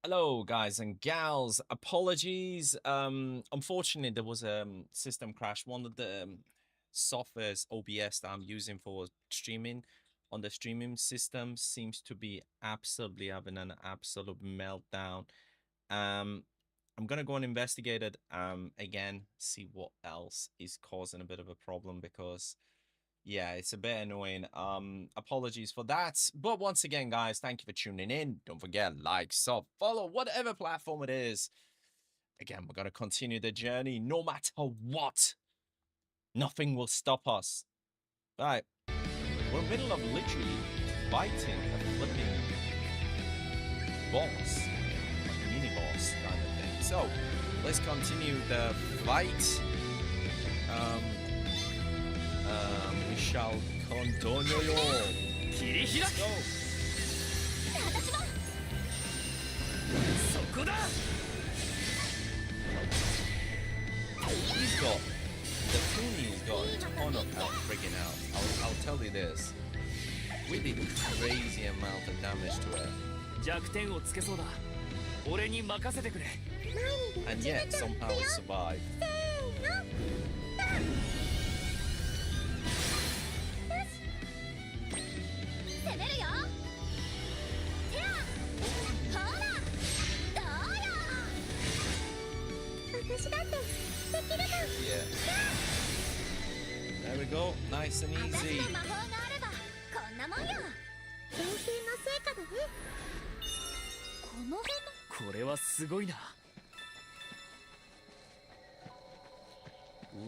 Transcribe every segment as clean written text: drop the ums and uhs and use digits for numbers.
Hello, guys and gals. Apologies. Unfortunately, there was a system crash. One of the softwares OBS that I'm using for streaming on the streaming system seems to be absolutely having an absolute meltdown. I'm gonna go and investigate it again, see what else is causing a bit of a problem because yeah, it's a bit annoying. Apologies for that. But once again, guys, thank you for tuning in. Don't forget, like, sub, follow, whatever platform it is. Again, we're gonna continue the journey no matter what. Nothing will stop us. All right. We're in the middle of literally fighting a flipping boss. Like a mini boss kind of thing. So let's continue the fight. We shall continue. Let's go. He's got the Tooney's got a ton of health freaking out. I'll tell you this. We did a crazy amount of damage to her. And yet somehow it survived. Yeah. There we go. Nice and easy.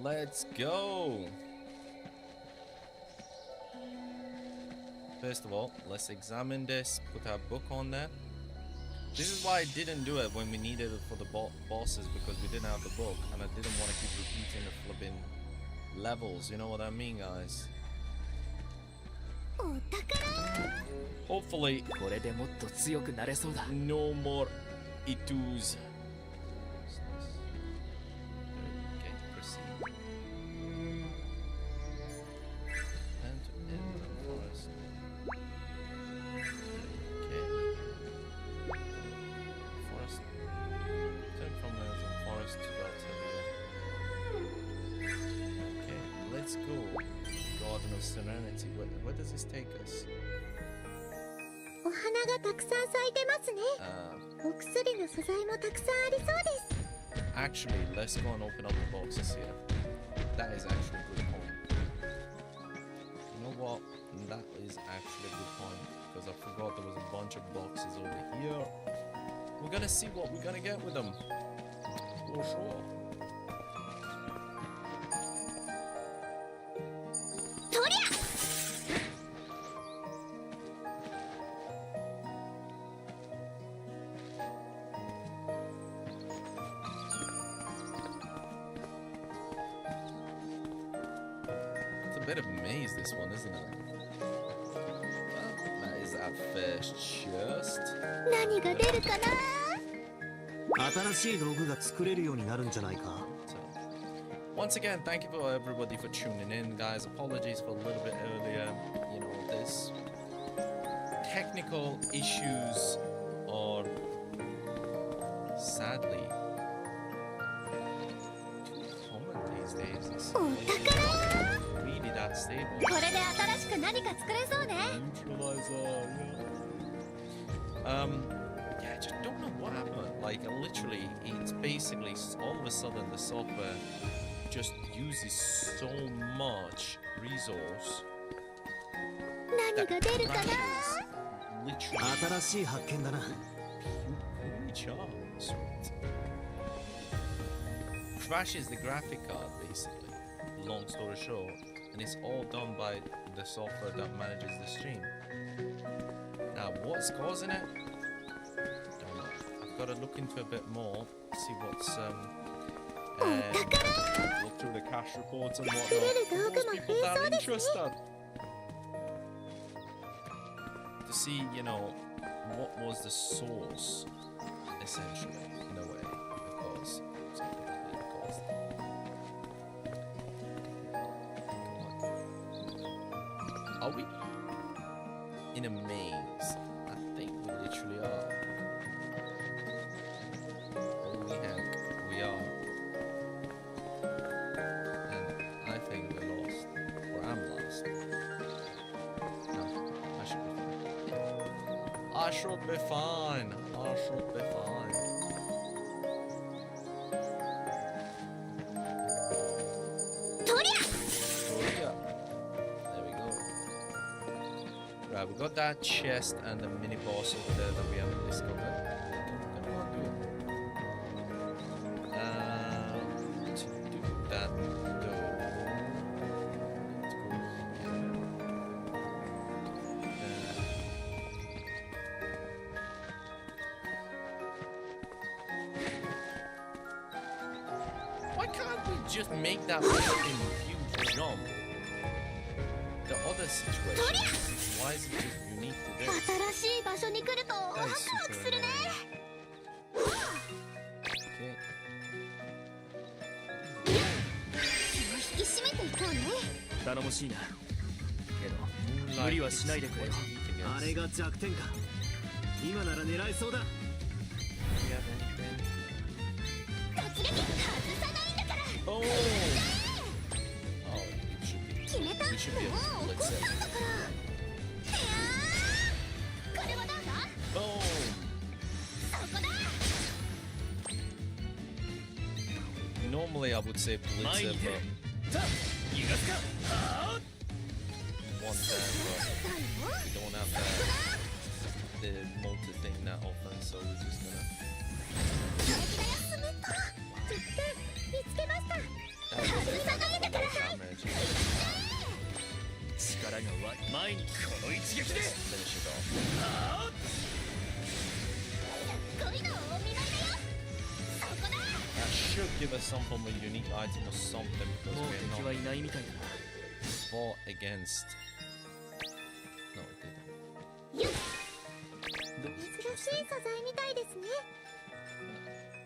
Let's go. First of all, let's examine this. Put our book on there. This is why I didn't do it when we needed it for the bosses, because we didn't have the book and I didn't want to keep repeating the flipping levels. You know what I mean, guys? Hopefully, no more Itus. Okay, proceed. And to enter the forest. Okay. Forest. Turn from the forest to Atelier. Okay, let's go. Garden of Serenity. Where does this take us? Actually, let's go and open up the boxes here. That is actually a good point. You know what? That is actually a good point, because I forgot there was a bunch of boxes over here. We're gonna see what we're gonna get with them. For sure. Bit of a maze, this one, isn't it? Well, that is our first chest. Once again, thank you for everybody for tuning in, guys. Apologies for a little bit earlier. You know, this technical issues are sadly too common these days. It's really that stable. Yeah, I just don't know what happened. Like, literally, it's basically all of a sudden the software just uses so much resource that crashes literally crashes the graphic card, basically. Long story short, and it's all done by the software that manages the stream. Now, what's causing it? Don't know. I've got to look into a bit more, see what's look through the cash reports and whatnot. Those people that are interested to see, you know, what was the source, essentially, in a way, because are we in a maze? I think we literally are. I should be fine. I should be fine. Toria! There we go. Right, we got that chest and the mini boss over there that we haven't discovered. To do that though. Why can't we just make that fucking huge jump? The other situation. Why is it just unique to this? That is super annoying. Okay. 頼もしいな。けど無理はしないでくれよ。あれが弱点か。今なら狙えそうだ。突撃外さないんだから。Oh. Oh, it should be. It should be a bullet set. Boom. Normally I would say blitzer, but one time, but we don't have the multi thing that often, so we're just gonna. Finish it off. That should give us some form of unique item or something because we're not fought against. No, it didn't.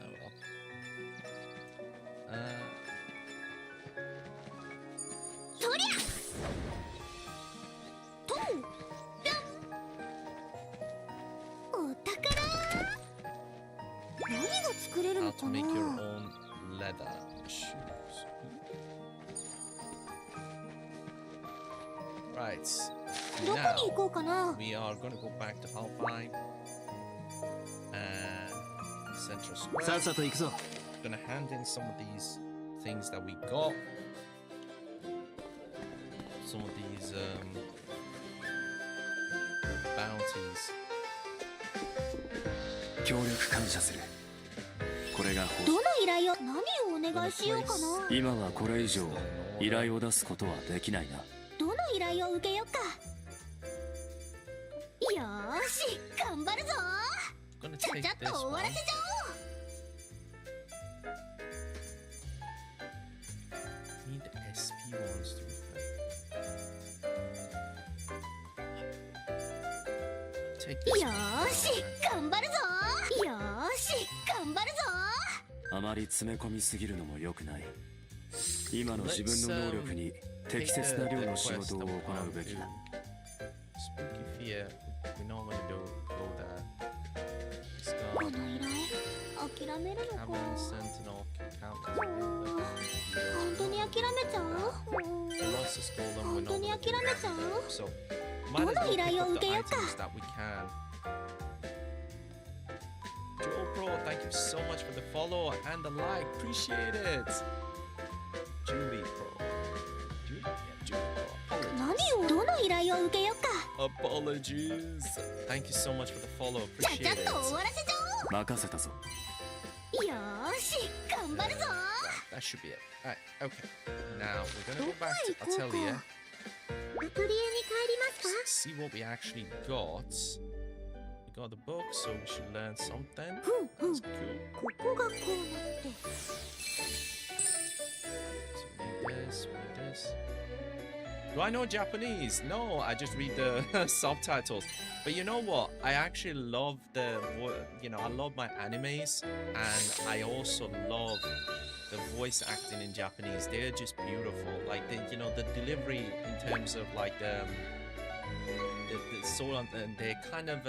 Oh well. How to make your own leather shoes. Right. Now we are going to go back to Alchemy and Central Square. Gonna hand in some of these things that we got. Some of these bounties. 協力感謝する。これがどの依頼を何をお願いしようかな。今はこれ以上依頼を出すことはできないな。どの依頼を受けようか。よーし、頑張るぞ。ちゃちゃっと終わらせちゃおう。Need SP ones to take this. よーし、頑張るぞ。よーし、頑張るぞ。あまり詰め込みすぎるのも良くない。今の自分の能力に適切な量の仕事を行うべきだ。Spooky fear. We normally do go there. この依頼、諦めるのか。本当に諦めちゃう？本当に諦めちゃう？どの依頼を受けようか。Joe Pro, thank you so much for the follow and the like. Appreciate it. Julie Pro. Julie Pro. 何をどの依頼を受けようか。Apologies. Thank you so much for the follow. Appreciate it. ちゃちゃっと終わらせちゃおう。任せたぞ。よーし、頑張るぞ。That should be it. Alright, okay. Now we're gonna go back to Atelier. アトリエに帰りますか。 See what we actually got. We got the book, so we should learn something. That's cool. ここがこうなって。So read this, read this. Do I know Japanese? No, I just read the subtitles. But you know what? I actually love I love my animes, and I also love the voice acting in Japanese. They're just beautiful. Like the delivery in terms of like the sort of the kind of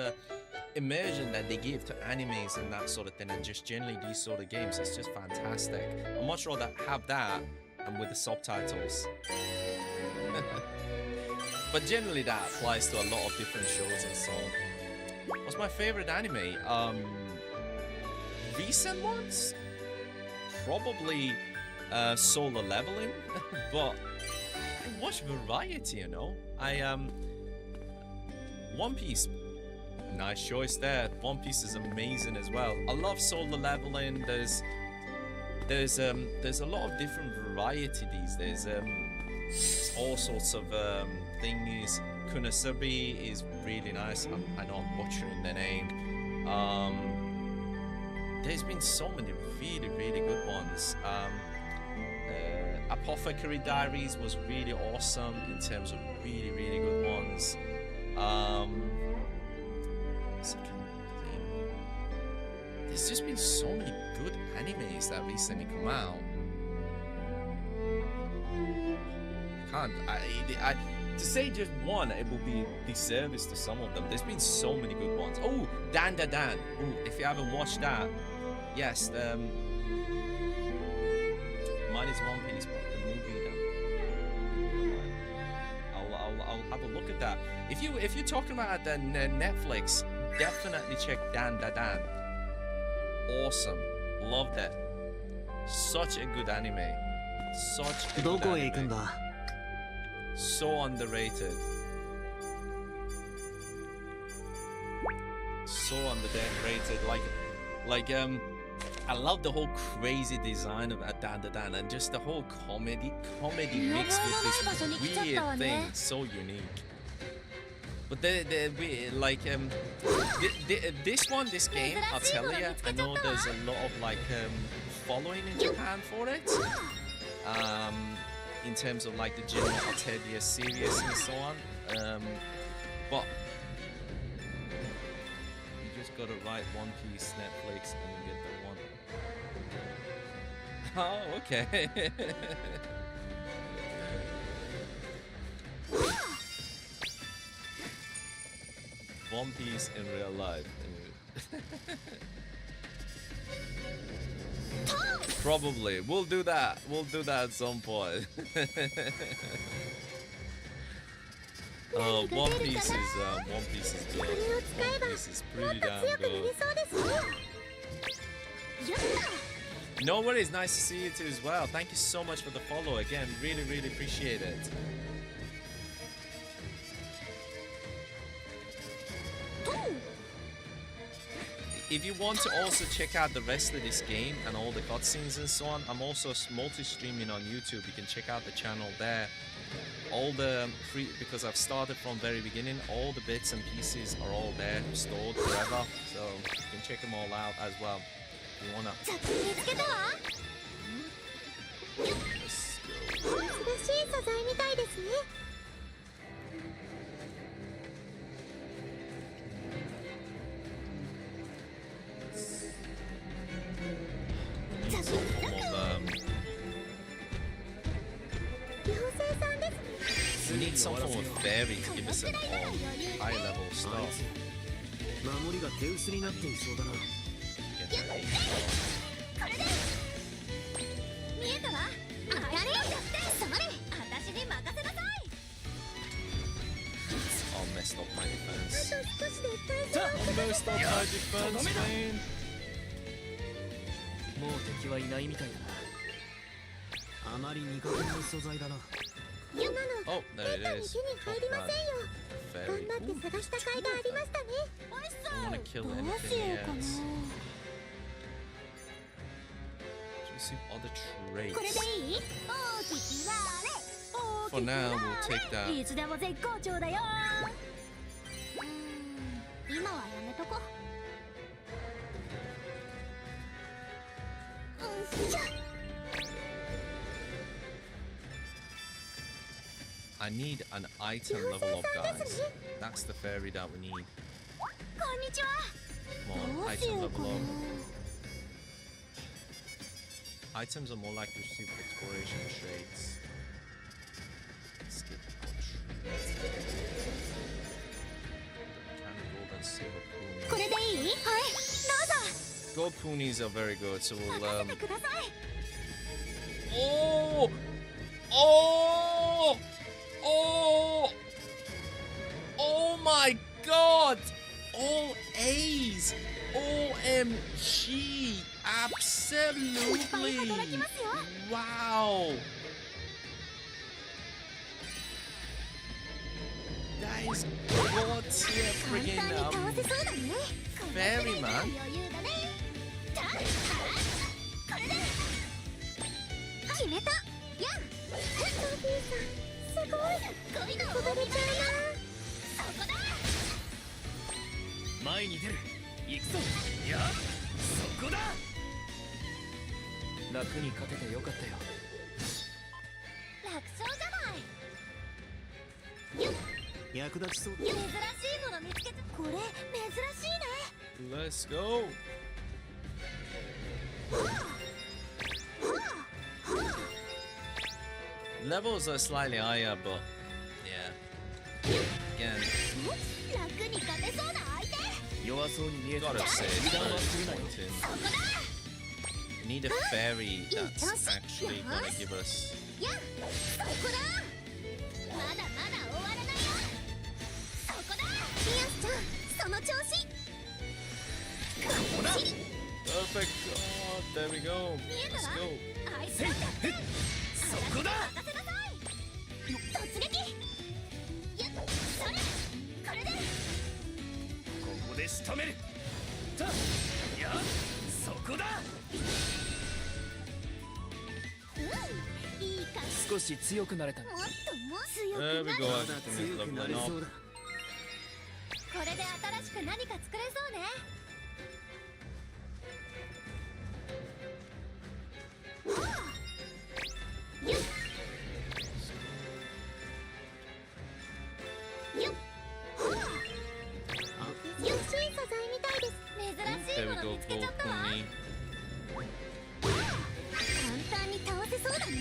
immersion that they give to animes and that sort of thing, and just generally these sort of games. It's just fantastic. I'd much rather have that and with the subtitles. But generally that applies to a lot of different shows and so on. What's my favorite anime? Recent ones? Probably Solo Leveling, but I watch variety, you know. One Piece, nice choice there. One Piece is amazing as well. I love Solo Leveling. There's a lot of different variety these days. There's all sorts of things. Kunasabi is really nice. I know I'm butchering the name. There's been so many really, really good ones. Apothecary Diaries was really awesome in terms of really, really good ones. There's just been so many good animes that recently come out. To say just one, it will be disservice to some of them. There's been so many good ones. Oh, Dan Da Dan. Oh, if you haven't watched that, yes. Mine is One Piece, but the movie. I'll have a look at that. If you're talking about the Netflix, definitely check Dan Da Dan. Awesome, loved it. Such a good anime. Such a good anime. So underrated. So underrated. Like I love the whole crazy design of Dan Da Dan and just the whole comedy mixed with this weird thing. So unique. But this game, Atelier, I know there's a lot of following in Japan for it. In terms of like the general Atelier series and so on. But you just gotta write One Piece Netflix and you get the one. Oh, okay. One Piece in real life. Probably. We'll do that. We'll do that at some point. One Piece is good. One Piece is pretty damn good. No worries. Nice to see you too as well. Thank you so much for the follow again. Really, really appreciate it. If you want to also check out the rest of this game and all the cutscenes and so on, I'm also multi-streaming on YouTube. You can check out the channel there. All the free, because I've started from very beginning, all the bits and pieces are all there, stored forever. So you can check them all out as well. If you wanna. We need some form of fairy to give us some high level stuff. Oh, messed up my defense. Messed up my defense, man. Oh, there it is. Fairy. I don't want to kill anything yet. Receive other traits. For now, we'll take that. I need an item level up, guys. That's the fairy that we need. Come on, item level up. Items are more likely to receive exploration traits. Skip traits. Gold and silver ponies. Gold ponies are very good, so we'll Oh! Oh! Oh! Oh my god! all A's. OMG. Absolutely. Wow. That is god tier friggin' fairy, man. 決めたやんソフィーさんすごいこいの踊れちゃうなそこだ前に出る行くぞいやそこだ楽に勝ててよかったよ楽勝じゃない役立ちそう珍しいもの見つけたこれ珍しいね Let's go. Levels are slightly higher, but yeah. Again, 楽に勝てそうな相手 弱そうに見えた gotta say it's disappointing. そこだ We need a fairy that's actually gonna give us. やんそこだまだまだ終わらないよそこだミヤスちゃんその調子 Perfect. Oh, there we go. Let's go. あいつだってそこだ任せなさい突撃やっそれこれでここで仕留めるたいやそこだうんいい感じ少し強くなれたもっともっと強く There な we る go. Everything is 強くな leveling れそ up. うだこれで新しく何か作れそうねはあよっよっはあ美しい素材みたいです珍しい There も we の go. 見つけちゃ Gold ったわ pony. 簡単に倒せそうだね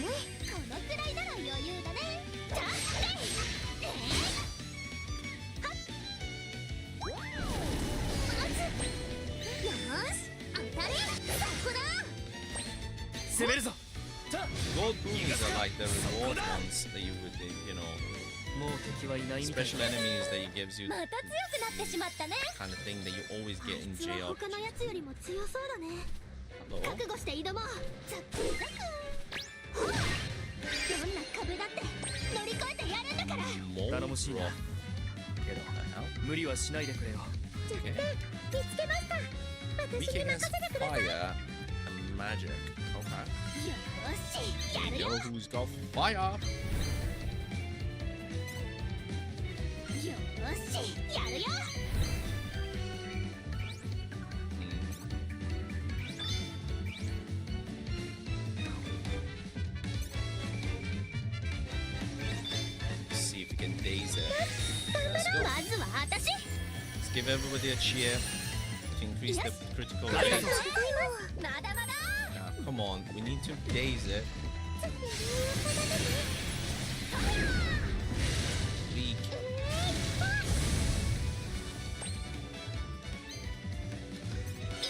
このくらいなら余裕だねだってはっまずよーし当たれそこだ攻めるぞた Gold ponies are like the reward ones that you would, you know, もう敵はいないみたい special enemies that he gives you, また強くなってしまったね kind of thing that you always あ get い in つは JRPGs. 他のやつよりも強そうだね Hello? 覚悟して挑もうザックザクほらどんな壁だって乗り越えてやるんだから More 頼もしいな rock. けど What the hell? 無理はしないでくれよ10点見つけました Weak 私に任 against せてください fire and magic. Okay. よーしや Here る we よ go. Who's got fire? よーしやるよ Let's see if we can daze it. Let's go. まずは私 Let's give everybody a cheer to increase the critical ありが rate. とうございますまだまだ Now, come on. We need to daze it. Weak.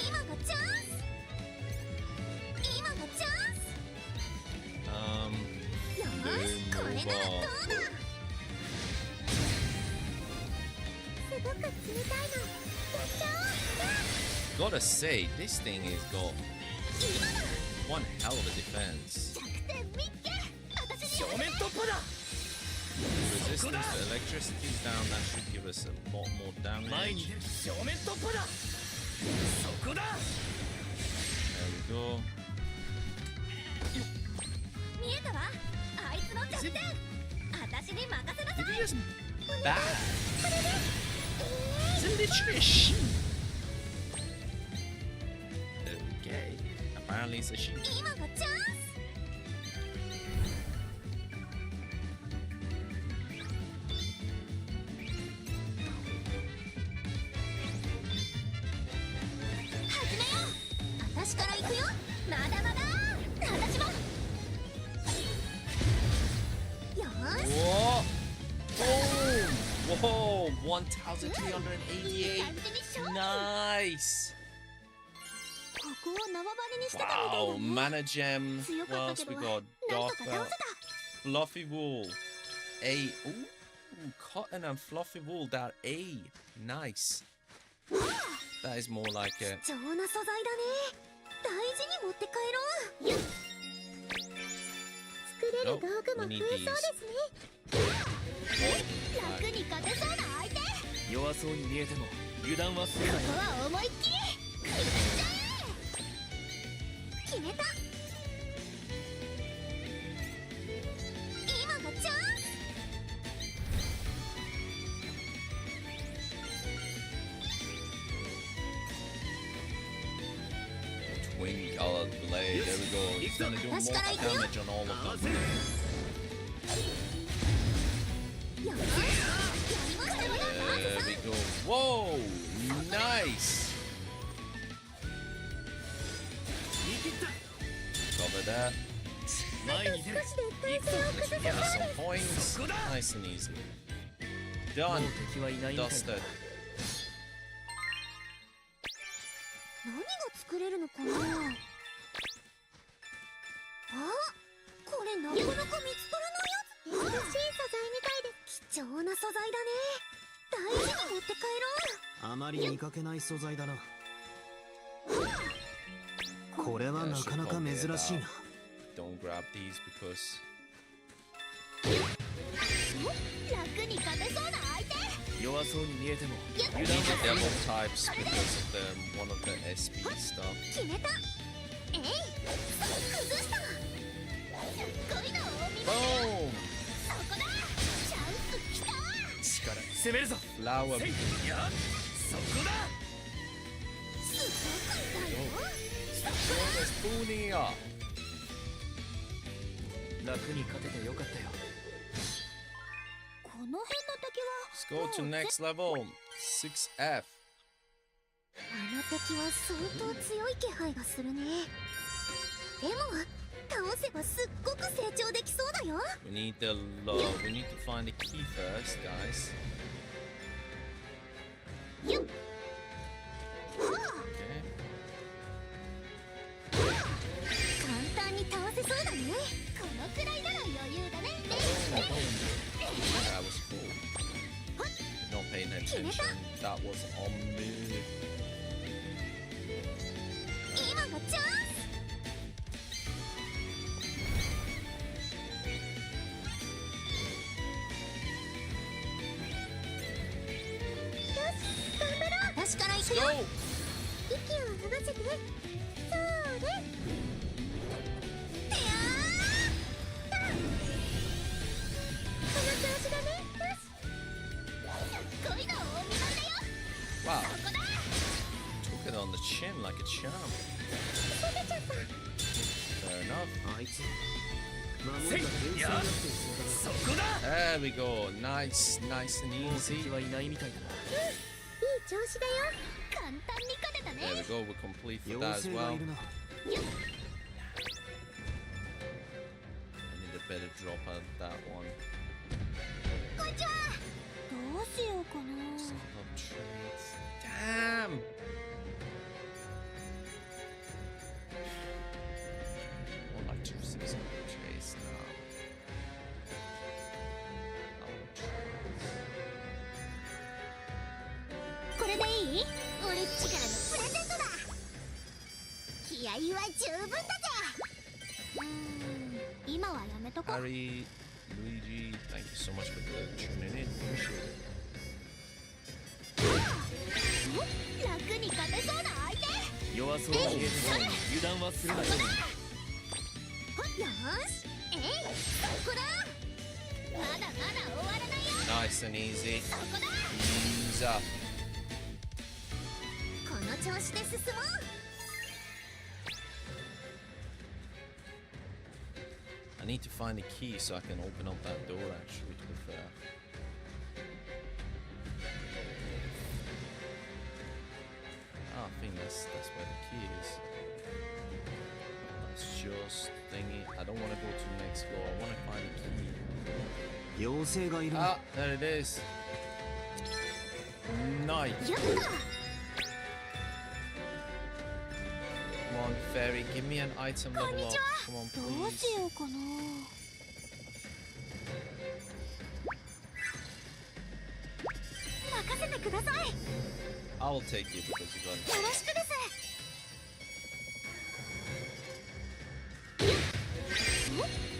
今がチャンス今がチャンス よーしこれならどうだすごく冷たいのやっちゃおう Gotta say, this thing has got 今だ one hell of a defense. 弱点見っけ私正に面突破だ Resistance to electricity is down. That should give us a lot more 前に damage. 出る正面突破だそこだ There we go. 見えたわあいつの弱点私に任せなさ Did い he just bat? これで It's literally a sheep. Okay. Apparently it's a sheep. 今がチャンス始めよう私から行くよまだまだ私もよーし Whoa! Whoa! Whoa! いい感 1388. じに勝負 Nice. ここを縄張りにしてたみたい Wow. だね Mana gem. 強 What かった else け we ど got? なんと Dark か倒 belt. せた Fluffy wool. A. Ooh. Cotton and fluffy wool. That A. Nice. That is more like a 貴重な素材だね。大事に持って帰ろう。よっ。作れる道具も増えそうですね。楽に勝てそうな相手。弱そうに見えても油断はするなよ。ここは思いっきり食らっちゃえ。決めた。今がチャンス。twin colored blade. There we go. It's gonna do more damage on all of them. よし、やりましたよ。 There we go. Whoa! Nice! Cover that. 前に出る。行くぞ。 Get us some points. Nice and easy. もう Done. 敵はいないみたいだ。 Dusted. 何が作れるのかな。あ、これなかなか見つからないやつ。美しい素材みたいです。貴重な素材だね。大事に持って帰ろう。あまり見かけない素材だな。これはなかなか珍しいな。 Don't grab these because 楽に勝てそうな相手。弱そうに見えてもyou 油 need 断 the は devil types because of the one of the SP stuff. 決めた。えい、崩した。すっごいのを見ま Boom! そこだ。チャンスきた。力攻めるぞ。 Flower. せいやそこだ。すごく痛いよ。 Show this booty up. 楽に勝ててよかったよ。この辺の敵は Let's go to next level. 6F. あの敵は相当強い気配がするね。でも倒せばすっごく成長できそうだよ。 We need the we need to find the key first, guys. よっ。 Okay. 簡単に倒せそうだね。このくらいなら余裕だね。 That was cool. Not paying attention. That was on me. 今がチャンス。よし、頑張ろう。私から行く Go! よ。息を合わせて。そうで。てやー。だ。この調子だね。よし。すっごいのを見ましたよ。 Wow. ここだ。 Took it on the chin like a champ. 焦げちゃった。 Fair enough. あいつ守りが天才になっていそうそこだ。 There we go. Nice, nice and もう敵 easy. はいないみたいだな。いい調子だよ。簡単に勝てた There we ね。 go. We're complete だ for な。 that 妖 as 精が well. いるな。 I need a better drop out of that one. こんにちは。どうしようかな。 Skill up traits. Damn! More like 2 6 traits now. Oh, これでいい？俺っちからのプレゼントだ。気合は十分だぜ。今はやめとこ。 Harry, Luigi, thank you so much for tuning in. Appreciate it. 楽に勝てそうな相手。弱そうに見えても油断はするなよ。よーし。えい、そこだ。まだまだ終わらないよ。 Nice and easy. そこだ。 Ease up. この調子で進もう。 I need to find the key so I can open up that door actually, to be fair. Ah, I think that's where the key is. That's just thingy. I don't want to go to the next floor. I want to find the key. 妖精がいるな。 Ah, there it is. Nice. やった。 Come on, fairy, give me an item level up. Come on, どう please. しようかな。任せてください。I will take you because you got よろしくです。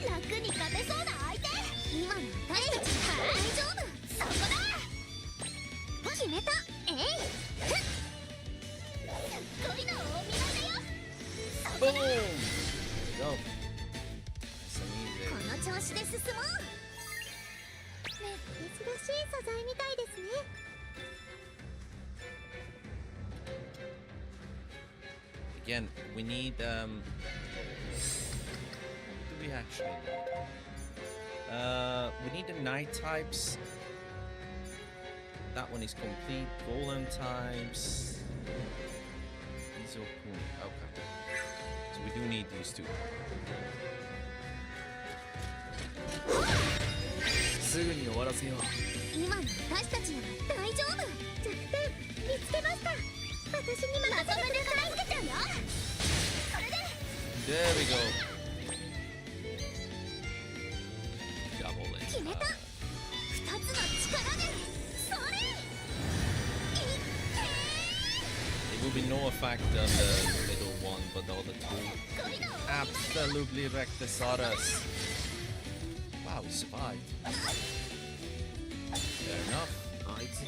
楽に勝てそうな相手。今の私たち大丈夫。そこだ。決めた。えい。すっごいのをお見舞いだよ。 Boom! Go. Nice and こ easy. の調子で進もう。珍しい素材みたいですね。 Again, we need what do we actually need? We need the night types. That one is complete. Golem types. These are cool. Okay. So we do need these two. すぐに終わらせよう。今の私たちなら大丈夫。弱点見つけました。私にまとめて片付けちゃうよ。これで There we go. Double it. 決めた。二つの力でそれ。いってー。 It will be no effect on the middle one, but the other two absolutely wrecked the Saurus. Wow, we survived. Fair enough. あいつ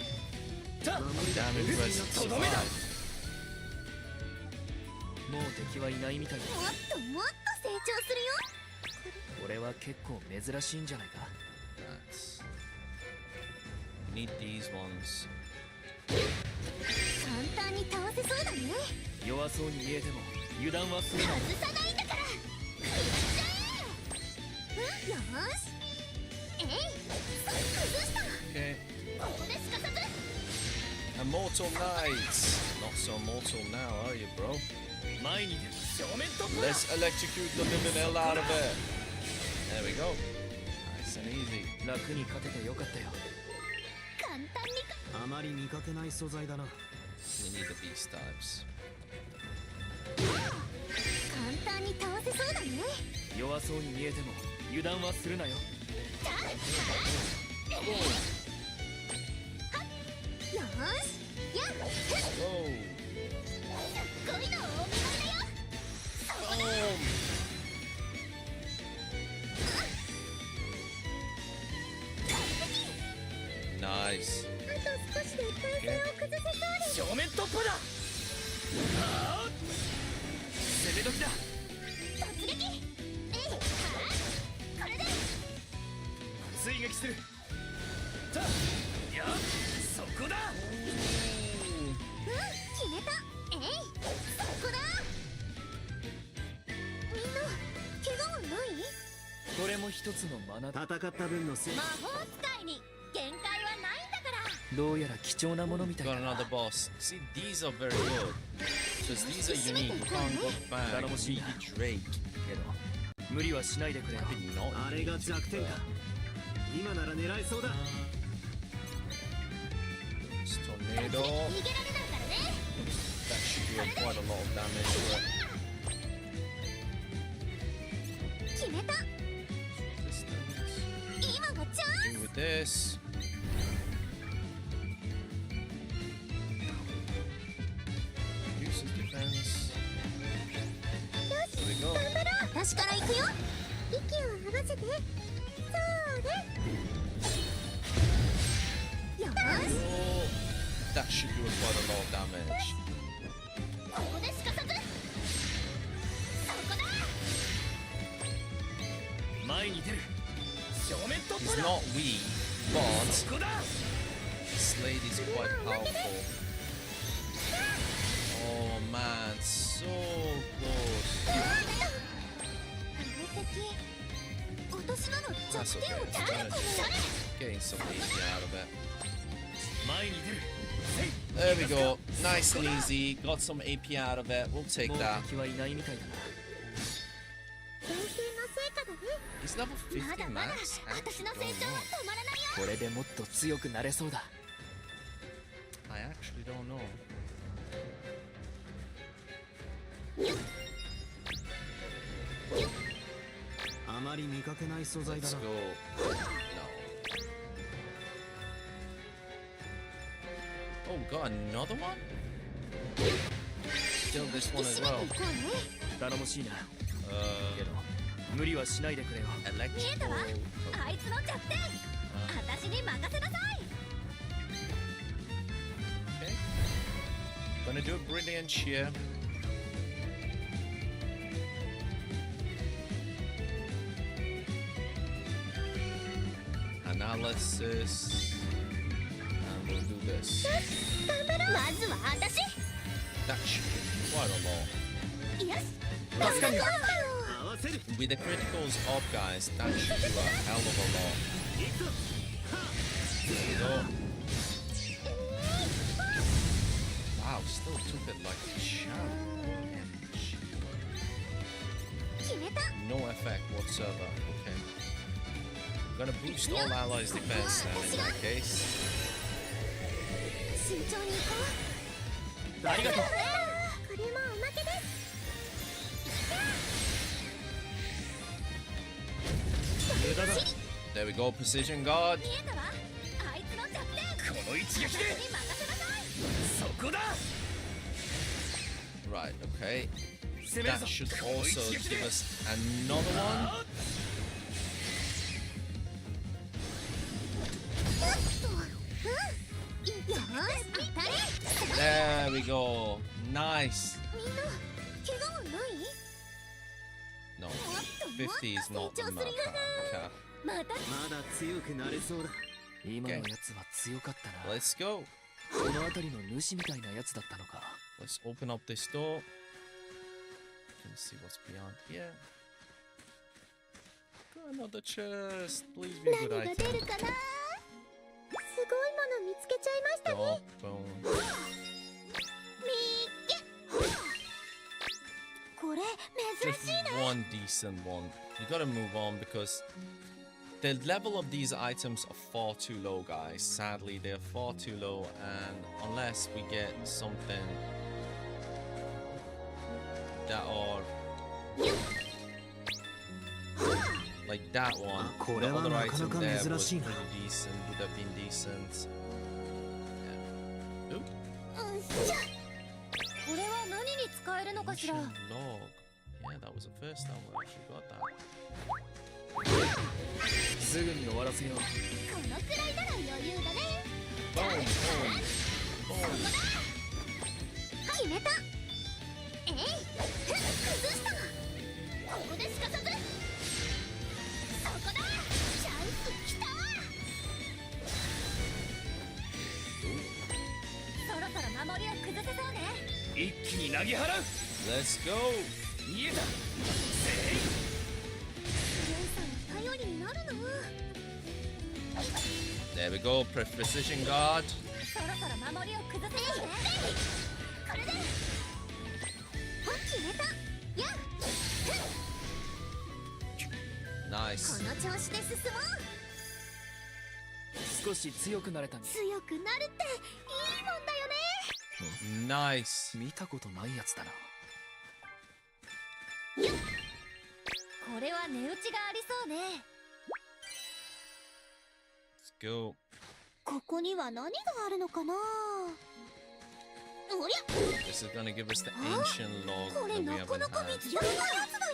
Damage was survived. もう敵はいないみたいだ。もっともっと成長するよ。これは結構珍しいんじゃないか。 That's... We need these ones. 簡単に倒せそうだね。弱そうに見えても油断はするな。外さないんだから。食らっちゃえ。よーし。えい。崩した。 Okay. ここですかさず。 Immortal Knights. Not so mortal now, are you, bro? 前に出る。正面突破だ。 Let's electrocute the living hell out of it. There we go. Nice and easy. 楽に勝ててよかったよ。簡単にか。あまり見かけない素材だな。 We need the beast types. 簡単に倒せそうだね。弱そうに見えても油断はするなよ。じゃあ、よーし。やっ。 Whoa. すっごいのをお見舞いだよ。そこだ。 Boom. Nice. あと少しで体勢を崩せそうです。正面突破だ。ああ攻め時だ。突撃。えい。はあ。これで。追撃する。た。や。そこだ。決めた。えい。そこだ。みんな怪我はない？これも一つのマナだ。戦った分のせい。魔法使いに限界はないんだから。どうやら貴重なものみたい Got だ。 another boss. See, these are very good. Because these are unique. You can't go back. That'll We see. need Drake. けど無理はしないでくれよ。 Did not あれが need to 弱点か。今なら狙えそうだ。 This 逃 tornado. げられないからね。 That should do quite a lot of damage. 決めた。 Resistance. 今がチャン Do with this. Reduces defense. There we go. ス。頑張ろう。私から行くよ。息を合わせて。そうね。よーし。 Oh, that should do quite a lot of damage. ここですかさず。そこだ。前に出る。正面突 He's 破だ。 not weak, but そこだ。 Slade is quite powerful. Oh man, so close. あの敵。私なの That's 弱点 okay. を誰かに。 Getting some AP out of it. 前に出る。 There we go. Nice and easy. Got some AP out of it. We'll take もう that. 敵はいないみたいだな。練習の成果だね。 He's level まだ 50 max. まだ I 私 actually の成 don't 長は know. 止まらないよ。これでもっと強くなれそうだ。 I actually don't know. あまり見かけない素材だ Let's な。 go. No. Oh, got another one? Still this one as well. 頼もしいな。けど無理はしないでくれよ。見えた Electrical. わあいつの弱点私に任せなさい Okay. Gonna do a brilliant here. Analysis. And we'll do this. まずは私 That should be quite a lot. よし助かるよ。 With the criticals up, guys, that should do a hell of a lot. There we go. Wow, still took it like a shout. 決めた No effect whatsoever. Okay. Gonna boost all allies' defense now in that case. 慎重に行こうありがとう。これもおまけです 無駄だ。 There we go, precision guard. 見えたわあいつの弱点この一撃で私に任せなさいそこだ。 Right, okay. 攻めるぞ。 That should この also 一撃で give us another one. よし当たれ There we go. Nice. みんな怪我はない No, 50 is not on that path. またまだ強くなれそうだ。今のやつは強かったな。 Let's go. この辺りの主みたいなやつだったのか。 Let's open up this door. Let's see what's beyond here. Got another chest. Please be a 何 good が item. 出るかなすごいもの見つけちゃいましたね Dog bone. みっけこれ珍 Just しいね one decent one. We gotta move on because the level of these items are far too low, guys. Sadly, they're far too low, and unless we get something that are like that one, the other item there was pretty decent, would have been decent. Yeah. Ooh, うんしゃこれは何に使えるのかしら mission log. Yeah, that was the first time we actually got that. すぐに終わらせよう。このくらいなら余裕だね Boom, boom, boom. 決めたえい崩したここですかさずそこだチャンスきたそろそろ守りを崩せそうね一気に投げ払う。 Let's go. 見えた。強さの頼りになるの There we go. Precision guard. そろそろ守りを崩せそうねこれで決めたやっ Nice. この調子で進もう少し強くなれたね。強くなるっていいもんだよね Nice. 見たことないやつだな。これは値打ちがありそうね Let's go. ここには何があるのかなおりゃ This is gonna give us the ancient log これ that we な haven't かなか had. 見つけられないやつだよ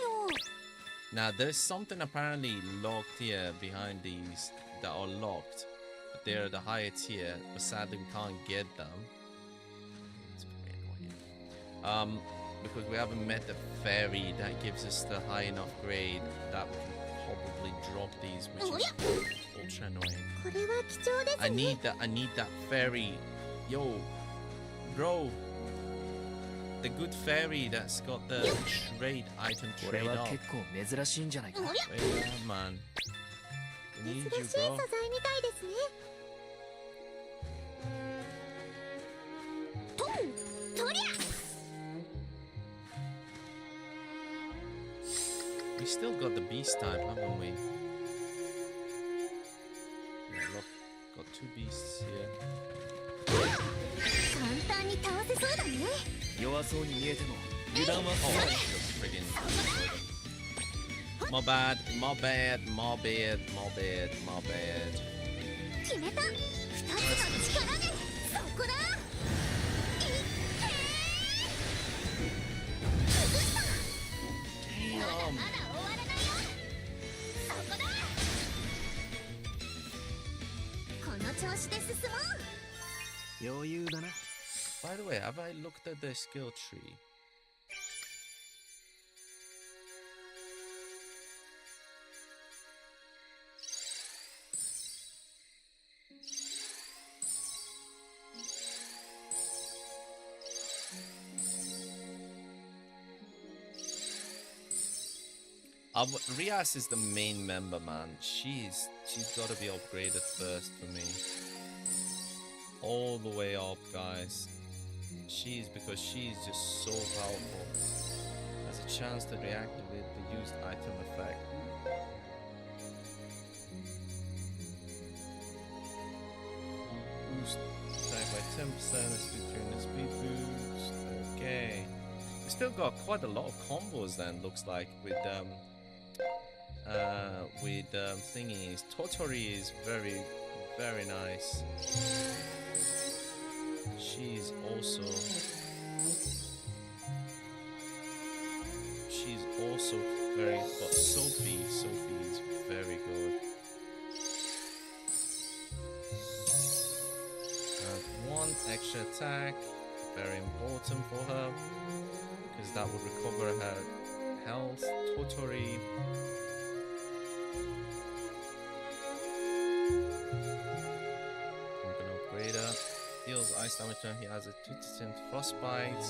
Now, there's something apparently locked here behind these that are locked. But they're the higher tier, but sadly we can't get them. It's very annoying. Because we haven't met the fairy that gives us the high enough grade that we can probably drop these, which is ultra annoying. これは貴重です I ね need that fairy. Yo, bro. The good fairy that's got the trade item これ trade は up. 結構珍しいんじゃないか。おりゃ Wait, yeah, man. We need 珍 you, しい素 bro. 材みたいですねトンとりゃ We still got the beast type, haven't we? Yeah, look. Got two beasts here. 簡単に倒せそうだね弱そうに見えても油断は Oh, しない。 that's friggin' my bad, my bad, my bad, my bad, my bad. 決めた二つの力でそこだ余裕だな。 By the way, have I looked at the skill tree? Rias is the main member, man. She's got to be upgraded first for me. All the way up, guys. Because she's just so powerful. Has a chance to reactivate the used item effect. Boost attack by 10% as between the speed boost. Okay. We still got quite a lot of combos then, looks like, with thingies. Totori is very, very nice. She's also very, but Sophie is very good. One extra attack, very important for her, because that would recover her health. Totori. I'm gonna upgrade her. Deals ice damage when he has a 2% frostbite.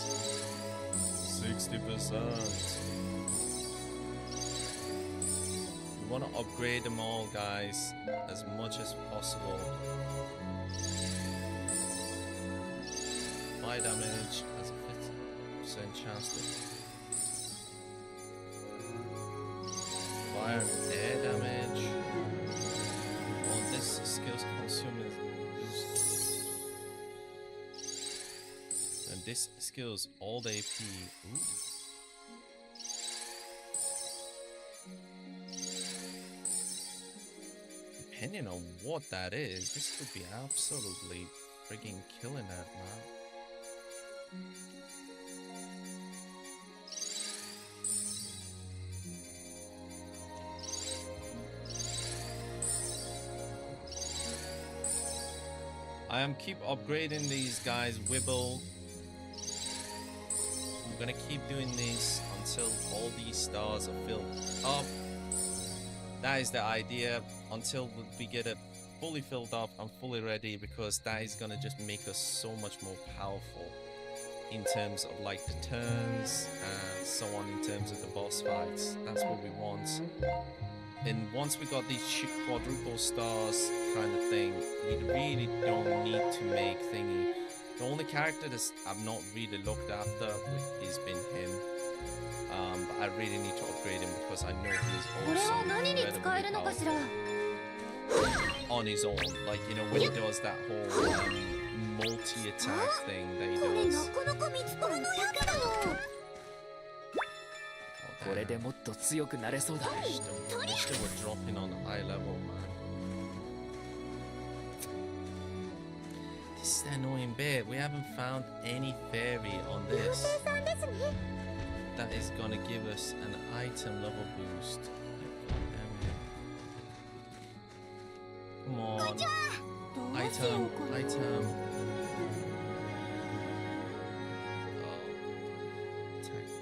60%. We want to upgrade them all, guys, as much as possible. Fire damage has a 50% chance to fire and air damage. On this skills consuming boost. And this skills all the AP. Ooh. Depending on what that is, this could be absolutely frigging killing that, man. I am keep upgrading these guys. Wibble. I'm gonna keep doing this until all these stars are filled up. That is the idea, until we get it fully filled up and fully ready, because that is gonna just make us so much more powerful in terms of like the turns and so on, in terms of the boss fights. That's what we want. And once we got these quadruple stars kind of thing, we really don't need to make thingy. The only character that I've not really looked after has been him. But I really need to upgrade him because I know he's also incredibly powerful on his own. Like, you know, when he does that whole multi-attack thing that he does.これでもっと強くなれそうだ。 Wish they were dropping on high level, man. This is the annoying bit. We haven't found any fairy on this. That is gonna give us an item level boost. Come on. Item.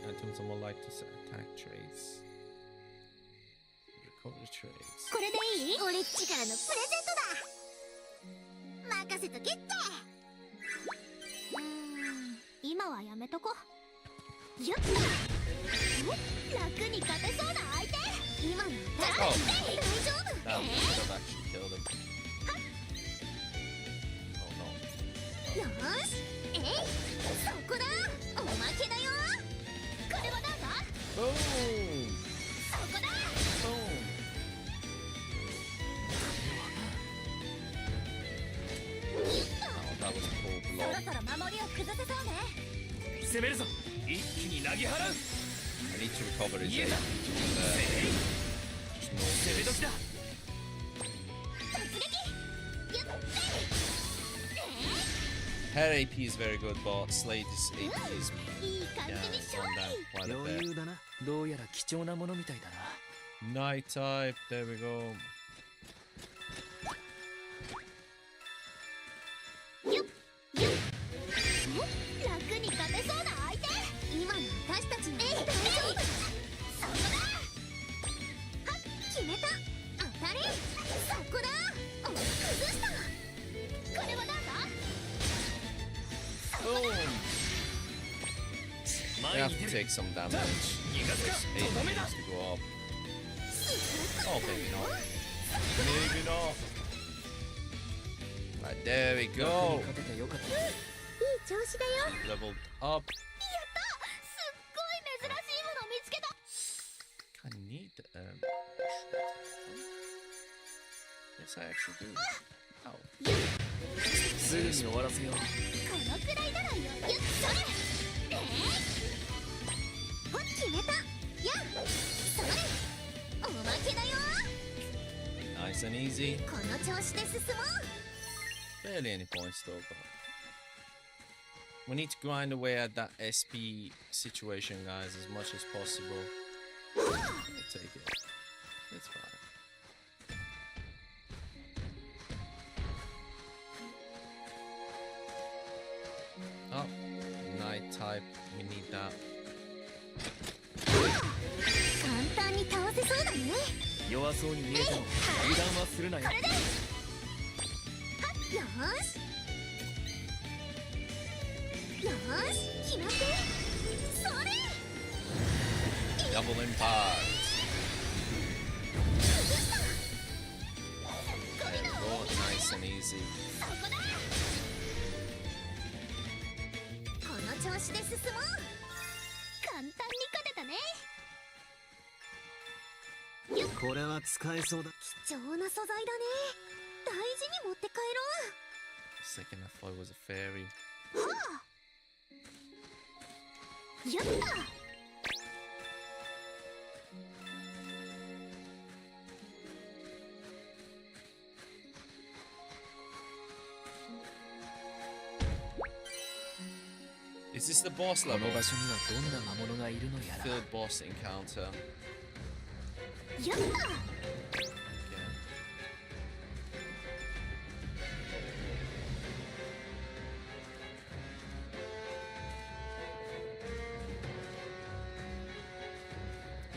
Items are more likely to set attack traits. Recovery traits. これでいい？俺っちからのプレゼントだ。任せとけって。今はやめとこ。よっ。楽に勝てそうな相手。今の大丈夫。 That would have actually killed him. Oh no. よーし。そこだ。おまけだよ。これはどうぞ。 Boom! そこだ。 Boom! Oh, that was a cool そ blow. ろそろ守りを崩せそうね。攻めるぞ。一気に投げ払う。 I need to recover his 逃げ AP た。 just 攻め notice. 時だ。突撃。やっ Her AP is very good, but Slade's AP is いい感じに勝 gone 利。 down quite a 余 bit. 裕だな。どうやら貴重なものみたいだな。 Night type, there we go. よっよっ楽に勝てそうな相手。今の私たちの大丈夫。そこだ。はっ、決めた。当たり。そこだ。お、崩した。これはなんだ。 Boom! 前 We に have 出 to る。 take some damage. 逃がすか。 Eight とどめだ。 needs to go up. Oh, maybe not. Maybe not. Right, there we 楽 go. に勝ててよかった。いい調子だよ。 Leveled up. やった。すっごい珍しいもの見つけた。 I need yes, I actually do. Oh. すぐに終わらせよう。このくらいなら余裕。それ。ほっ、決めた。やっ。それ。おまけだよ。 Nice and easy. この調子で進もう。 Barely any points though, but we need to grind away at that SP situation, guys, as much as possible. We'll take it. It's fine. Oh, night type. We need that. 簡単に倒せそうだね。弱そうに見えても油断はするなよ。これで。はっ、よーし。よーし、決まって。それ。 Double impact. 崩した。 There we go. Nice and easy. そこだ。この調子で進もう。簡単に勝てたね。これは使えそうだ。貴重な素材だね。大事に持って帰ろ Second, I thought it was a fairy. う。やった。 Is this the boss この level? 場所にはどんな魔物がいるのやら。 Field boss encounter. やった。 Yeah.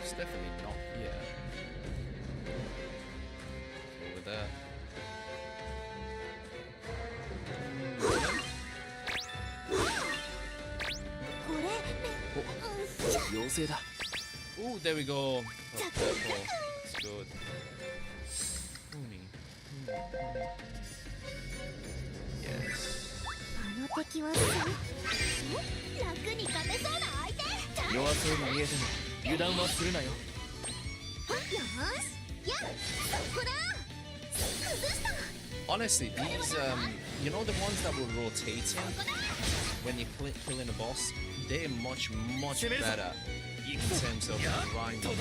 It's definitely not here. Over there. これ。うん、じゃ。妖精だ。 Ooh, there we go. Oh, purple. It's good. Uni. Yes. あの敵は楽に勝てそうな相手。弱そうに見えても油断はするなよ。よーし。やっ、そこだ。崩した。 Honestly, these you know the ones that were rotating when you killing a boss, they're much better in terms of grinding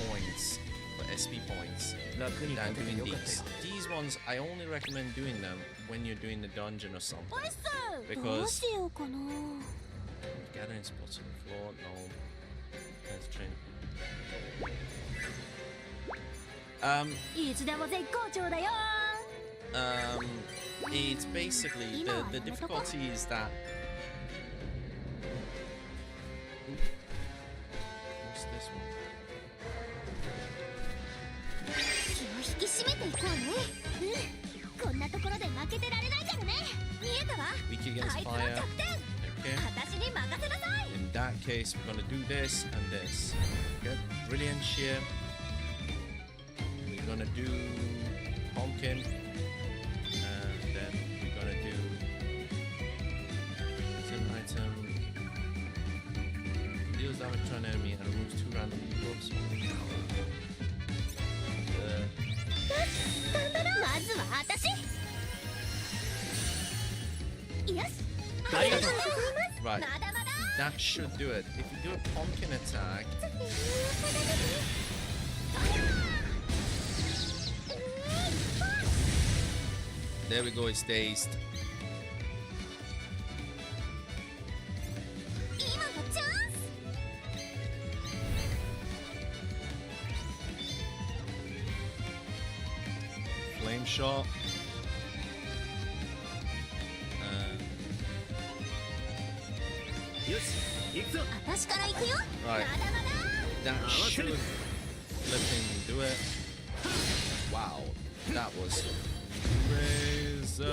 points for SP points 楽に than 勝てて doing よかった these. よ。 These ones I only recommend doing them when you're doing the dungeon or something. おいっす。 Because- どうしようかな。 Gathering spots on the floor, no. Let's train. いつでも絶好調だよ。 It's basically the difficulty is that. What's this one? 気を引き締めていこうね。うん。こんなところで負けてられないからね。見えたわ。 Weak あ against いつの fire. 弱点。 Okay. 私に任せなさい。 In that case, we're gonna do this and this. Okay. Brilliant shear. We're gonna do pumpkin. And then we're gonna do item. Deals damage to an enemy and removes 2 random buffs. まずは私。よし。ありがとう。 Right. まだまだ。 That should do it. If you do a pumpkin attack, there we go, it's dazed. 今がチャンス。 Flame shot. よし行くぞ。私から行くよ。 Right. まだまだ。 That should flipping do it. Wow. That was crazy.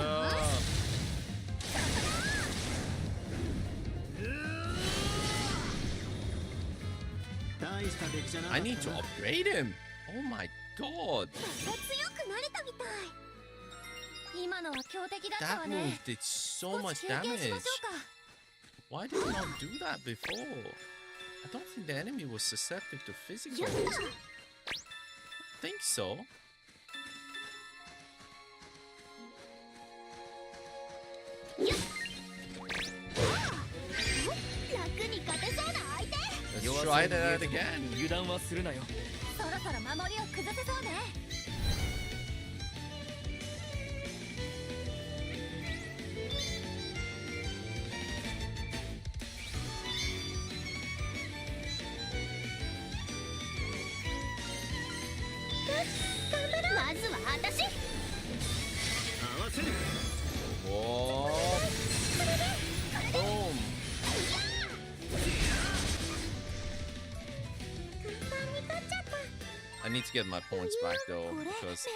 I need to upgrade him. Oh my god. また強くなれたみたい。今のは強敵だった That わ move ね。 did so 少 much し休憩し damage. ましょうか。 Why did it not do that before? I don't think the enemy was susceptible to physical. I think so. 楽に勝てそうな相手。 Let's try that again. 油断はするなよ。そろそろ守りを崩せそうね。まずは私。合わせる。 Whoa. Boom. 簡単に勝っちゃった。 I need to get my points back though これ because 珍し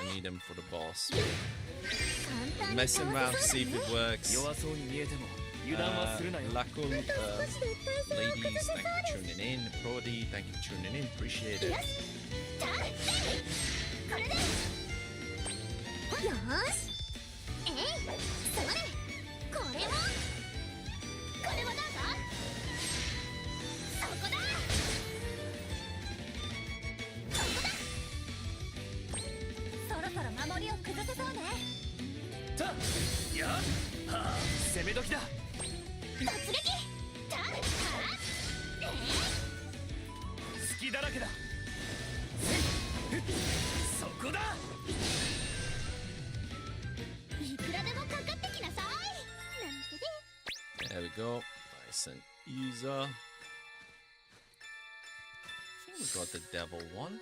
I いね。 need them for the boss. 簡単に Messing 倒 around せ to そう see な if の it ね。 works. 弱そうに見えても油断はするなよ。 Lacul, 少しで体勢を ladies, 崩せそう thank you です。 for tuning in. Prody, thank you for tuning in. Appreciate it. よし。じゃあ、これで。よーし。えい、それ。これも。これもどうぞ。そこだ。そこだ。そろそろ守りを崩せそうね。たやはあ攻め時だ。突撃。じゃあ、隙だらけだ。そこだ。いくらでもかかってきなさい。なんてで。 There we go. Nice and easy. I think we got the devil one.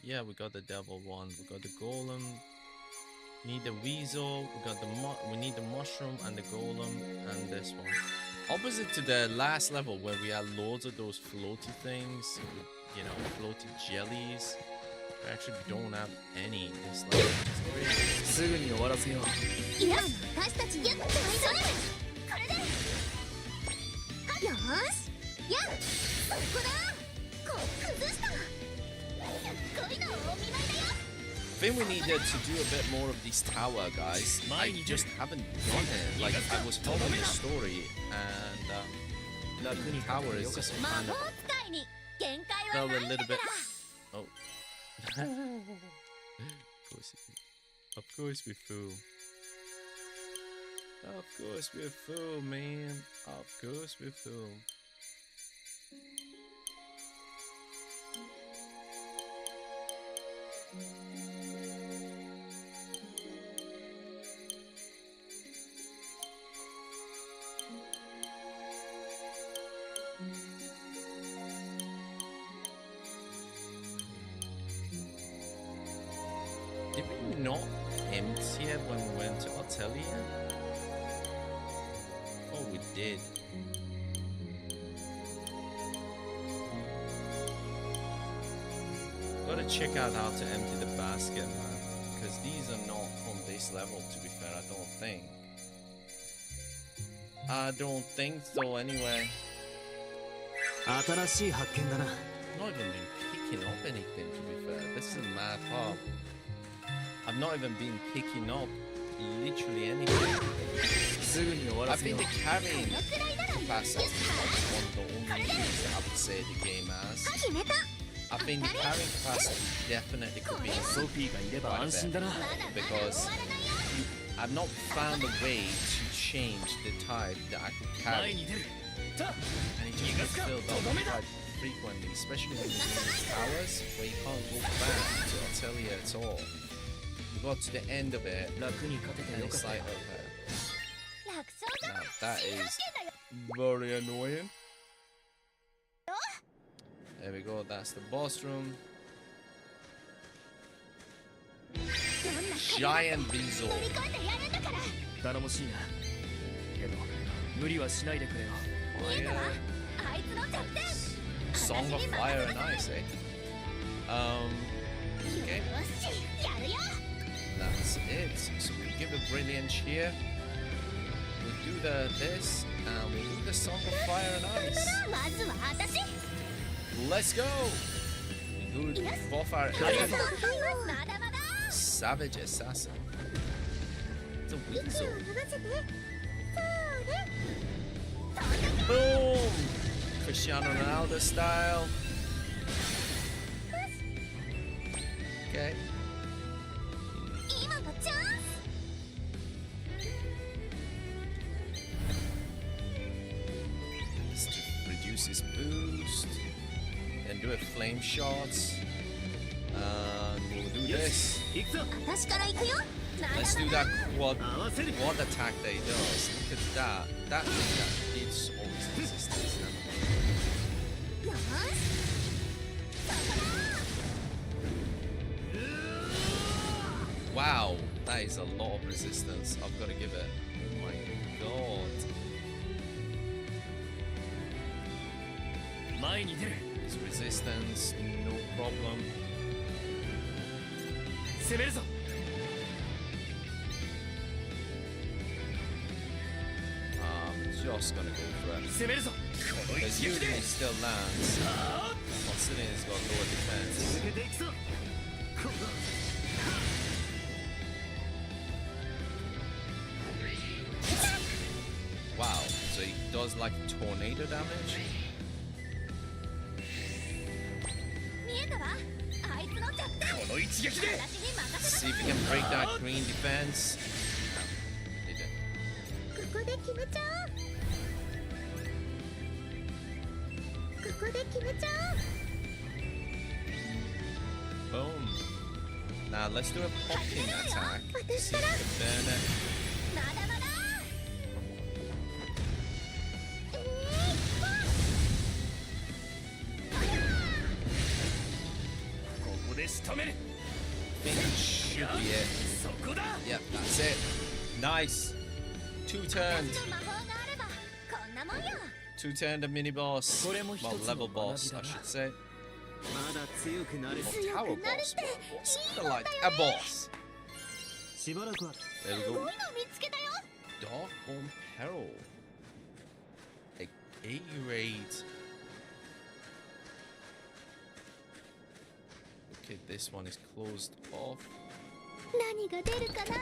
Yeah, we got the devil one. We got the golem. Need the weasel. We got the we need the mushroom and the golem and this one. Opposite to the last level where we had loads of those floaty things, with, you know, floaty jellies. I actually don't have any this level. It's crazy. すぐに終わらせよう。今の私たちやっとそれ。これで。よーし。やっ。そこだ。こう崩した。すっごいのお見舞いだよ。 I think we needed to do a bit more of this tower, guys. I just haven't done it. Like, I was following the story, and the tower is just 魔 kind 法 of 使いに限界は felt な a いんだ little か bit. ら。 Oh. Of course we fool. Of course we fool, man. Of course we fool. Did we not empty it when we went to Atelier? Oh, we did. Gotta check out how to empty the basket, man. Because these are not from this level, to be fair, I don't think. I don't think so, anyway. 新しい発見だな。 Not even been picking up anything, to be fair. This is a mad hub. I've not even been picking up literally anything. すぐに終わら I せよ think う。 the carrying このくらいならいい。 capacity is one of the only things that I would say the game has. 決めた。 I think the carrying capacity definitely could be ソフィーがいれば安心だな。まだまだ終 because わらないよ。 I've not found a way to change the type that I could 前 carry. に出る。た And it just gets filled up quite frequently, especially when you're doing these towers where you can't go back to Atelier at all. You got to the end of it 楽に勝てて and よかっ it's た like よ。 okay. 楽勝だ。 Now that 新 is 発見だよ。 very annoying. There we go, that's the boss room. どんな壁だって Giant Weasel. 乗り越えてやるんだから。頼もしいな。けど無理はしないでくれよ。見えたわ、あいつの弱点。 Song of Fire and Ice, eh? Okay. よし、やるよ。 That's it. So we give a brilliance here. We'll do this, and we'll do the Song of Fire and Ice. まずは私。 Let's go! Good buff our ありがとうございます。まだまだ。 Savage Assassin. It's a weasel. 脱がせて。そうね。 Boom! Cristiano Ronaldo style. Okay. 今のチャンス。 Let's reduce his boost. Then do a flame shot. And we'll do this. 行くぞ。私から行くよ。 Let's do that quad 合わせる。 attack that he does. Look at that. That thing that it's always resistance. よし。そこだ。 Wow, that is a lot of resistance. I've got to give it. Oh my god. 前に出る。 His resistance, no problem. 攻めるぞ。 Just gonna go for it. 攻めるぞ。この Because 一撃 usually で。 it still lands, considering it's got lower defense. 続けていくぞ。こ Wow, so he does like tornado damage? 見えたわ。あいつの弱点。の一撃で。私に任せ See if he can break that green defense. No, didn't. ここで決めちゃおう。ここで決めちゃおう。 Boom. Now let's do a popping attack. See if we can burn it. まだまだ。ここで仕留める。 I think that should be it. そこだ。 Yep, that's it. Nice. Two turned. 魔法があればこんなもんよ。 Two turned a mini boss.これも一つの Well, level 学 boss, びだ I な。 should say. まだ強くなれる。 Or tower boss. What's it like? A boss. しばらくは There we す go. ごいの見つけたよ。 Darkborn Peril. A A-raid. Okay, this one is closed off. 何が出るかな。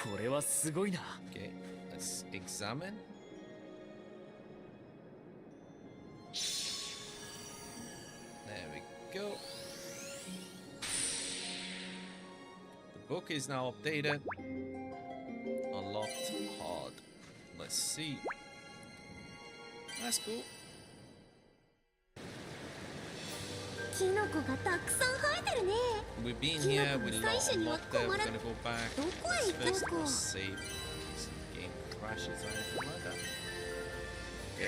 これはすごいな。 Okay, let's examine. There we go. The book is now updated. Unlocked hard. Let's see. That's cool. キノコがたくさん生えてるね。 We've been here, we unlocked it, we're gonna go back. どこへ Let's 行 first こう let's か。 save. This game crashes or anything like that.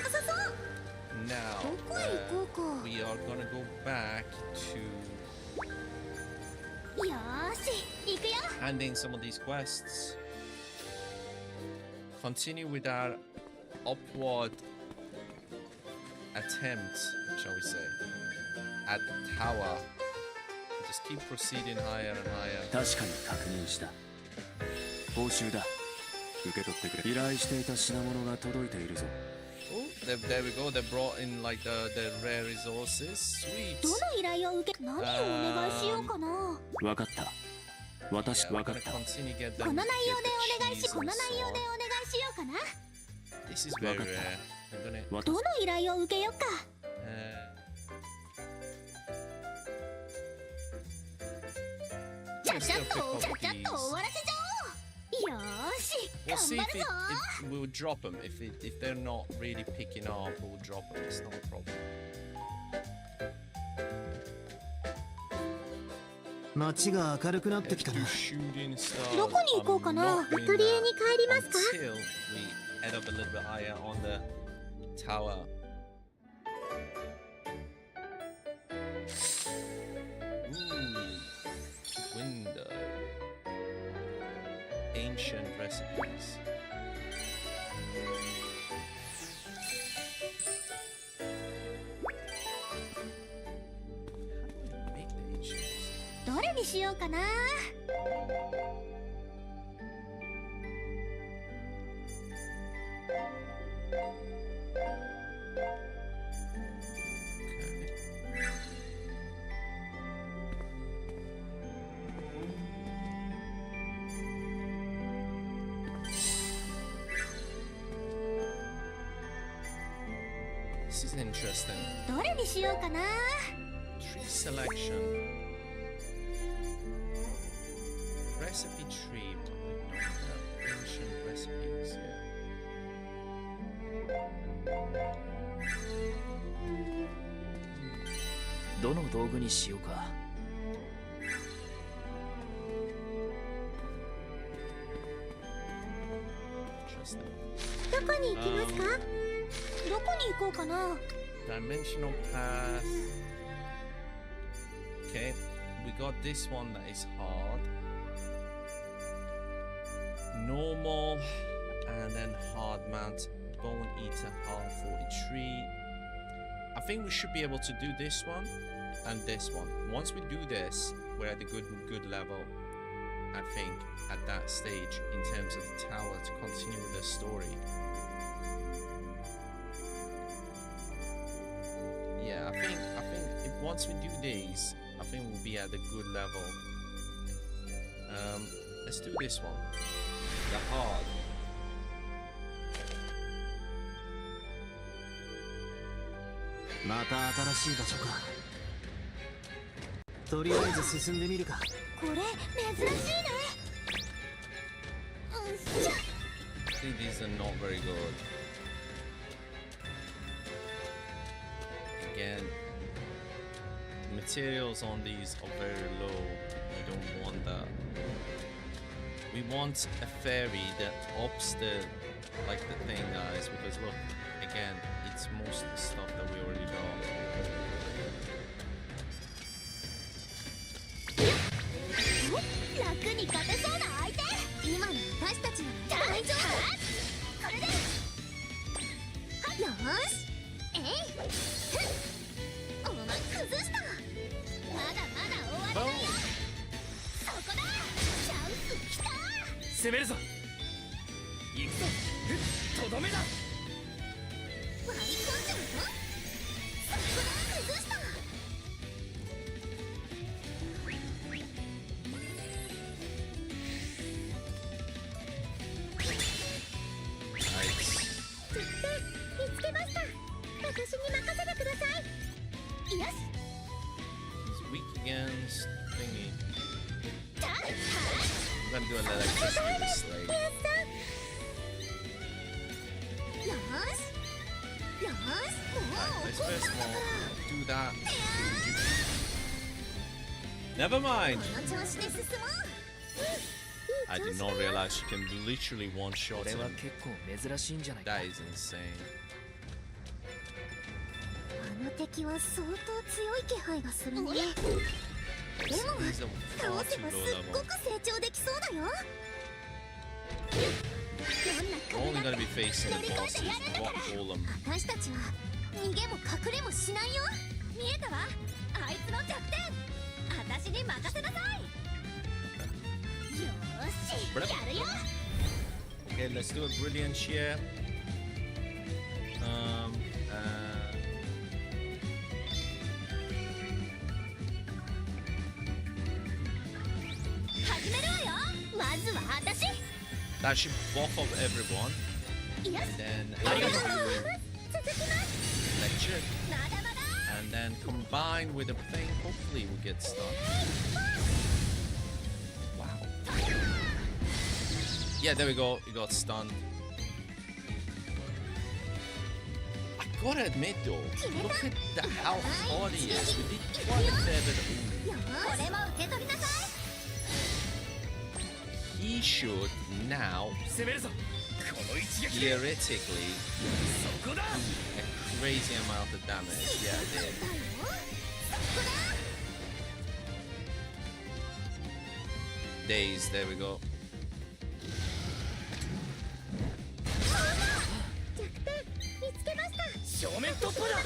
あ、そうそう。 Now, どこへ行こうか。 we are gonna go back to よーし、行くよ。 handing some of these quests. Continue with our upward attempt, shall we say, at the tower. Just keep proceeding higher and higher. 確かに確認した。報酬だ。受け取ってくれ。依頼していた品物が届いているぞ。 Oh, there we go. They brought in like the rare resources. Sweet. どの依頼を受け、何をお願いしようかな。わかった。私、 Yeah, わ we're かっ gonna た。 continue get こ them. の内容 get で the お願いし、 cheese この and 内容で so お願いしようかな。 on. This is very Wakata. rare. I'm gonna. 私どの依頼を受けようか。 ちゃちゃっと、ちゃちゃっと終わらせちゃおう。よーし、 We'll 頑 see 張 if, るぞ。 if we'll drop them. If they're not really picking up, we'll drop them. It's not a problem. 街が明るくなってきたな。 Shooting stars. どこに行こうかな。 I'm not アトリエ doing に that 帰りますか。 until we head up a little bit higher on the tower. Ooh, window. ancient recipes. How do I make the ancients? どれにしようかな。This is interesting. どれにしようかな。 Tree selection. Recipe tree. Ancient recipes, yeah. どの道具にしようか。 Interesting. どこに行きますか。どこに行こうかな。 Dimensional path. Okay, we got this one that is hard. Normal, and then hard mount, bone eater, hard 43. I think we should be able to do this one and this one. Once we do this, we're at the good level. I think at that stage in terms of the tower to continue with the story. Yeah, I think if once we do these, I think we'll be at a good level. Let's do this one. The hard. また新しい場所か。とりあえず進んでみるか。これ珍しいね。うんしょ。 I think these are not very good. Again, materials on these are very low. We don't want that. We want a fairy that ups the thing, guys, because look, again, it's most of the stuff that we already got. 楽に勝てそうな相手。今の私たちなら大丈夫。これで。よーし。えい。ふっ。お前崩した。まだまだ終わりだよ。そこだ。チャンス来た。攻めるぞ。行くぞ。とどめだ。割り込んじゃうぞ。そこだ。崩した。 見つけました。私に任せてください。よし。 He's weak against thingy. じゃあ、I'm gonna do an electricity with this slave. よし。よし。も Right, う let's 怒っ first た of んだ all から。 do that. Never mind. この調子で進もう。 I did not realize you can literally one shot これは him. 結構珍しいんじゃないか。 That is insane. あの敵は相当強い気配がするね。でも These are 倒 far せ too ば low すっご level. く成長できそうだよ。 We're only gonna be facing 乗 the り越え bosses, てやるんだ rock から。 golem. 私たちは逃げも隠れもしないよ。見えたわ。あいつの弱点。私に任せなさい。よーし、やるよ。 Okay, let's do a brilliant share. That should buff up everyone. And then electric. And then combine with a thing, hopefully we'll get stunned. Wow. Yeah, there we go. He got stunned. I gotta admit though, look at how hard he is. We did quite a fair bit of. He should now 攻めるぞ。この一撃で theoretically そこだ。 a crazy amount of damage. Yeah, it did. Days, there we go.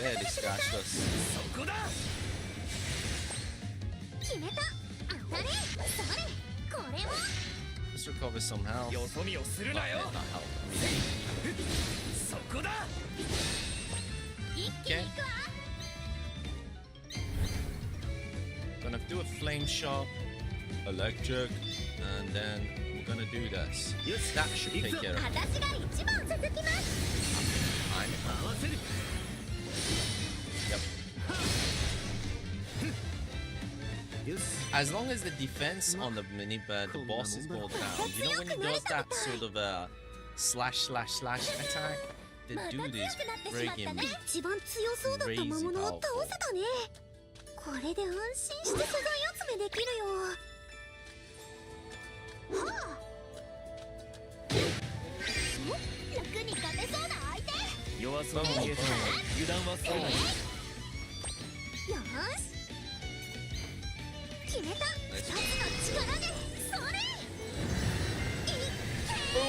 barely scratched us. そこだ。決めた。当たれ。それ。これも。 Let's recover some health. よそ見をするなよ。 Not health. I mean, そこだ。一気に行くわ。 gonna do a flame shot, electric, and then we're gonna do this. That should take care of it. 私が一番続きます。 合わせる。 Yep. よし As long as the defense on the mini the bosses go down, you know when he does that sort of slash attack, the また dude 強 is くなってしまった friggin' ね。一番強そうだった魔物を倒せたね。これで安心して素材集めできるよ。はあ。お、楽に勝てそうな相手。弱そうに見えても油断はするなよ。よーし。決めた。二つの力でそれ。いっけー。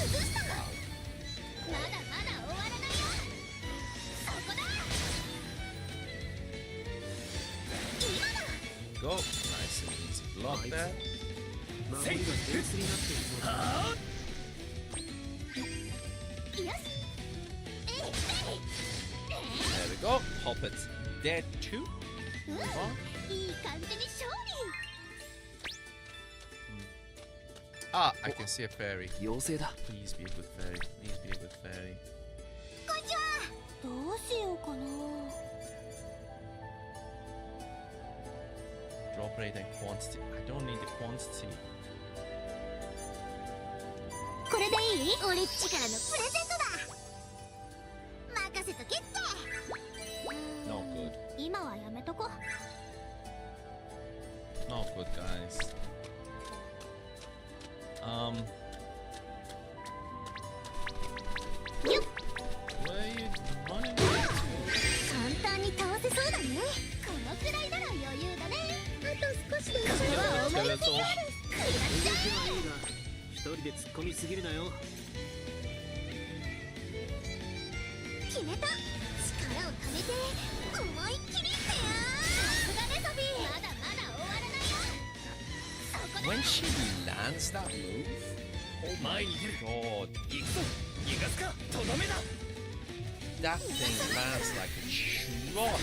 崩した。まだまだ終わらないよ。そこだ。 go. Nice and easy block there. 守りが手薄になっていそうだ。よし。There we go. Pop it. Dead two. Move on. いい感じに勝利。 Ah, I can see a fairy. 妖精だ。 Please be a good fairy. Please be a good fairy. こんにちは。どうしようかな。 Drop rate and quantity. I don't need the quantity. これでいい？俺っちからのプレゼントだ。任せとけって。 Not good. 今はやめとこ。 Not good, guys. Yep. Where are you running to? 簡単に倒せそうだね。このくらいなら余裕だね。あと少しでそれは思い切りある。食らっちゃいいが一人で突っ込みすぎるなよ。決めた。力をためて思いっきりってや。さすがねソフィー。まだまだ終わらないよ。そこだ。 When she lands that move, oh 前 my に出る。 god, 行くぞ。逃がすか。とどめだ。 that thing lands like a truck.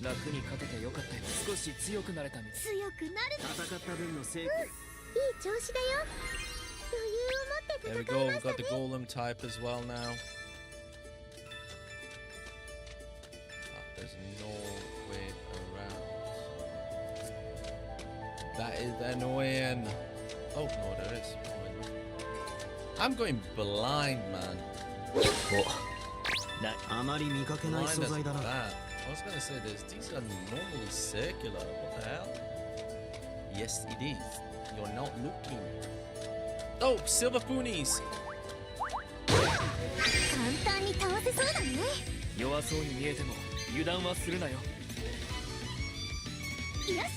楽に勝ててよかったよ。少し強くなれたみたい。強くなる。戦った分の成果。いい調子だよ。余裕を There 持 we って go, 戦い we've ました got ね the。golem type as well now. There's no way around. That is annoying. Oh, no, there is. I'm going blind, man. あまり見かけない Blind 素 as 材だな。 that. I was gonna say this. These are normally circular. What the hell? Yes, it is. You're not looking. Oh, silver poonies. 簡単に倒せそうだね。弱そうに見えても油断はするなよ。よし。やっ。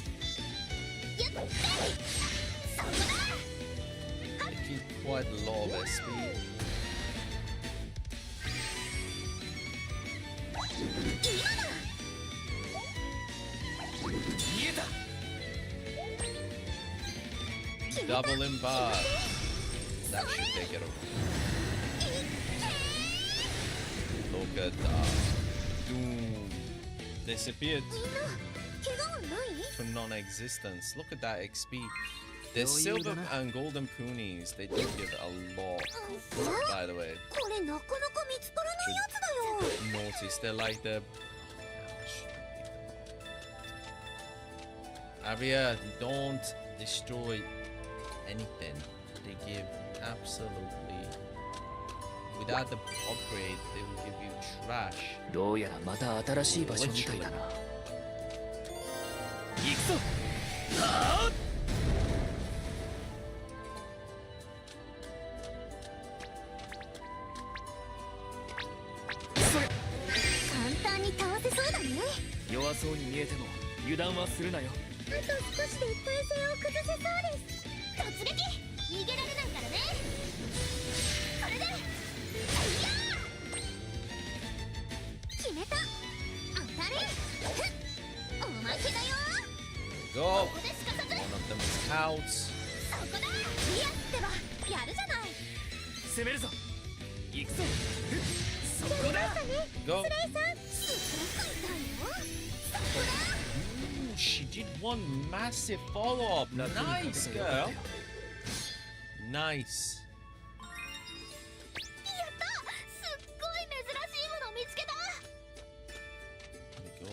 そこだ。 They keep quite low their speed. 今だ。見えた。 Double in bar. That should take it over. Look at that. Doom. Disappeared みんな怪我はない？ to non-existence. Look at that XP. The silver and golden poonies, they do give a lot. By the way, これなかなか見つからないやつだよ。 notice they're like the. Aria, don't destroy anything. They give absolutely. Without the upgrade, they will give you trash. どうやらまた新しい場所みたいだな。行くぞ。ああ。それ。簡単に倒せそうだね。弱そうに見えても油断はするなよ。あと少しで体勢を崩せそうです。突撃。逃げられないからね。これで決めた。当たり。おまけだよ。 Go. ここでしかさず。 One of them is out. そこだ。リアってばやるじゃない。攻めるぞ。行くぞ。そこだ。 Go. スレイさんすごく痛いよ。そこだ。 Ooh, she did one massive follow-up. Nice, girl. Nice. やった。すっごい珍しいものを見つけた。 There we go.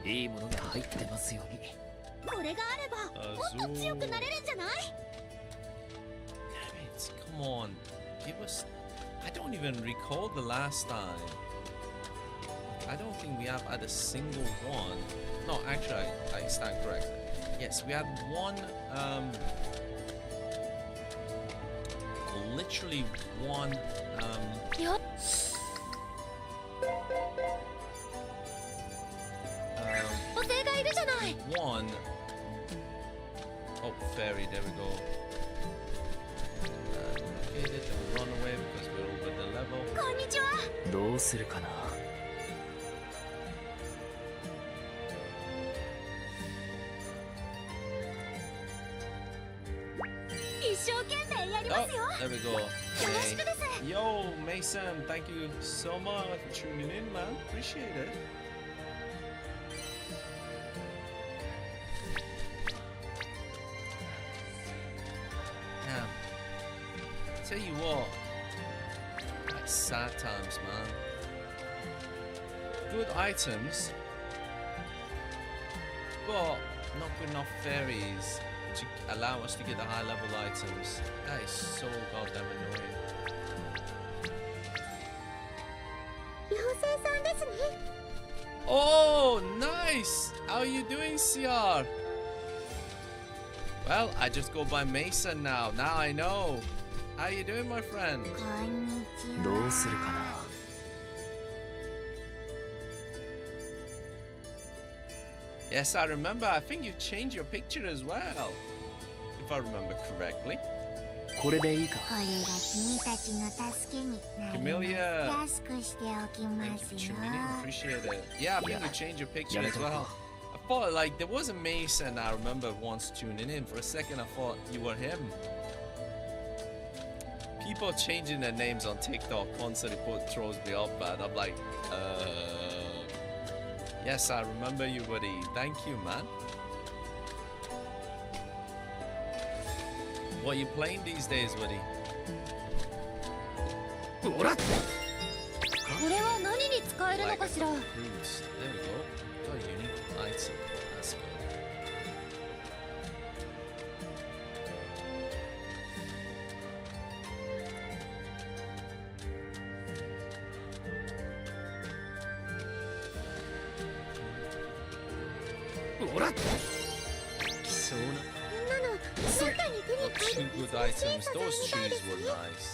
いいものが入ってますように。これがあればもっと強くなれるんじゃない？ Damn it. Come on. Give us... I don't even recall the last time. I don't think we have had a single one. No, actually, I stand corrected. Yes, we had one, literally one, よ 補正がいるじゃない。 one. Oh, fairy, there we go. Okay, they can run away because we're over the level. こんにちは。どうするかな。一生懸命やりま Oh, すよ。 there we go. よろしくです。 Yo, Mason, thank you so much for tuning in, man. Appreciate it. Damn. Tell you what, that's sad times, man. Good items, but not good enough fairies to allow us to get the high level items. That is so goddamn annoying. 妖精さんですね。 Oh, nice! How are you doing, CR? Well, I just go by Mason now. Now I know. How you doing, my friend? こんにちは。どうするかな。 Yes, I remember. I think you changed your picture as well. If I remember correctly. これでいいか。これが君たちの助けになります。 Camellia. 安くしておきま Thank you す for よ。 tuning in. Appreciate it. Yeah, I think you changed your picture Yeah, as well. I thought like there was a Mason. I remember once tuning in. For a second, I thought you were him. People changing their names on TikTok constantly throws me off, man. I'm like, yes, I remember you, buddy. Thank you, man. What are you playing these days, buddy? ほら。これは何に使えるのかしら。 Fruits. There we go. Got a unique item. That's good. Got two good items. Those trees were nice.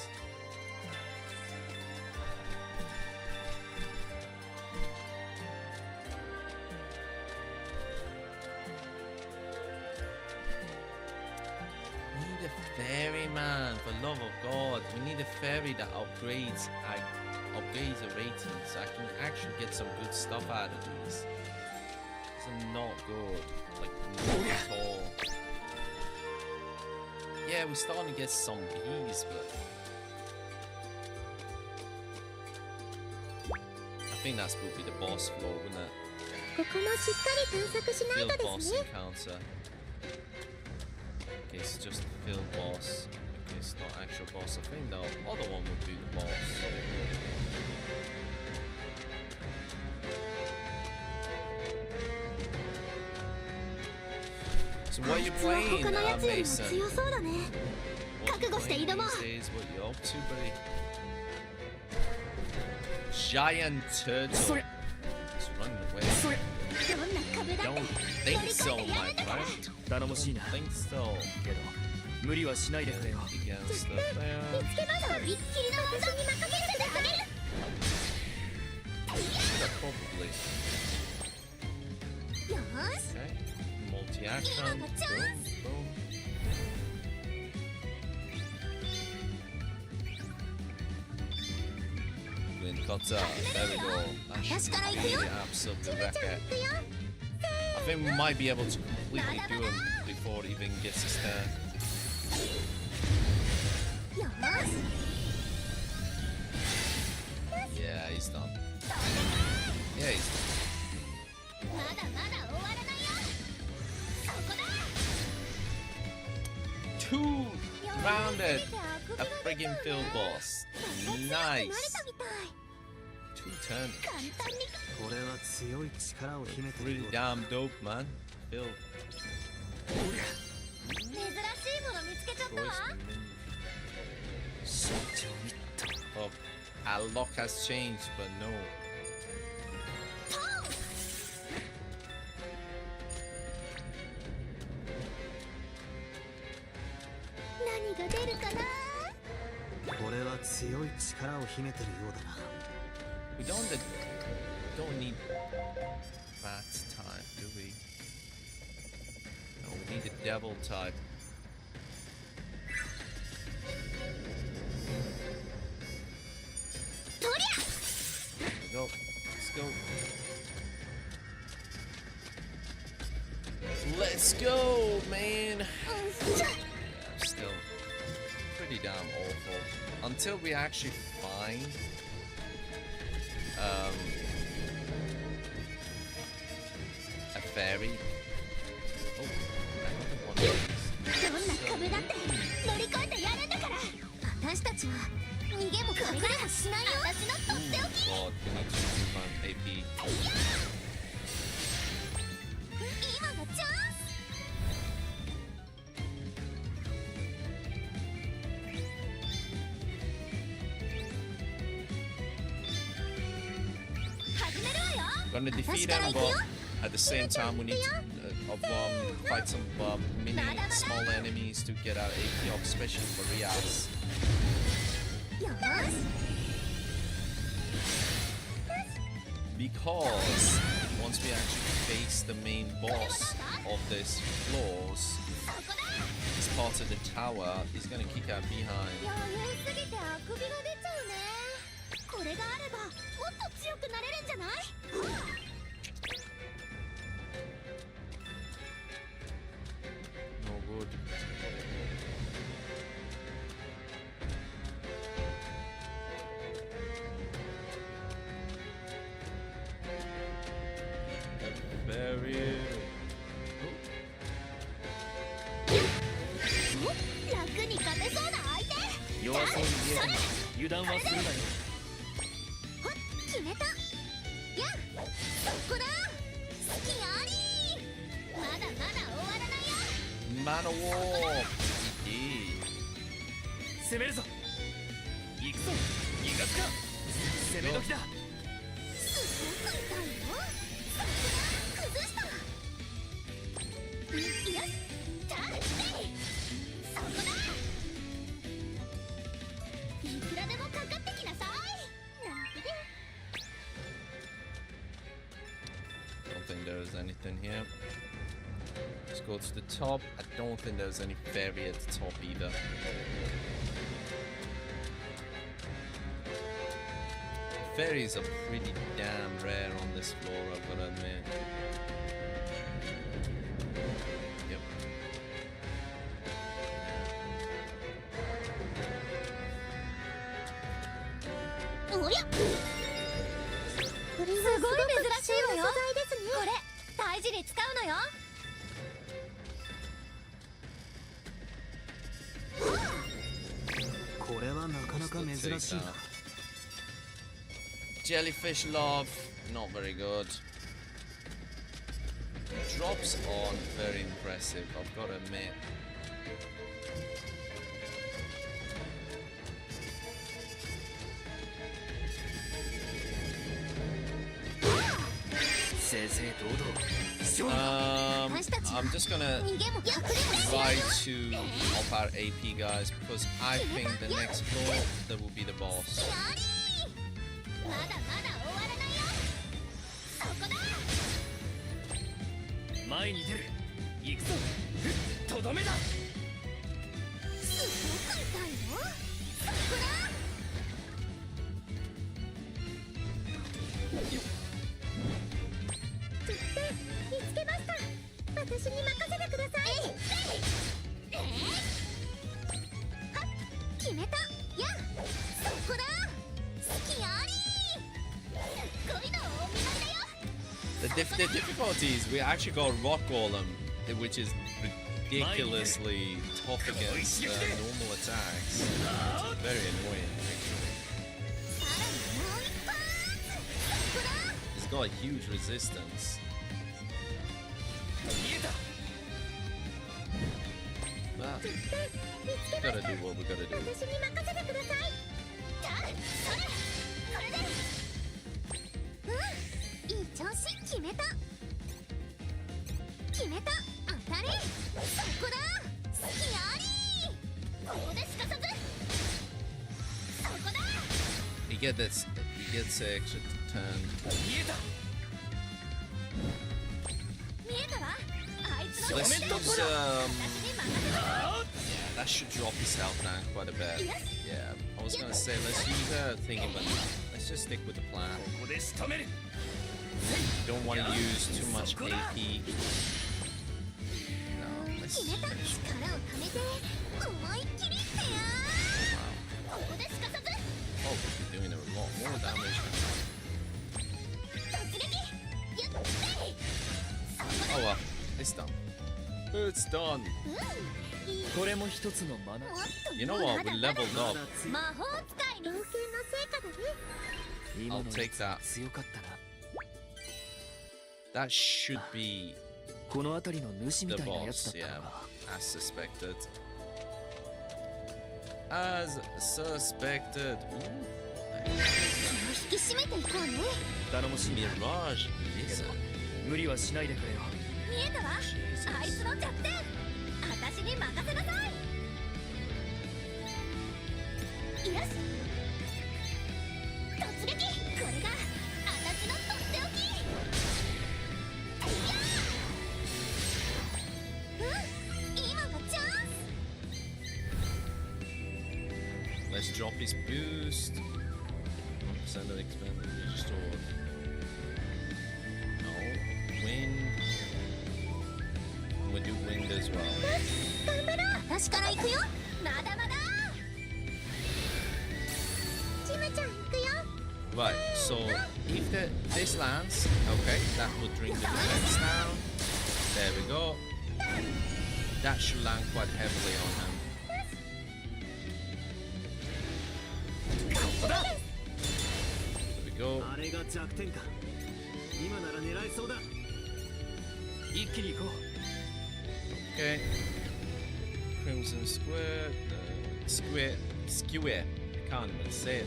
We need a fairy, man. For love of God, we need a fairy that upgrades our ratings. So I can actually get some good stuff out of these. These are not good, like not at all. Yeah, we're starting to get some bees, but I think that's would be the boss floor, wouldn't it? ここもしっかり探索しない Field とで boss すね。 encounter. Okay, it's just the field boss. Okay, it's not actual boss. I think the other one would be the boss. So what are you あいつは playing, 他のやつよりも Mason? 強そうだね。 What are you 覚悟して playing 挑もう。 these days? What you up to, buddy? Giant turtle. It's running away. どんな壁だって Don't think so, my friend. 頼もしいな。 Think so. けど無理はしないでくれよ。 Against the 見 bear. つけました。びっきりの私に任せてあげる。 Should have probably. よーし。 Okay. Multi Reaction. Boom, boom. Wind cutter. There we go. That should be the absolute wrecker. I think we might be able to completely do him before it even gets his turn. よし Yeah, he's done. Yeah, he's done. まだまだ終わらないよそこだ Two rounded. A friggin' field boss. 慣れ Nice. たみたい Two turns. 簡単にこれは強い力を秘めてる Pretty ようだ damn dope, man. Phil. 珍しいもの見つけちゃったわ 慎重にと Oh, our lock has changed, but no. 何が出るかなこれは強い力を秘めてるようだな We don't need that type, do we? No, we need the devil type. There we go. Let's go. Let's go, man. Yeah, still pretty damn awful. Until we actually find a fairy. Oh, another one of these. どんな壁だって乗り越えてやるんだから私たちは逃げも隠れもしないよ私のとっておき God, we need to improve on AP. 今がチャンス 始めるわよ Gonna defeat him, but at the same time we need to fight some mini small enemies to get our AP up, especially for Rias. よし Because once we actually face the main boss of this floors, そこだ this part of the tower, he's gonna kick our behind. 余裕すぎてあくびが出ちゃうねこれがあればもっと強くなれるんじゃない No good. Very. 楽に勝てそうな相手弱そうに見えても油断はするなよほっ決めたやっそこだ好きありまだまだ終わらないよ Man of War! Indeed. 攻めるぞ行くぞ逃がすか攻め時だすごく痛いよそこだ崩したよしタッチそこだいくらでもかかってきなさいなんてね Don't think there is anything here. Let's go to the top. I don't think there's any fairy at the top either. Fairies are pretty damn rare on this floor, I've gotta admit. Yep. おやすごい珍しいわよこれ大事に使うのよこれはなかなか珍しいな Jellyfish love, not very good. Drops on, very impressive, I've gotta admit. I'm just gonna 逃げも隠れもし try to up our AP guys because I think the next floor that will be the boss. やりまだまだ終わらないよそこだ前に出る行くぞとどめだすごく痛いよ桜見つけました私に任せてくださいはっ決めたやそこだ好きありすっごいのお見舞いだよ The difficulties, we actually got Rock Golem, which is ridiculously tough against normal attacks. It's very annoying, actually. さらにもう一発そこだ He's got a huge resistance. 見えた But 見つけ we ま gotta した do what we gotta do. 私に任せてくださいじゃあそれこれでいい調子決めた当たれそこだ好きありここでしかさずそこだ He gets an extra turn. 見えた見えたわあいつ So の let's コメント use 私に任せろ yeah, that should drop his health down quite a bit. Yeah, I was gonna say let's use a thingy, but let's just stick with the plan. ここで仕留める Don't want to use too much AP. No, let's 決めた finish. 力をためて思いっきりってや Wow. ここでしかさず Oh, we're doing a lot more damage. 突撃ゆってそこだ Oh well, it's done. It's done. いいこれも一つの学びおっと You know what? We leveled up. 魔法使いの冒険の成果だね今 I'll の take that. 強かったな That should be この辺りの主み the たいなやつ boss. だった Yeah, のか as suspected. As suspected. Ooh. 気を引き締めていこうね頼もしい Mirage. Yes. 無理はしないでくれよ見えたわあいつの弱点私に任せなさいよし突撃これが私のとっておき今がチャンス Let's drop his boost. 1% of expended restored. No. Wind. And we do wind as well. 頑張ろう私から行くよまだまだチムちゃん行くよ Right, so if this lands, okay, that will bring the defense down. There we go. That should land quite heavily on him. There we go. あれが弱点か今なら狙えそうだ一気に行こ Okay. Crimson Square. Skewer. I can't even say it.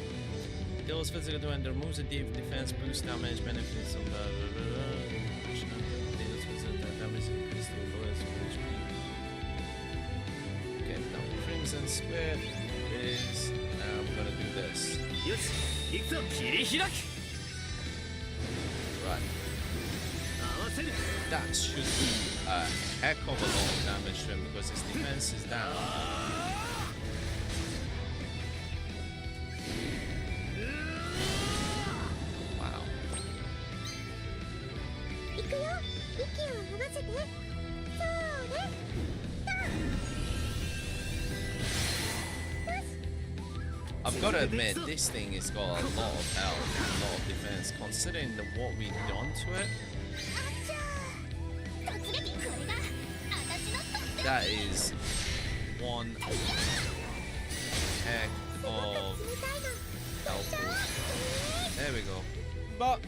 Deals physical to end, removes a deep defense, boost damage, benefits of blah blah blah blah. Deals physical damage, increase the lowest HP. Okay, now Crimson Square is. We're gonna do this. よし行くぞう切り開く Right. 合わせる That should be a heck of a lot of damage to him because his defense is down. Wow. 行くよ息を合わせてそうね I've got to admit, this thing has got a lot of health and a lot of defense. Considering what we've done to it, あっちゃー突撃これが私のとっておき that is one heck of 冷たいの health boost. There we go. But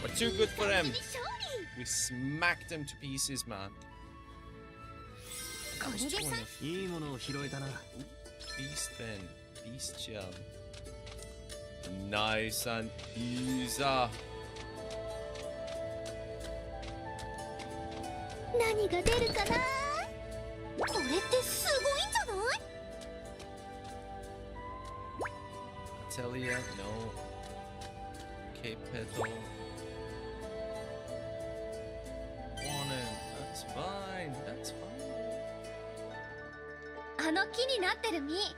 we're too good for him. 勝利 We smacked him to pieces, man. これでさいいものを拾えたな Beast Fin, Beast Gem. Nice and easy. 何が出るかなこれってすごいんじゃない Atelier, no. Cape Petal. Warning, that's fine. の木になってる実、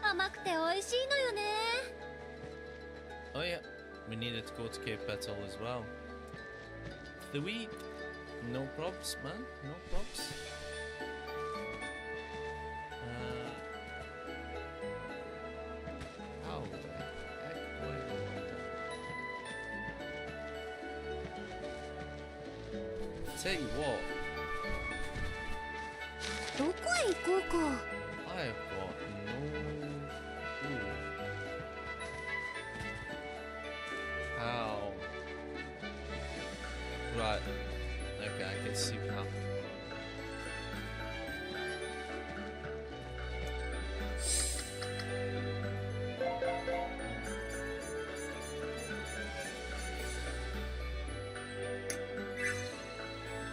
甘くて美味しいのよね。 Oh yeah, we needed to go to Cape Petal as well. The weed, no props, man, no props. How the heck do I go on that? Tell you what, どこへ行こうか。 I have got no clue how. Right. Okay, I can see how.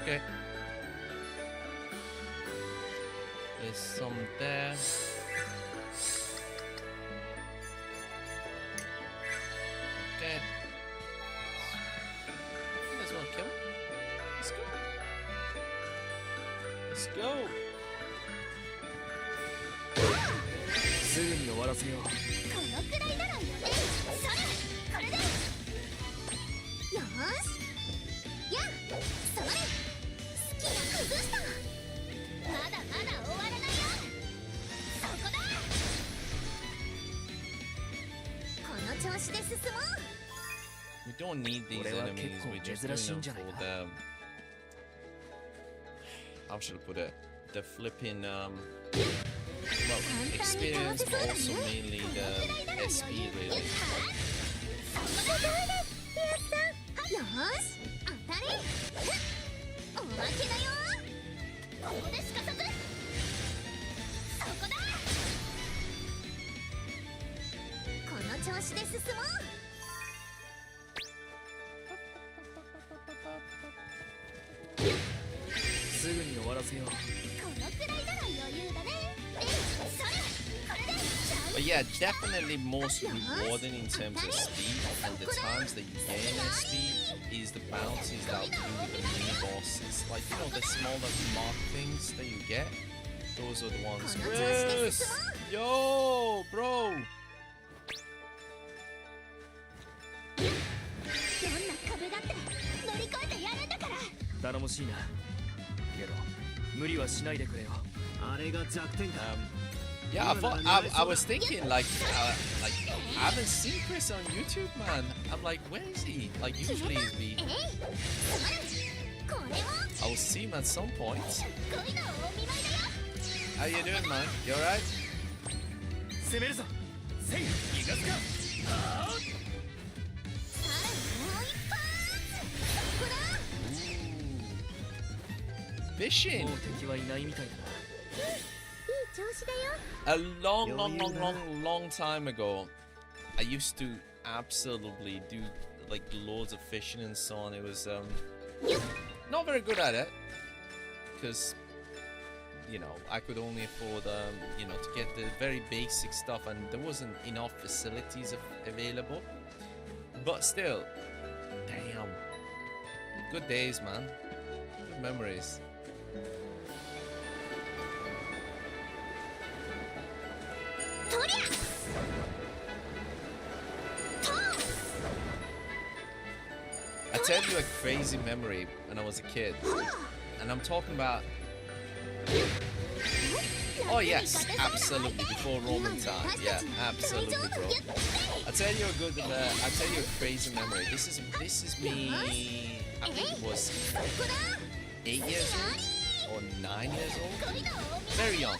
Okay. There's some there. Okay. There's one kill. Let's go. Let's go. すぐに終わらせよう。このくらいならよね。それ、これで。よーし。や、それ。好きな崩した。まだまだ終わらないよ。そこだ。この調子で進もう。 We don't need these enemies. We're just doing them for the. How should I put it? The flipping well, experience, but also mainly the SP really. そこだ。ピアスさん。よーし、当たれ。おまけだよ。ここですかさず。そこだ。この調子で進もう。 すぐに終わらせよう。このくらいなら余裕だね。それ、これで。 But yeah, definitely most rewarding in terms of speed, and the times that you gain SP is the bounties that will do with the mini bosses. Like, you know, the smaller mark things that you get, those are the ones. Yes! Yo, bro! どんな壁だって乗り越えてやるんだから。頼もしいな。けど無理はしないでくれよ。あれが弱点か。 Yeah, I was thinking like I haven't seen Chris on YouTube, man. I'm like, where is he? Like usually he's be. これも I will see him at some point. すっごいのお見舞いだよ。 How you doing, man? You alright? 攻めるぞ。せい、逃がすか。あーさらにもう一発。そこだ。 Fishing. もう敵はいないみたいだな。いい調子だよ。 A long time ago, I used to absolutely do like loads of fishing and so on. It was not very good at it because you know I could only afford you know to get the very basic stuff, and there wasn't enough facilities available. But still, damn, good days, man. Good memories. I tell you a crazy memory when I was a kid, and I'm talking about. Oh yes, absolutely before Roman time. Yeah, absolutely, bro. I tell you a good. I tell you a crazy memory. This is me. I think it was 8 years old or 9 years old. Very young.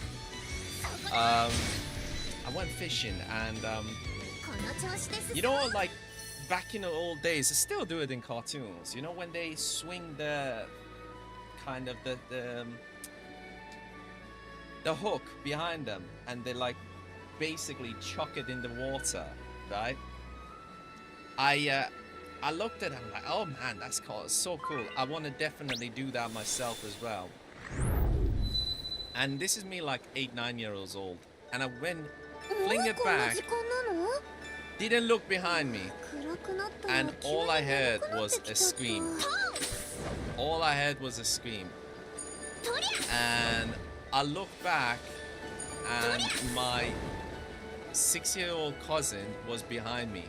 I went fishing and you know, like back in the old days, they still do it in cartoons. You know, when they swing the kind of the hook behind them and they like basically chuck it in the water, right? I looked at it, I'm like, oh man, that's cool. It's so cool. I want to definitely do that myself as well. And this is me like 8-9 years old, and I went fling it back, didn't look behind me, and all I heard was a scream. All I heard was a scream. And I looked back and my 6-year-old cousin was behind me.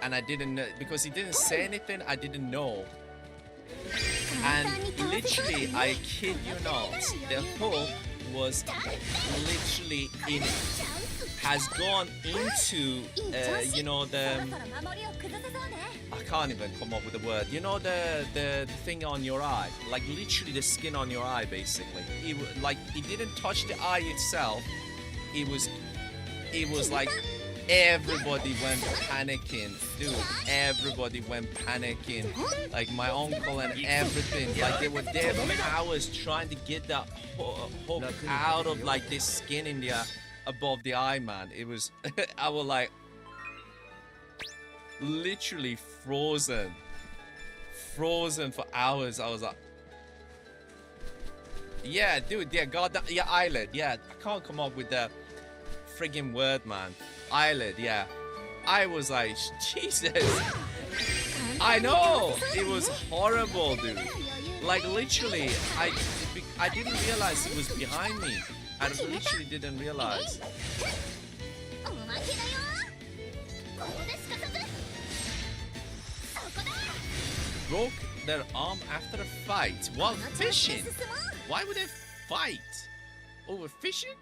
And I didn't know, because he didn't say anything, I didn't know. And literally, I kid you not, the hook was literally in it. Has gone into, you know, the... I can't even come up with the word. You know the thing on your eye? Like literally the skin on your eye, basically. It didn't touch the eye itself. It was like... Everybody went panicking, dude. Everybody went panicking. Like my uncle and everything. Like they were there for hours trying to get that hook out of like this skin in the above the eye, man. It was, I was like, literally frozen for hours. I was like, yeah, dude. Yeah, God, yeah, eyelid. Yeah, I can't come up with the friggin' word, man. Eyelid, yeah. I was like, Jesus. I know. It was horrible, dude. Like literally, I didn't realize it was behind me. I literally didn't realize. Broke their arm after a fight while fishing. Why would they fight over fishing?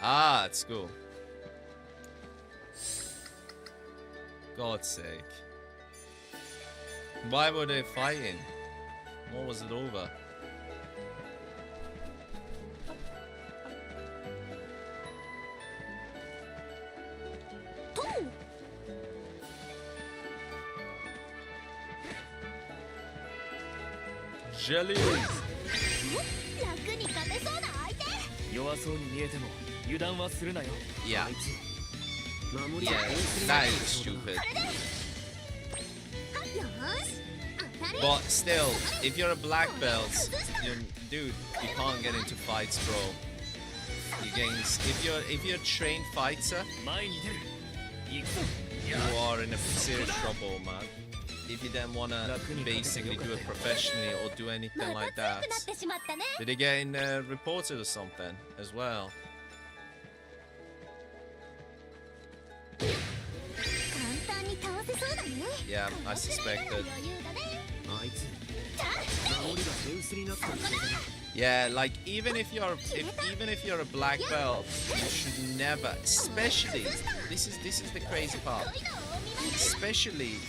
Ah, it's cool. God's sake. Why were they fighting? What was it over? Jelly! 弱そうに見えても油断はするなよ。 Yeah. Yeah, that is stupid. But still, if you're a black belt, dude, you can't get into fights, bro. If you're a trained fighter, 前に出る。行くぞ。 you are in a serious trouble, man. If you then wanna basically do it professionally or do anything like that. Did they get reported or something as well? Yeah, I suspected. Yeah, like even if you're a black belt, you should never, especially this is the crazy part. Especially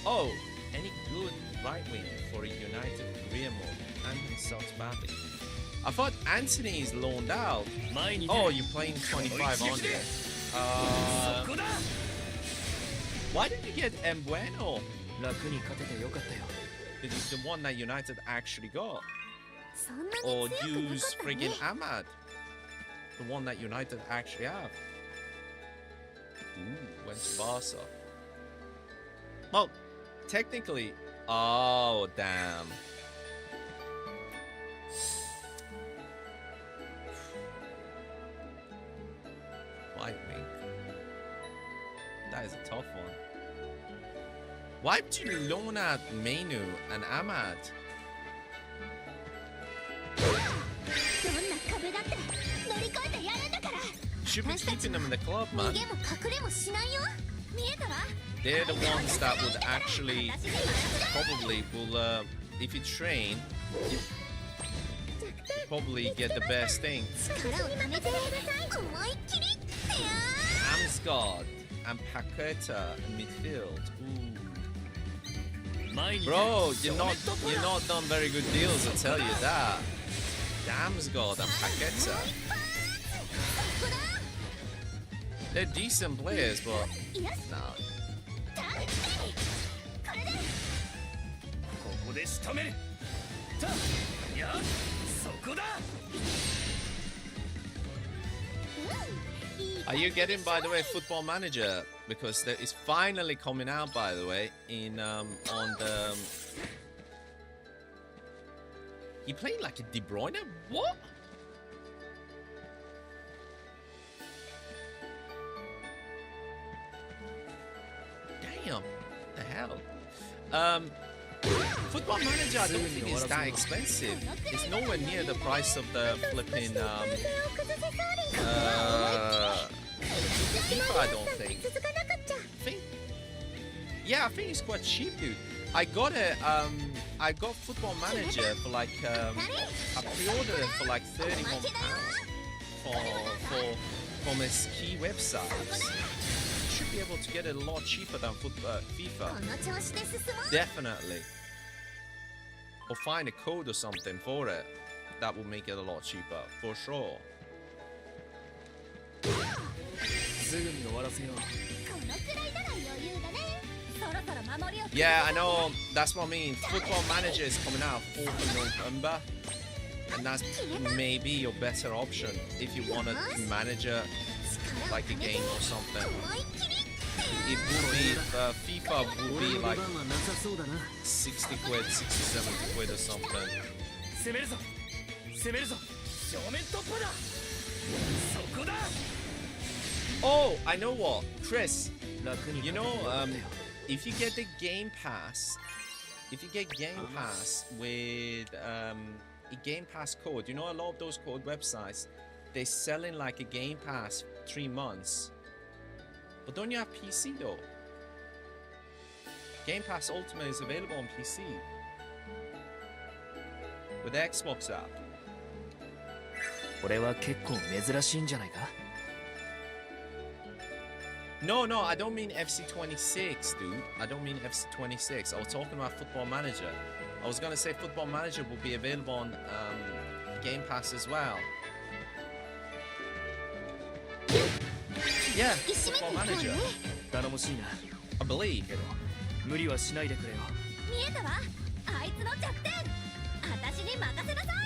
oh, any good right wing for a United Korea mode? Anthony sucks badly. I thought Anthony is loaned out. Oh, you're playing 25 on there. Why did you get Mbueno? The one that United actually got. Or use friggin' Ahmad. The one that United actually have. Ooh, went to Barca. Well, technically... Oh, damn. White wing. That is a tough one. Why would you loan out Mainu and Ahmad? Should be keeping them in the club, man. They're the ones that would actually probably will, if you train, you probably get the best thing. Amsgard and Paqueta in midfield. Ooh. Bro, you're not done very good deals, I'll tell you that. Damsgaard and Paqueta. They're decent players, but no. Are you getting, by the way, Football Manager? Because there is finally coming out, by the way, in on the. He played like a De Bruyne? What? Football Manager, I don't think it's that expensive. It's nowhere near the price of the flipping FIFA, I don't think. Yeah, I think it's quite cheap, dude. I got it. I got Football Manager for like I pre-ordered it for like £31 from its key websites. Should be able to get it a lot cheaper than FIFA. Definitely. Or find a code or something for it. That will make it a lot cheaper, for sure. Yeah, I know. That's what I mean. Football Manager is coming out 4th of November. And that's maybe your better option if you want to manage like a game or something. It would be, FIFA would be like 60 quid, 60, 70 quid or something. Oh, I know what, Chris. You know, if you get the Game Pass, with a Game Pass code, you know, a lot of those code websites, they're selling like a Game Pass 3 months. But don't you have PC though? Game Pass Ultimate is available on PC with the Xbox app. No, I don't mean FC26, dude. I don't mean FC26. I was talking about Football Manager. I was gonna say Football Manager will be available on Game Pass as well. Yeah, Football Manager. I believe.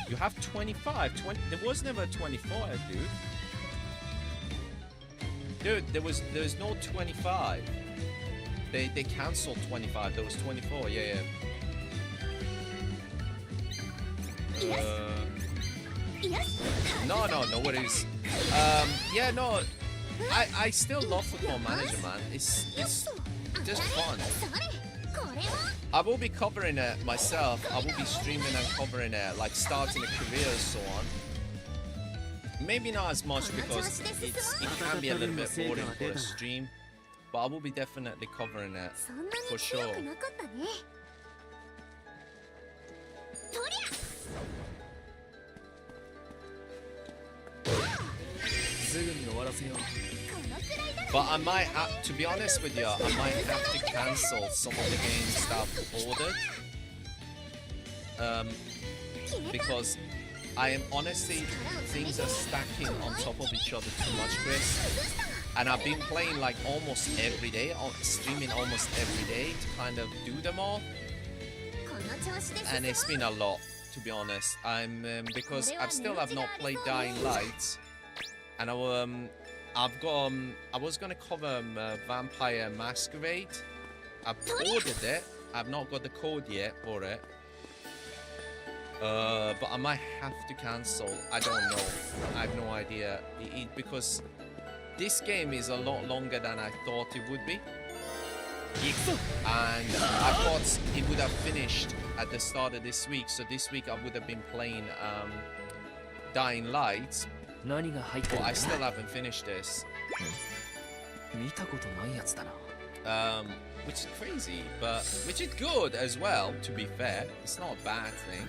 You have 25. There was never 24, dude. Dude, there's no 25. They cancelled 25. There was 24. Yeah. No worries. Yeah, no. I still love Football Manager, man. It's just fun. I will be covering it myself. I will be streaming and covering it, like starting a career and so on. Maybe not as much because it can be a little bit boring for a stream, but I will be definitely covering it for sure. But I might have, to be honest with you, I might have to cancel some of the games that I've ordered. Because I am honestly, things are stacking on top of each other too much, Chris. And I've been playing like almost every day, streaming almost every day to kind of do them all. And it's been a lot, to be honest. Because I still have not played Dying Light. And I was gonna cover Vampire Masquerade. I've ordered it. I've not got the code yet for it. But I might have to cancel. I don't know. I have no idea. Because this game is a lot longer than I thought it would be. And I thought it would have finished at the start of this week. So this week I would have been playing Dying Light. But I still haven't finished this. Which is crazy, but which is good as well, to be fair. It's not a bad thing.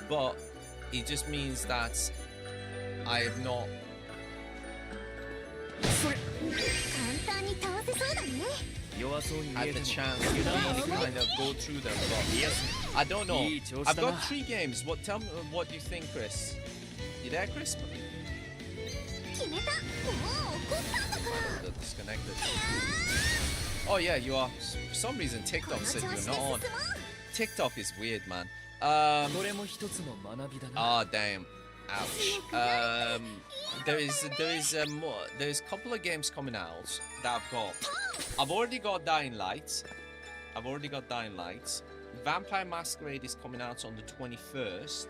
But it just means that I have not had the chance to really kind of go through them. But I don't know. I've got 3 games. Tell me what you think, Chris. You there, Chris? Disconnected. Oh yeah, you are. For some reason, TikTok said you're not on. TikTok is weird, man. Ah, damn. Ouch. There's a couple of games coming out that I've got. I've already got Dying Light. Vampire Masquerade is coming out on the 21st.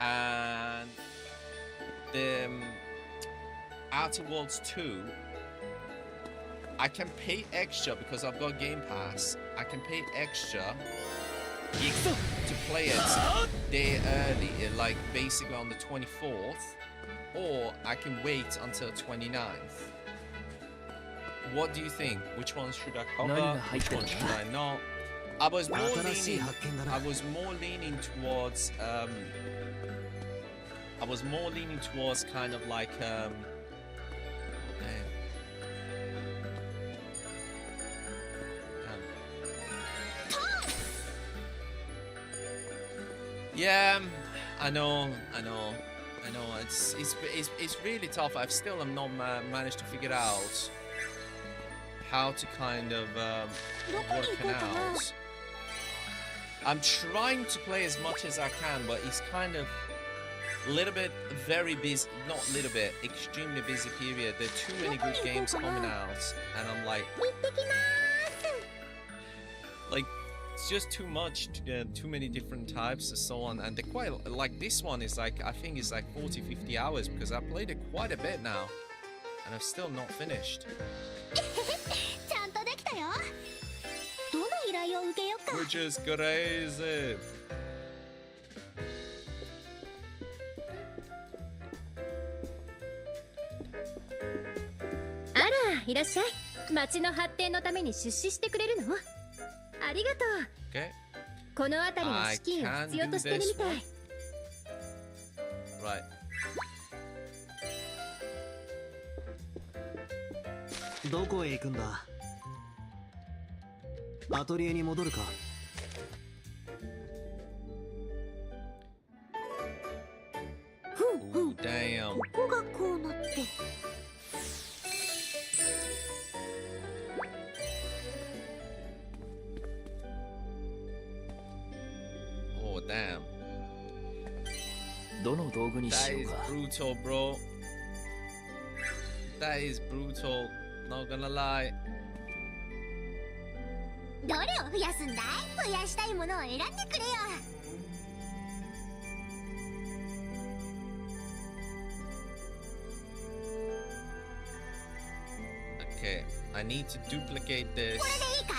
And the Outer Worlds 2 I can pay extra because I've got Game Pass. I can pay extra to play it day early, like basically on the 24th, or I can wait until 29th. What do you think? Which one should I cover? Which one should I not? I was more leaning towards kind of like yeah, I know. It's really tough. I've still not managed to figure out how to kind of work it out. I'm trying to play as much as I can, but it's kind of a little bit very busy. Not a little bit, extremely busy period. There are too many good games coming out, and I'm like, it's just too much, too many different types and so on. And they're quite, like this one is like, I think it's like 40-50 hours because I played it quite a bit now, and I've still not finished. Which is crazy. あら、いらっしゃい。町の発展のために出資してくれるの？ありがとう。Okay. この辺りの資金を必要としてるみたい。Right. どこへ行くんだ？アトリエに戻るか？ Ooh, damn. ここがこうなって。Oh, damn. どの道具にし That よう is か。 brutal, bro. That is brutal. Not gonna lie. どれを増やすんだい？増やしたいものを選んでくれよ。Okay, I need to duplicate this. これでいいか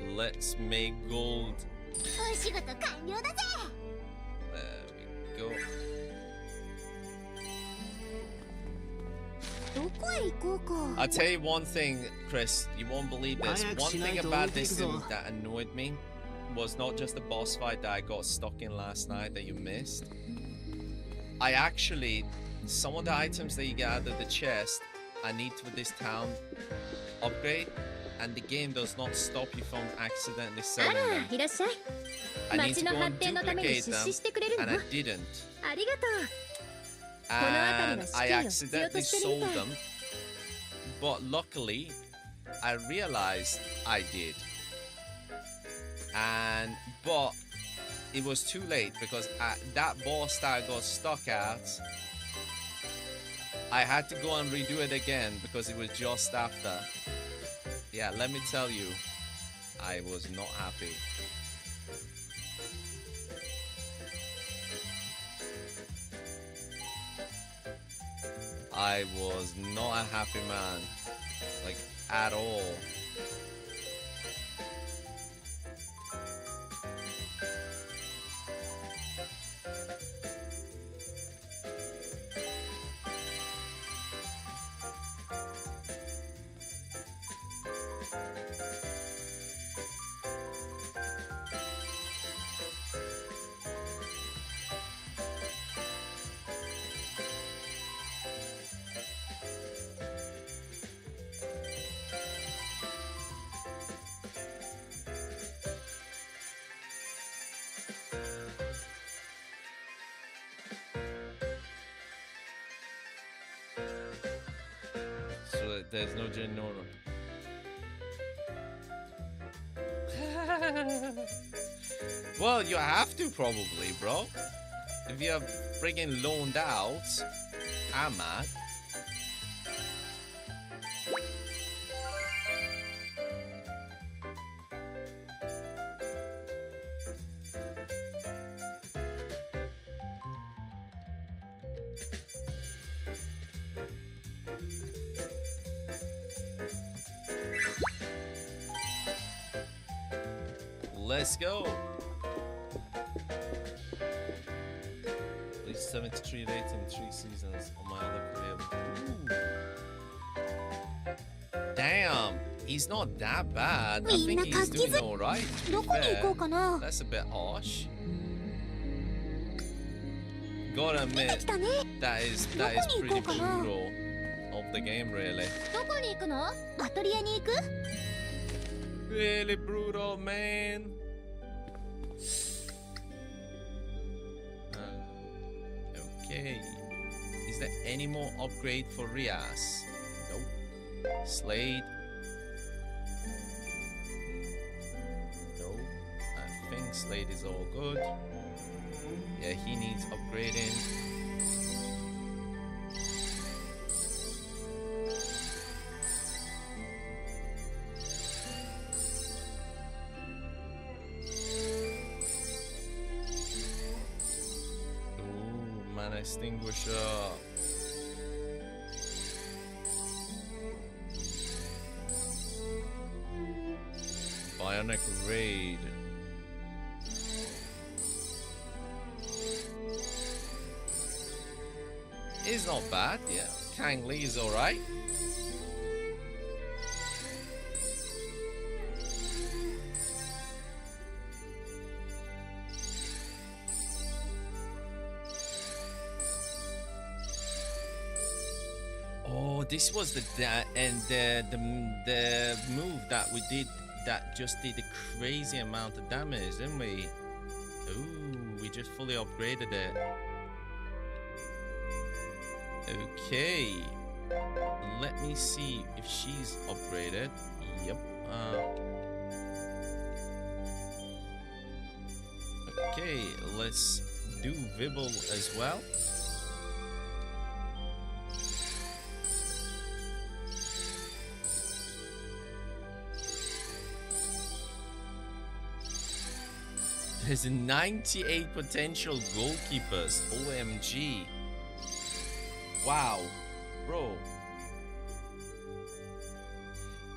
い？ Let's make gold. お仕事完了だぜ。 There we go. どこへ行こうか。 I'll tell you one thing, Chris. You won't believe this. One thing about this sim that annoyed me was not just the boss fight that I got stuck in last night that you missed. I actually, some of the items that you get out of the chest, I need for this town upgrade, and the game does not stop you from accidentally あ selling ら、 them. いらっしゃい。 I need 町 to の go 発 and 展のために duplicate 出資 them, してくれるの？ and I didn't. ありがとう。 And I この辺りの資金を必要と accidentally してるみ sold たい。 them, but luckily I realized I did. But it was too late because that boss that I got stuck at, I had to go and redo it again because it was just after. Yeah, let me tell you, I was not happy. I was not a happy man, like at all. So there's no Genora. Well, you have to probably, bro. If you're friggin' loaned out, I'm mad. Let's go. At least 73 rating, 3 seasons on my other career. Ooh. Damn, he's not that bad. I think he's doing alright. That's a bit harsh. Gotta admit, that is pretty brutal of the game, really. Really brutal, man. Okay. Is there any more upgrade for Rias? Nope. Slade. Nope. I think Slade is all good. Yeah, he needs upgrading. Ooh, mana extinguisher. Bionic raid. Is not bad, yeah. Kang Lee is alright. Oh, this was the move that we did that just did a crazy amount of damage, didn't we? Ooh, we just fully upgraded it. Okay, let me see if she's upgraded. Yep. Okay, let's do Vibble as well. There's 98 potential goalkeepers. OMG. Wow, bro.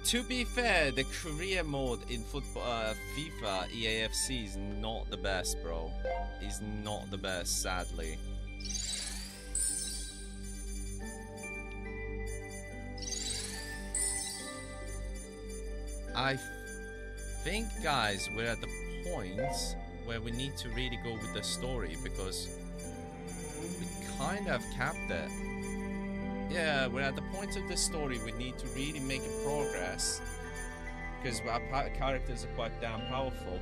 To be fair, the career mode in football, FIFA EAFC is not the best, bro. Is not the best, sadly. I think, guys, we're at the point where we need to really go with the story because we kind of capped it. Yeah, we're at the point of the story we need to really make a progress because our characters are quite damn powerful.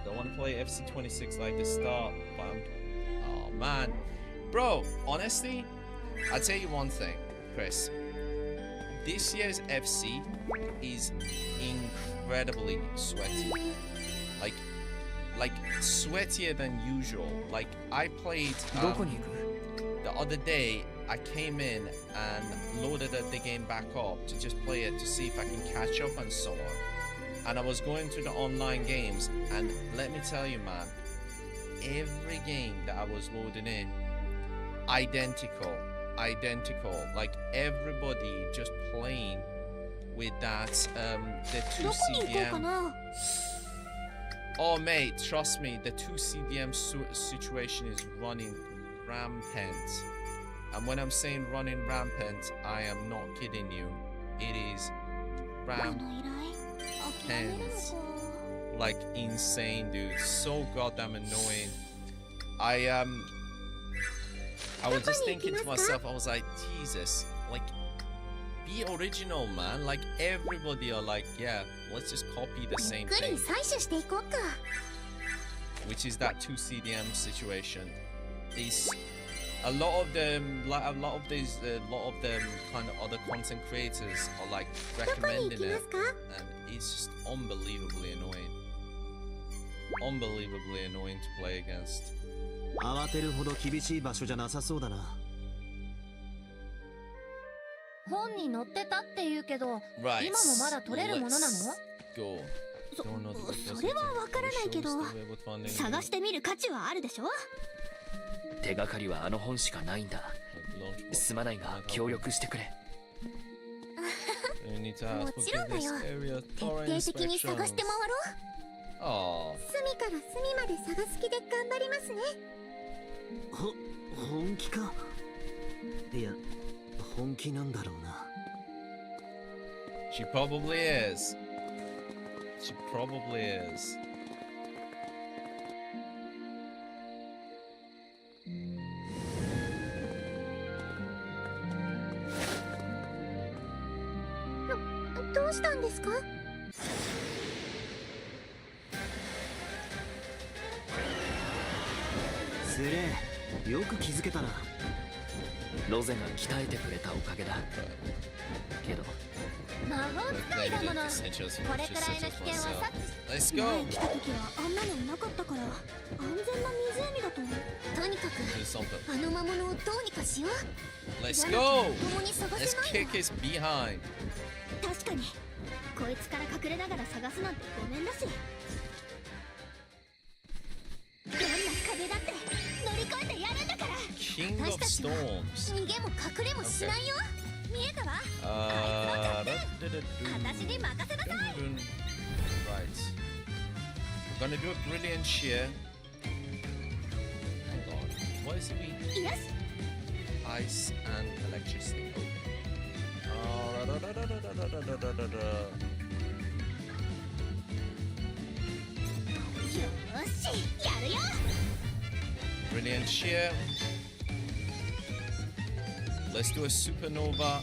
Don't want to play FC26 like the start, but oh man. Bro, honestly, I'll tell you one thing, Chris. This year's FC is incredibly sweaty. Like sweatier than usual. Like I played the other day, I came in and loaded the game back up to just play it to see if I can catch up and so on. And I was going through the online games, and let me tell you, man, every game that I was loading in, identical. Like everybody just playing with that the 2 CDM. Oh mate, trust me, the 2 CDM situation is running rampant. And when I'm saying running rampant, I am not kidding you. It is rampant. Like insane, dude. So goddamn annoying. I was just thinking to myself, I was like, Jesus, like, be original, man. Like, everybody are like, yeah, let's just copy the same thing. Which is that 2 CDM situation. Is a lot of them kind of other content creators are like recommending it, and it's just unbelievably annoying. Unbelievably annoying to play against. 慌てるほど厳しい場所じゃなさそうだな。本に載ってたって言うけど、 Right. 今もまだ取れるものなの？ Go. それはわからないけど、探してみる価値はあるでしょ？手がかりはあの本しかないんだ。すまないが協力してくれ。もちろんだよ。徹底的に探して回ろう。Oh, 隅から隅まで探す気で頑張りますね。本気か。いや、本気なんだろうな。 she probably is. She probably is. どうしたんですか？スレー、よく気づけたな。ロゼが鍛えてくれたおかげだ。けど魔法使いだもの。これくらいの危険は察知し Let's go. 前来た時はあんなのいなかったから、安全な湖だと思う。とにか Do く something. あの魔物をどうにかしよう。 Let's じゃなきゃ go. 共に探 Let's せない kick わ。 his behind. 確かにこいつから隠れながら探すなんてごめんだし。どんな壁だって乗り越えてやるんだから。 King 私 of たちは Storms. 逃げも隠れもしないよ。見えたわ。 私に任せなさい。 Right. I'm gonna do a brilliant shear. Hang on. What is it we? よし Ice and electricity. Okay. よしやるよ。 Brilliant shear. Let's do a supernova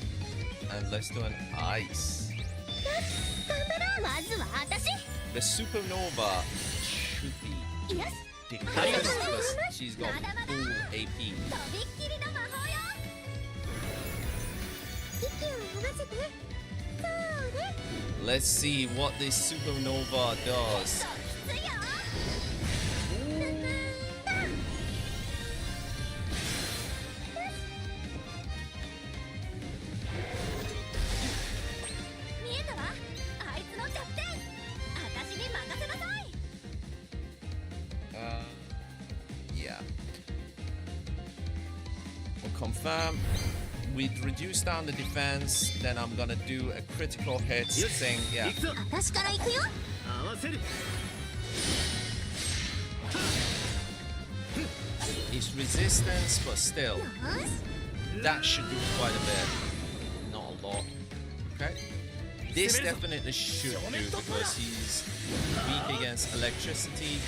and let's do an ice. 頑張ろう。まずは私。 The supernova should be よし ridiculous because she's got full AP. とびっきりの魔法よ。息を合わせて。そうね。 Let's see what this supernova does. きついよ。見えたわ。あいつの弱点。私に任せなさい。 Yeah. We'll confirm. We'd reduce down the defense, then I'm gonna do a critical hit thing. Yeah. 行くぞ。私から行くよ。合わせる。 It's resistance, but still, よし that should do quite a bit. Not a lot. Okay. This definitely should do because he's weak against electricity.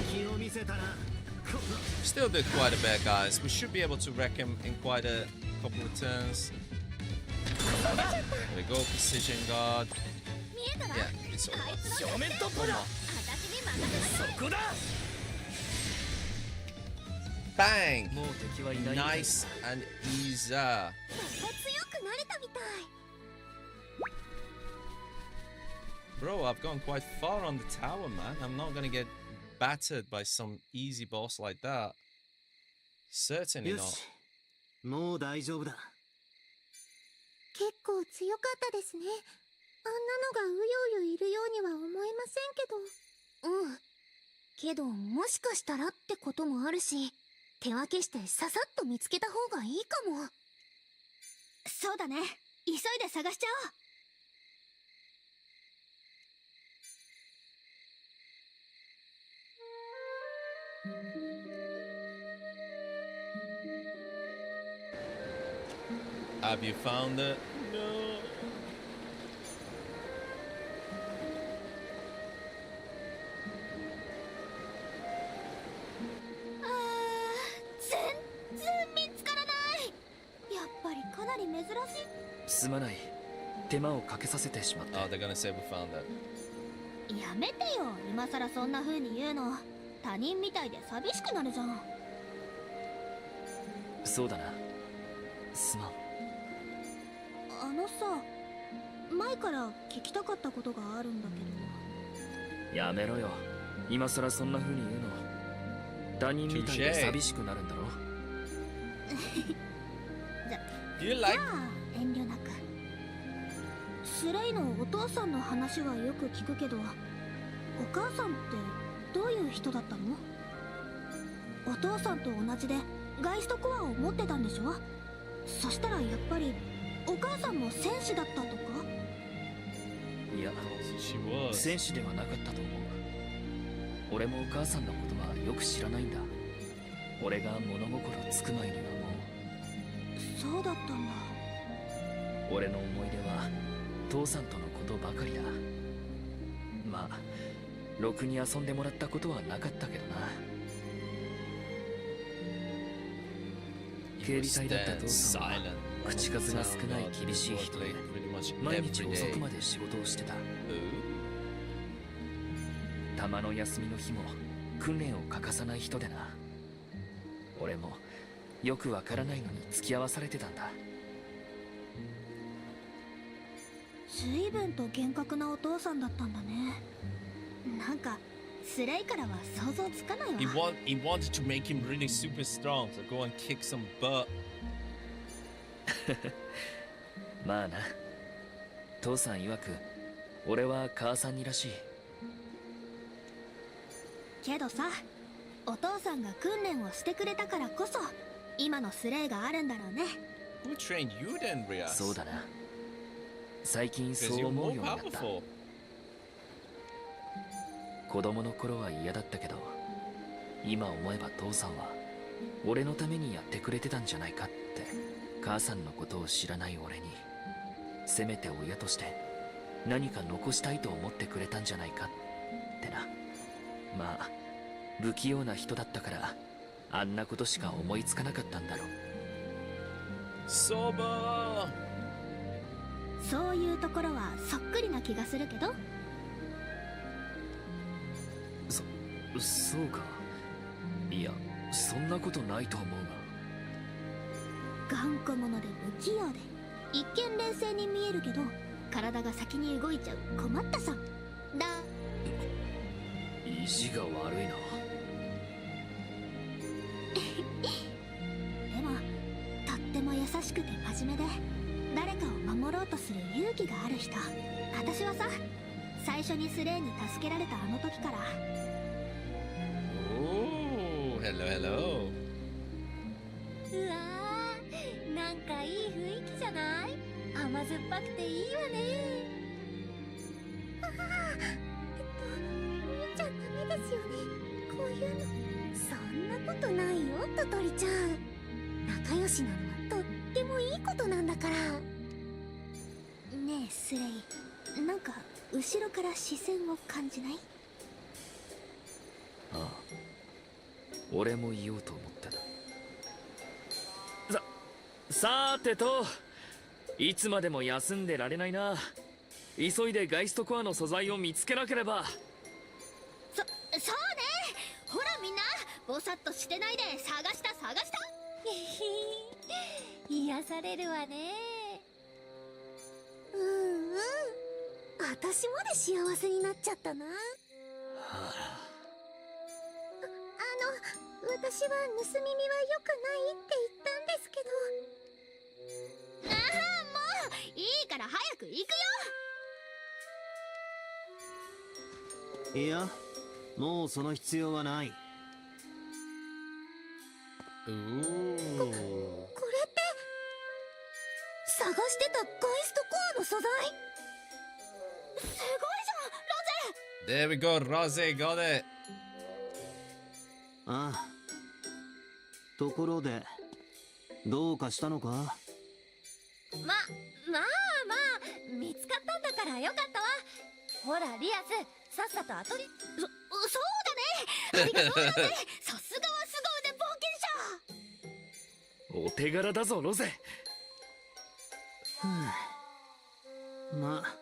隙を見せたな。 Still did quite a bit, guys. We should be able to wreck him in quite a couple of turns. There we go, precision guard. 見えたわ。 Yeah, it's all. あいつの正面突破だ。私に任せなさい。そこだ。 Bang! もう敵はいないみたいだ。 Nice and easy. また強くなれたみたい。 Bro, I've gone quite far on the tower, man. I'm not gonna get battered by some easy boss like that. Certainly よ not. し、もう大丈夫だ。結構強かったですね。あんなのがうようよいるようには思えませんけど。うん。けど、もしかしたらってこともあるし、手分けしてささっと見つけた方がいいかも。そうだね。急いで探しちゃおう。Have you found it? No. 全然見つからない。やっぱりかなり珍しい。すまない。手間をかけさせてしまった。 Oh, they're gonna say we found it. やめてよ。今さらそんな風に言うの。他人みたいで寂しくなるじゃん。そうだな。すまん。あのさ、前から聞きたかったことがあるんだけど。やめろよ。今さらそんな風に言うの。他人みたいで寂しくなるんだろ。 Do you じ like? ゃあ遠慮なく。スレイのお父さんの話はよく聞くけど、お母さんってどういう人だったの？お父さんと同じでガイストコアを持ってたんでしょ？そしたらやっぱりお母さんも戦士だったとか？いや、 She was. 戦士ではなかったと思う。俺もお母さんのことはよく知らないんだ。俺が物心つく前にはもそうだったんだ。う、俺の思い出は父さんとのことばかりだ。まあろくに遊んでもらったことはなかったけどな。警備隊だった父さんは口数が少ない厳しい人で、毎日遅くまで仕事をしてた。たまの休みの日も訓練を欠かさない人でな。俺もよくわからないのに付き合わされてたんだ。随分と厳格なお父さんだったんだね。なんかスレイからは想像つかないわ。 He wanted to make him really super strong to go and kick some butt. まあな、父さん曰く俺は母さんにらしい。けどさ、お父さんが訓練をしてくれたからこそ今のスレイがあるんだろうね。 Who trained you then, Rias? そうだな、最近 Because そう you're 思う more ようになった。 powerful. 子供の頃は嫌だったけど、今思えば父さんは俺のためにやってくれてたんじゃないかって。母さんのことを知らない俺に、せめて親として何か残したいと思ってくれたんじゃないかってな。まあ不器用な人だったからあんなことしか思いつかなかったんだろう。 Sober! そういうところはそっくりな気がするけど。そうか。いや、そんなことないと思うが。頑固者で不器用で一見冷静に見えるけど体が先に動いちゃう困ったさんだ。意地が悪いな。でもとっても優しくて真面目で誰かを守ろうとする勇気がある人。私はさ、最初にスレイに助けられたあの時から。 Oh, hello, hello. うわー、なんかいい雰囲気じゃない？甘酸っぱくていいわね。ああ、見ちゃダメですよね、こういうの。そんなことないよ、トトリちゃん。仲良しなのはとってもいいことなんだから。ねえスレイ、なんか後ろから視線を感じない？ああ、俺も言おうと思ってた。さーてと、いつまでも休んでられないな。急いでガイストコアの素材を見つけなければ。そうね。ほらみんな、ぼさっとしてないで探した探した。癒されるわね。私まで幸せになっちゃったな。私は盗み見は良くないって言ったんですけど。ああ、もういいから早く行くよ。いや、もうその必要はない。Ooh. これって探してたガイストコアの素材。すごいじゃん、ロゼ。 There we go, Rose got it. ああ。ところでどうかしたのか？まあ見つかったんだからよかったわ。ほらリアス、さっさとアトリ。そうだね、ありがとうロゼ。さすがは凄腕冒険者。お手柄だぞロゼ。まあ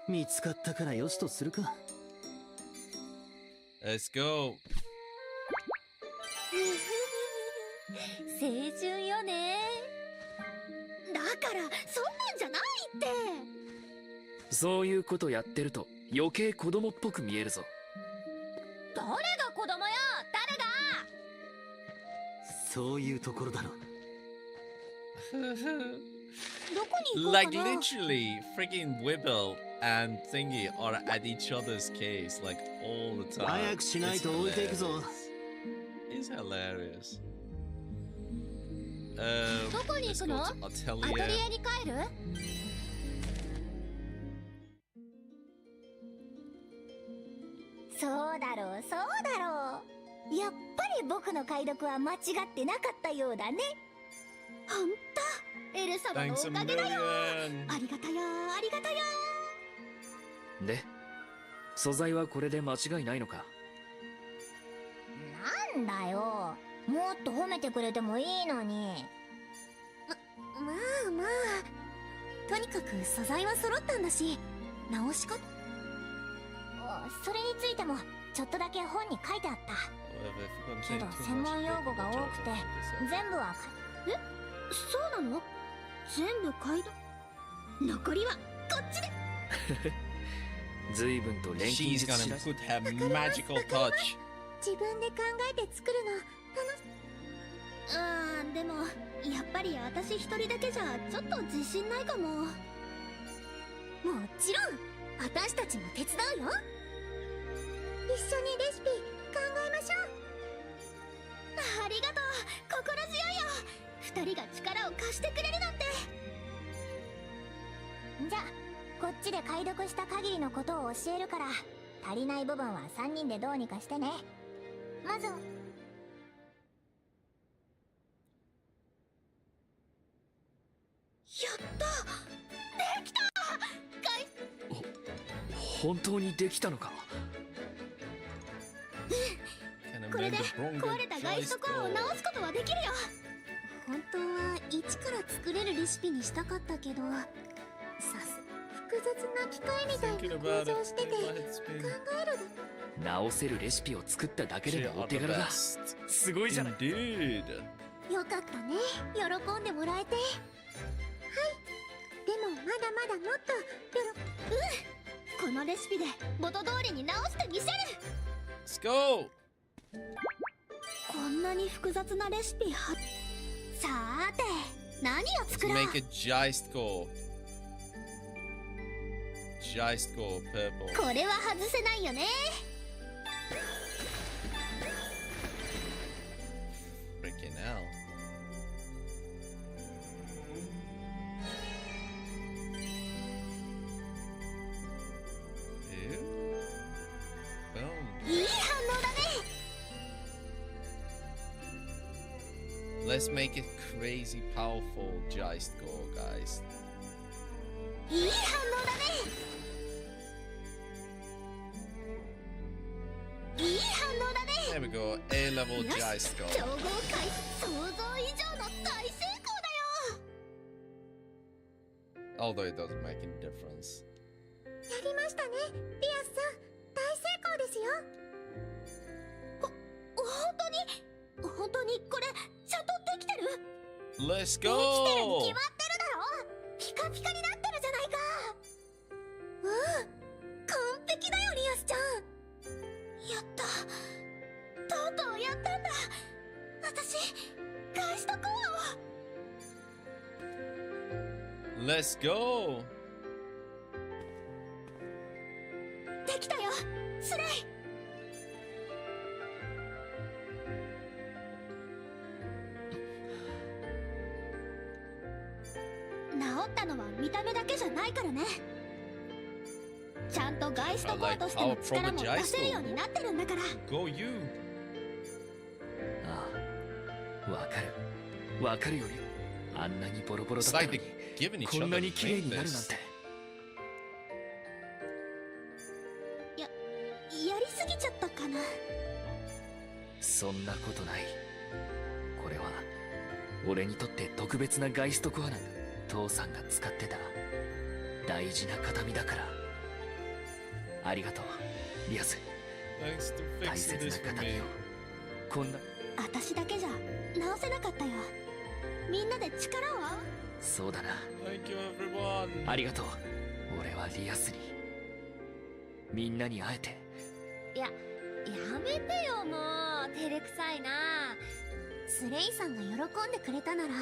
見つかったからよしとするか。 Let's go. 青春よね。だからそんなんじゃないって。そういうことやってると余計子供っぽく見えるぞ。誰が子供よ、誰が。そういうところだろう。どこに行こうか Like な。 literally, freaking Wibble and Thingy are at each other's case like all the time. 早くしないと置いていくぞ。 It's hilarious. どこに行 Let's く go の？ to アトリ Atelier. エに帰る？そそうだろうそうだろう。やっぱり僕の解読は間違ってなかったようだね。ほんとエル様の Thanks お a かげだよ。 million. ありがたやありがたや。で素材はこれで間違いないのか？なんだよ、もっと褒めてくれてもいいのに。まあまあ、とにかく素材は揃ったんだし、直しかそれについてもちょっとだけ本に書いてあった。 Whatever, if け you're ど gonna take too 専 much, 門 you 用 take 語が the 多 job くて of yourself. 全部はそうなの？全部解読。残りはこっちで。随分と錬金 She's 術 gonna 知らず。 put her magical touch. 自分で考えて作るの楽し。でもやっぱり私一人だけじゃちょっと自信ないかも。もちろん私たちも手伝うよ。一緒にレシピ考えましょう。ありがとう、心強いよ。二人が力を貸してくれるなんて。じゃあこっちで解読した限りのことを教えるから、足りない部分は3人でどうにかしてね。まずはやったできた。本当にできたのか？ Can これ amend で the Bronga 壊れたガイストコアを Geist 直すことはできるよ。本当は一から作れるレシピにしたかったけど、複雑な機械みたい Thinking な about 構 it, 造してて、 my 考 head's been える直せるレシピを作っただけで She もお are 手 the 軽だ。 best. すごいじゃない。 Indeed. よかったね、喜んでもらえて。はい、でもまだまだもっとこのレシピで元通りに直してみせる。 Let's go. こんなに複雑なレシピは。さーて何を Let's 作ろう。 make a Geist core. Geist core purple. これは外せないよね。 Freaking hell. Ew. Boom. いい反応だね。 Let's make it crazy powerful Geist core, guys. いい反応だね。いい反応だね。 There we go. A level よし Geist 調 core. 合開始。想像以上の大成功だよ。 Although it doesn't make any difference. やりましたね、リアスさん。大成功ですよ。本当にこれちゃんとできてる？ Let's できてるに go! 決まってるだろ。ピカピカになってるじゃないか。完璧だよリアスちゃん。やった、とうとうやったんだ。私ガイストコアを。 Let's go! できたよスレイ。治ったのは見た目だけじゃないからね。ちゃんとガイストコアとしての力も出せるようになってるんだから。 Go you! ああ、わかる。わかるより、あんなにボロボロだ It's ったの like に they're giving each こん other なに綺麗になるなん weakness. て。やりすぎちゃったかな。そんなことない。これは俺にとって特別なガイストコアなんだ。父さんが使ってた大事な形見だから。ありがとうリアス。 Thanks to 大 fixing 切 this な for 形 me. 見をこんな。私だけじゃ直せなかったよ。みんなで力を合わ。そうだな。 Thank you, everyone. ありがとう。俺はリアスにみんなに会えて。やめてよもう、照れくさいな。スレイさんが喜んでくれたなら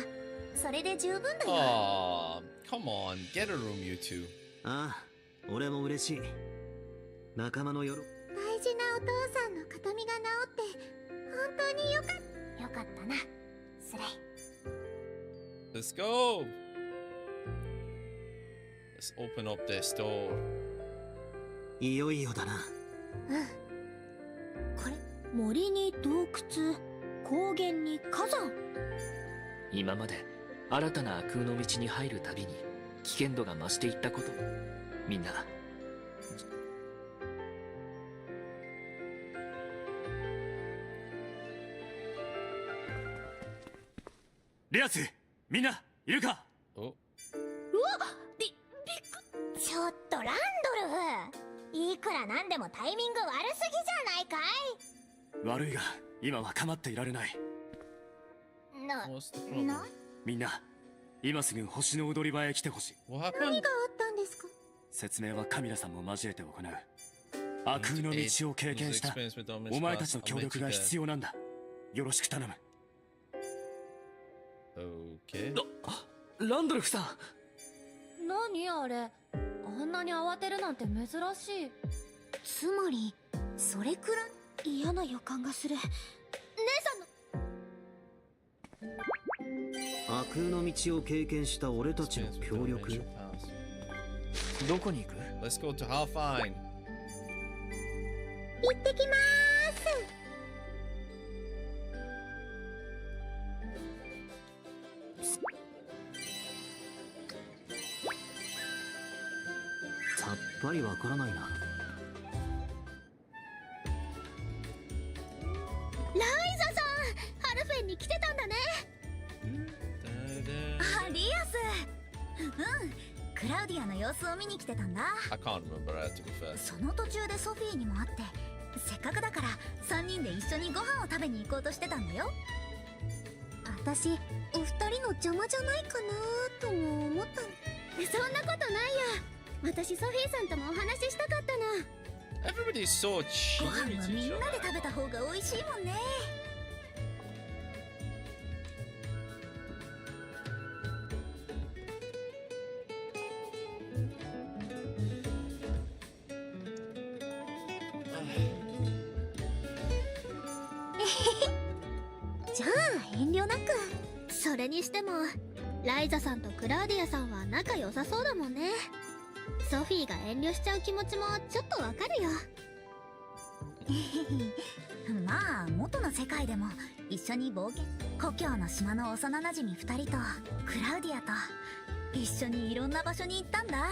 それで十分だよ。 Aw, come on, get a room, you two. ああ、俺も嬉しい。仲間の大事なお父さんの形見が治って本当によかったなスレイ。 Let's go! Let's open up this door. いよいよだな。これ森に洞窟、高原に火山。今まで新たな空の道に入るたびに危険度が増していったこと、みんなリアス、みんないるか？お、うわっ、びっくちょっとランドルフ、いくらなんでもタイミング悪すぎじゃないか悪いが今は構っていられない。い。な、 what's the problem? みんな今すぐ星の踊り場へ来てほしい。 What 何 happened? があったんですか？説明はカミラさんも交えて行う。悪空の道を経験したお前たちの協力が必要なんだ。よろしく頼む。Okay. ランドルフさん。何あれ、あんなに慌てるなんて珍しい。つまりそれくらい嫌な予感がする。姉さんの悪空の道を経験した俺たちの協力。どこに行く？ Let's go to Halfine. 行ってきまーす。さっぱりわからないな。ライザさん、ハルフェンに来てたんだね。あ、リアス。うん、クラウディアの様子を見に来てたんだ。 I can't remember how to be fair. その途中でソフィーにも会って、せっかくだから3人で一緒にご飯を食べに行こうとしてたんだよ。私、お二人の邪魔じゃないかなとも思ったの。そんなことないよ。私ソフィーさんともお話ししたかったの。 Everybody's so ご cheery 飯は to み each んなで other. 食べた方が美味しいもんね。じゃあ遠慮なく。それにしてもライザさんとクラウディアさんは仲良さそうだもんね。ソフィーが遠慮しちゃう気持ちもちょっとわかるよ。まあ元の世界でも一緒に冒険、故郷の島の幼なじみ2人とクラウディアと一緒にいろんな場所に行ったんだ。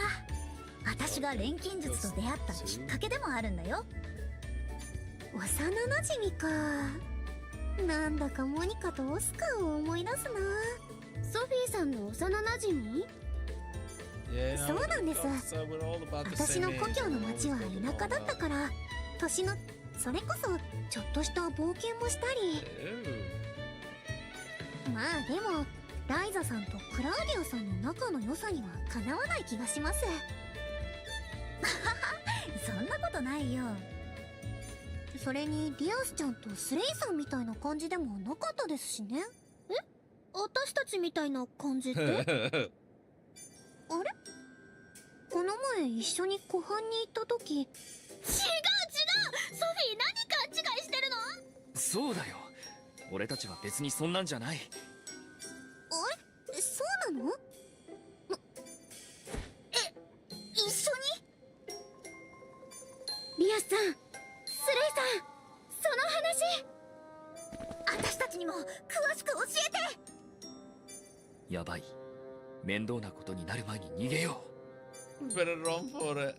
私が錬金術と出会ったきっかけでもあるんだよ。幼なじみか。なんだかモニカとオスカーを思い出すな。ソフィーさんの幼なじみ？ Yeah, no, そうなんです。 so we're all about the 私 same の故 age 郷の and 町は always 田舎だったから年のそれこそちょっとした冒険もしたり。 Ooh. まあでもライザさんとクラウディアさんの仲の良さにはかなわない気がします。そんなことないよ。それにリアスちゃんとスレイさんみたいな感じでもなかったですしね。え、私たちみたいな感じって？あれ？この前一緒に湖畔に行った時。違うソフィー、何勘違いしてるの？そうだよ、俺たちは別にそんなんじゃない。あれ？そうなの？一緒に？リアスさん、スレイさん、その話私たちにも詳しく教えて。やばい、面倒なことになる前に逃げよう。 Better run for it.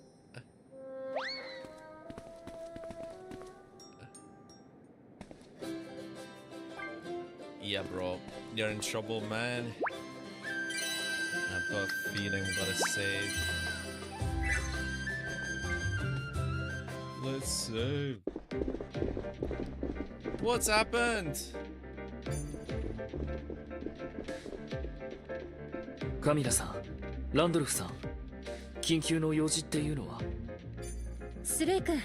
Yeah, bro, you're in trouble, man. I've got a feeling we gotta save. Let's save. What's happened? カミラさん、ランドルフさん、緊急の用事っていうのは？スレイ君、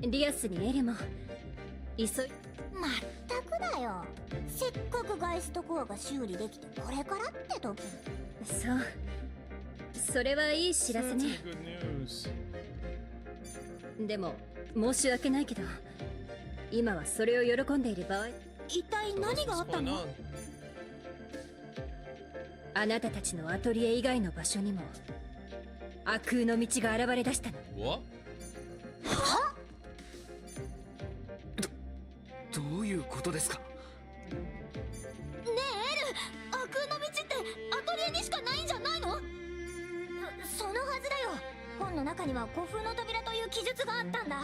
リアスにエレも急い。まったくだよ。せっかくガイストコアが修理できてこれからって時に。そう、それはいい知らせ Certainly ね。 good news. でも申し訳ないけど、今はそれを喜んでいる場合。一体何があった What's going の？ on? あなたたちのアトリエ以外の場所にも悪空の道が現れ出したの。 What? いうことですか？ねえエル、悪の道ってアトリエにしかないんじゃないの？そのはずだよ。本の中には古風の扉という記述があったんだ。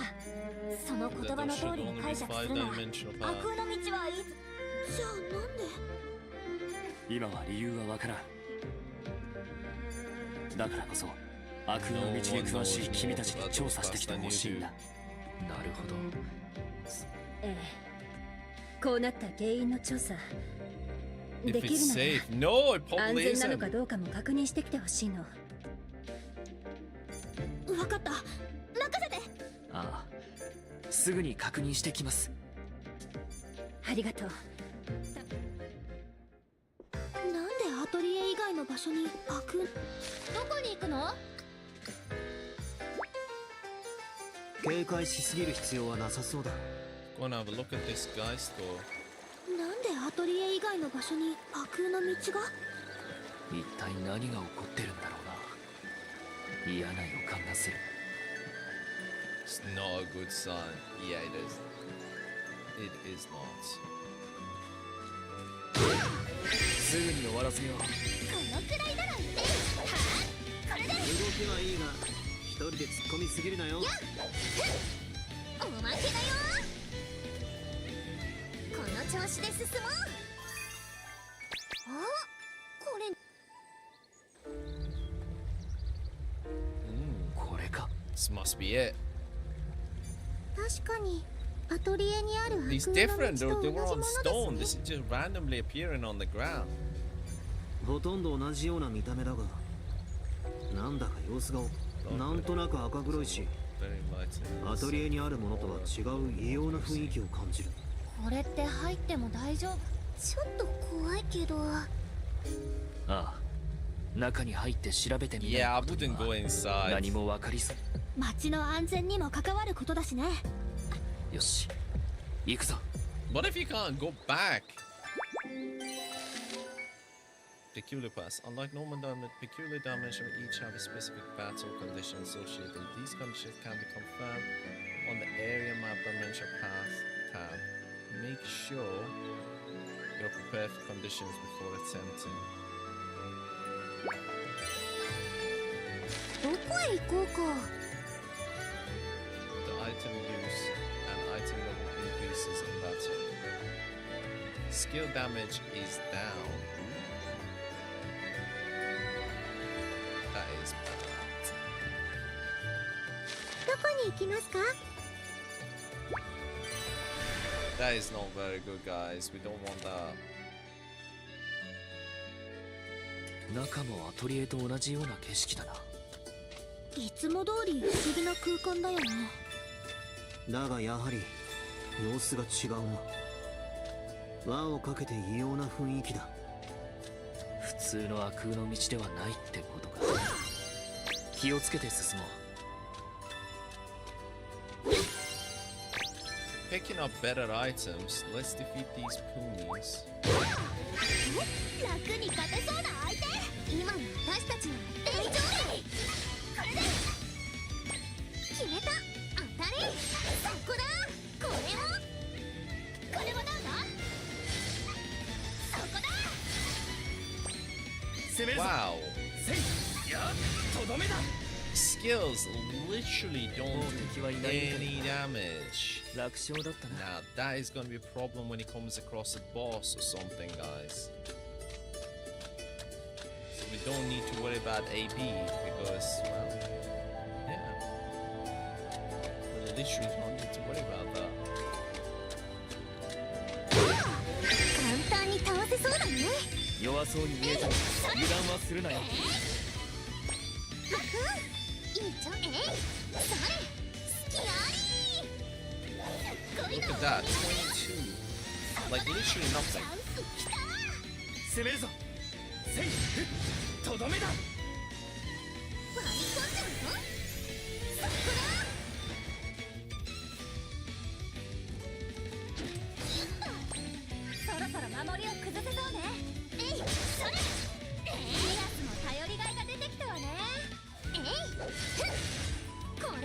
その言葉の通りに解釈するなら悪の道はいつ、じゃあなんで？今は理由はわからん。だからこそ悪の道に詳しい君たちに調査してきてほしいんだ。なるほど。ええ、こうなった原因の調査で If きる it's な safe. ら No, it 安 probably 全なの isn't. かどうかも確認してきてほしいの。分かった、任せて。ああ、すぐに確認してきます。ありがとう。なんでアトリエ以外の場所に悪？どこに行くの？警戒しすぎる必要はなさそうだ。 Go and have a look at this guy's store. なんでアトリエ以外の場所に悪の道が？一体何が起こってるんだろうな。嫌な予感がする。It's not a good sign. Yeah, it is. It is not. すぐに終わらせよう。このくらいならいいね。はあ、これで。動きはいいが一人で突っ込みすぎるなよ。おまけだよ。この調子で進もう。あ、これ。これか。This must be it. 確かにアトリエにある悪の道 He's と different. 同 They じ were も on の stone. で This す is ね。 just randomly appearing on the ground. ほとんど同じような見た目だが、なんだか様子がなんとなく赤黒いし、 Very inviting. アトリエにあるものとは違う異様な雰囲気を感じる。これって入っても大丈夫？ちょっと怖いけど。ああ、中に入って調べてみ Yeah, な I いことに wouldn't は go inside. 何も分かりず。街の安全にも関わることだしね。よし、行くぞ。 What if you can't go back? Peculiar pass. Unlike normal damage, peculiar damage will each have a specific battle condition associated. These conditions can be confirmed on the area map dimension path tab. Make sure you're prepared for conditions before attempting. どこへ行こうか。The item use and item level increases in battle. Skill damage is down. That is bad. どこに行きますか？ That is not very good, guys. We don't want that. 中もアトリエと同じような景色だな。いつも通り不思議な空間だよね。だがやはり様子が違うな。輪をかけて異様な雰囲気だ。普通の悪空の道ではないってことか。気をつけて進もう。 Picking up better items. Let's defeat these ponies. 楽に勝てそうな相手。今の私たちの大丈夫。これで決めた。当たり。そこだ。これもなんだ。そこだ。攻めるぞ。 Wow. せいやとどめだ。 Skills literally don't do any damage. 楽勝だったな。 Now that is going to be a problem when he comes across a boss or something, guys. So we don't need to worry about AP because, well, yeah, we literally don't need to worry about that. 簡単に倒せそうだね。弱そうに見えても油断はするなよ。いいじゃん。それ。好きあり。 Look at that, 22. Like literally nothing. 攻めるぞ。せいとどめだ。割り込んじゃうぞ。そこだ。そろそろ守りを崩せそうね。えい、それ。リアスも頼りがいが出てきたわね。えい、ふっ。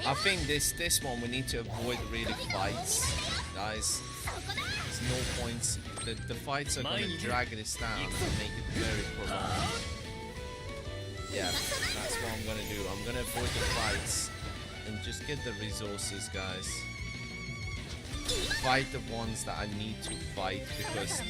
I think this one we need to avoid really fights, guys. There's no points. The fights are gonna drag this down and make it very prolonged. Yeah, that's what I'm gonna do. I'm gonna avoid the fights and just get the resources, guys. Fight the ones that I need to fight because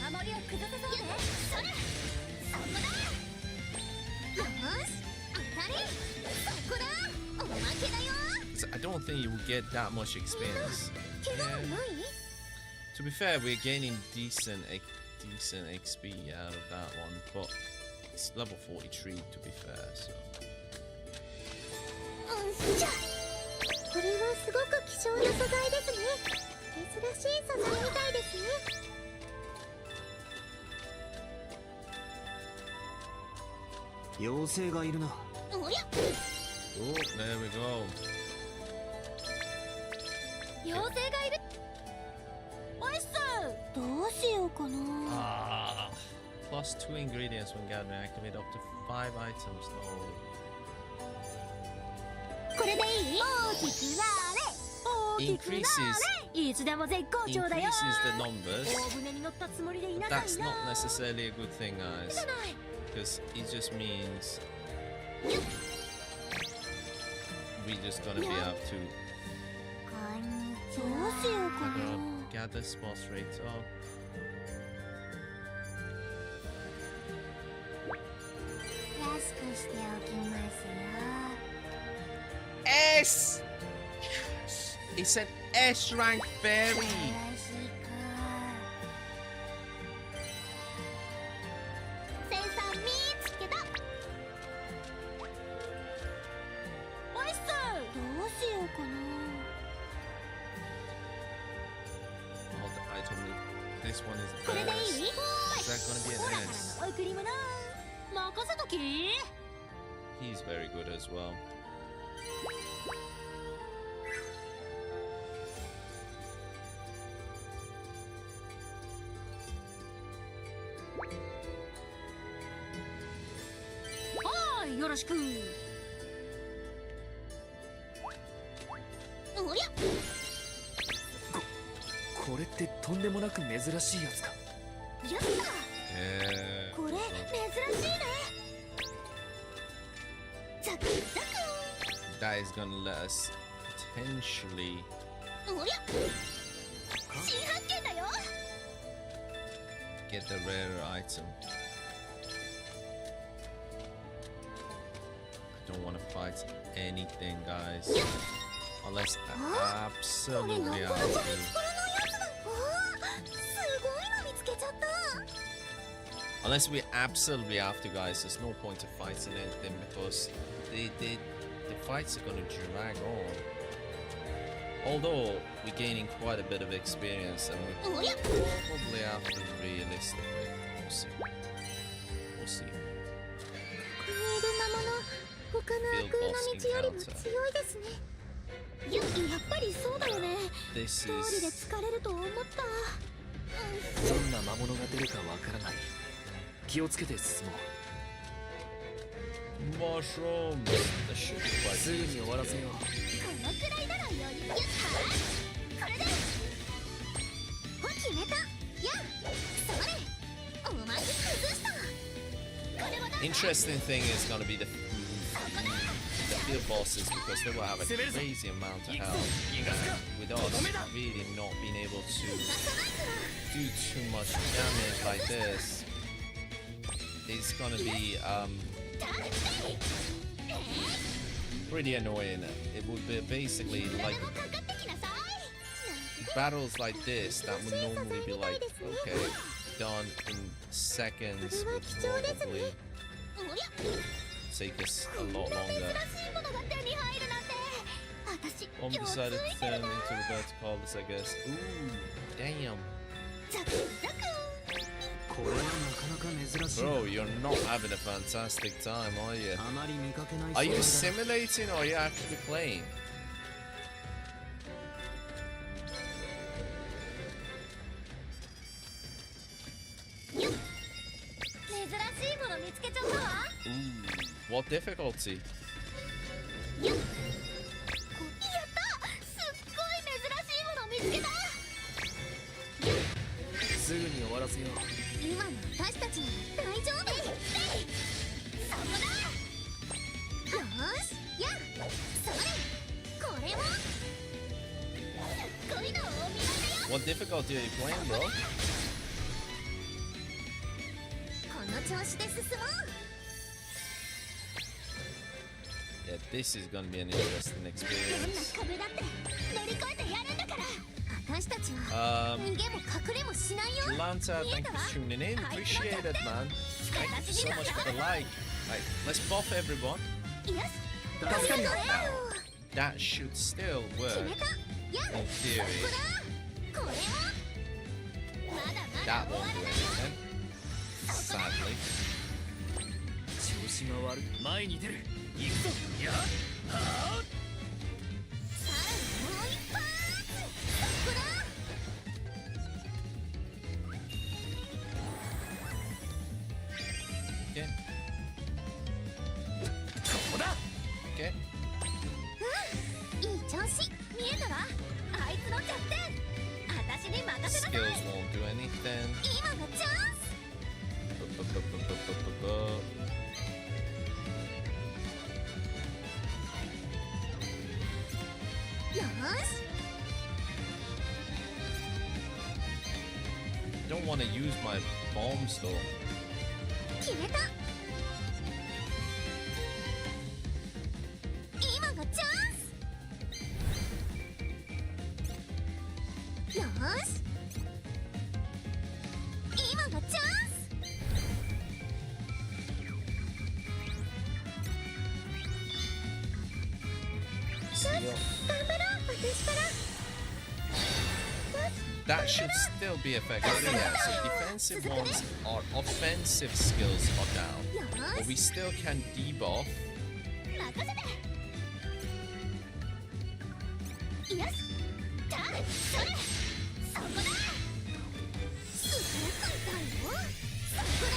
I don't think you will get that much experience. And to be fair, we're gaining decent XP out of that one, but it's level 43 to be fair, so. これはすごく希少な素材ですね。珍しい素材みたいですね。妖精がいるな。おや。Oh, there we go. 妖精がいる。おいっす。どうしようかな。Plus 2 ingredients when gathering. Activate up to 5 items. Oh. これでいい？大きくなれ。大きくなれ。いつでも絶好調だよ。 Increases the numbers. 大船に乗ったつもりでいなさいな。 That's not necessarily a good thing, guys. Because it just means we just gonna be able to どうしようかな。 gather spots right up. 安くしておきますよ。 S! It's an S rank fairy! よろしく。生産見つけた。おいっす。どうしようかな。 Oh, the item. This one is これ the でい best. い？ Is that gonna be ほら an S? 贈り物。任せとき。 He's very good as well.はい、よろしく。おりゃ。これってとんでもなく珍しいやつか。やった。 Yeah. これ珍しいね。ザクザク。 That is gonna let us potentially おりゃ。新発見だよ。 get the rare item. I don't want to fight anything, guys. Unless I これ absolutely なかな have か見つからない to. やつだ。すごいの見つけちゃった。 Unless we absolutely have to, guys. There's no point of fighting anything because the fights are gonna drag on. Although we're gaining quite a bit of experience and we probably have to realistically. We'll see. We'll see. このいろんなもの、他の悪の道よりも強いですね。やっぱりそうだよね。 This 一人で is 疲れると思った。どんな魔物が出るかわからない。気をつけて進もう。 mushrooms. That should be quite すぐに easy 終 to わらせ get. よう。このくらいなら余裕。やった。これで。決めた。やん。それ。お前に崩した。これはだ。 Interesting thing is gonna be the field bosses because they will have a crazy amount of health. With us really not being able to do too much damage like this, it's gonna be pretty annoying. It would be basically like battles like this that would normally be like, okay, done in seconds would probably take us a lot longer. One decided to turn into the verticalis, I guess. Ooh, damn. これはなかなか珍しい。 Bro, you're not having a fantastic time, are you? あまり見かけない Are you 素材だ。 simulating or are you actually playing? 珍しいもの見つけちゃったわ。 Ooh, what difficulty? こっせよう。今の私たちなら大丈夫。そこだ。よーし、やっそれこれもすっごいのお見事よ。 What difficulty are you playing, bro? この調子で進もう。 Yeah, this is gonna be an interesting どんな experience. 壁だって乗り越えてやるんだから。私たちは逃げも隠れもしないよ。 Lanta, thank you for tuning in. Appreciate it, man. Thank you so much for the like. Right, let's buff everyone. よし、Now, that should still 決 work めた。やっ in そ theory. こだ。これもまだまだ That 終わ won't ら do ないよ。 anything. Sadly. 調子が悪い。前に出る。行くぞ。やっはあ。さらにもう一発。そこだ。 Okay. ここだ。 Okay. いい調子。見えたわ。あいつの弱点。私に任せなさい。 Skills won't do anything. 今がチャンス。 よーし。 Don't want to use my bombs though. 決めた。今がチャンス。よーし。今がチャンス。頑張ろう、私から。 That should still be effective. Yeah, so defensive ones are offensive skills are down. よ But ー we し、 still can debuff. 任せて。よし、たそれそこだ。すごく痛いよ。そこ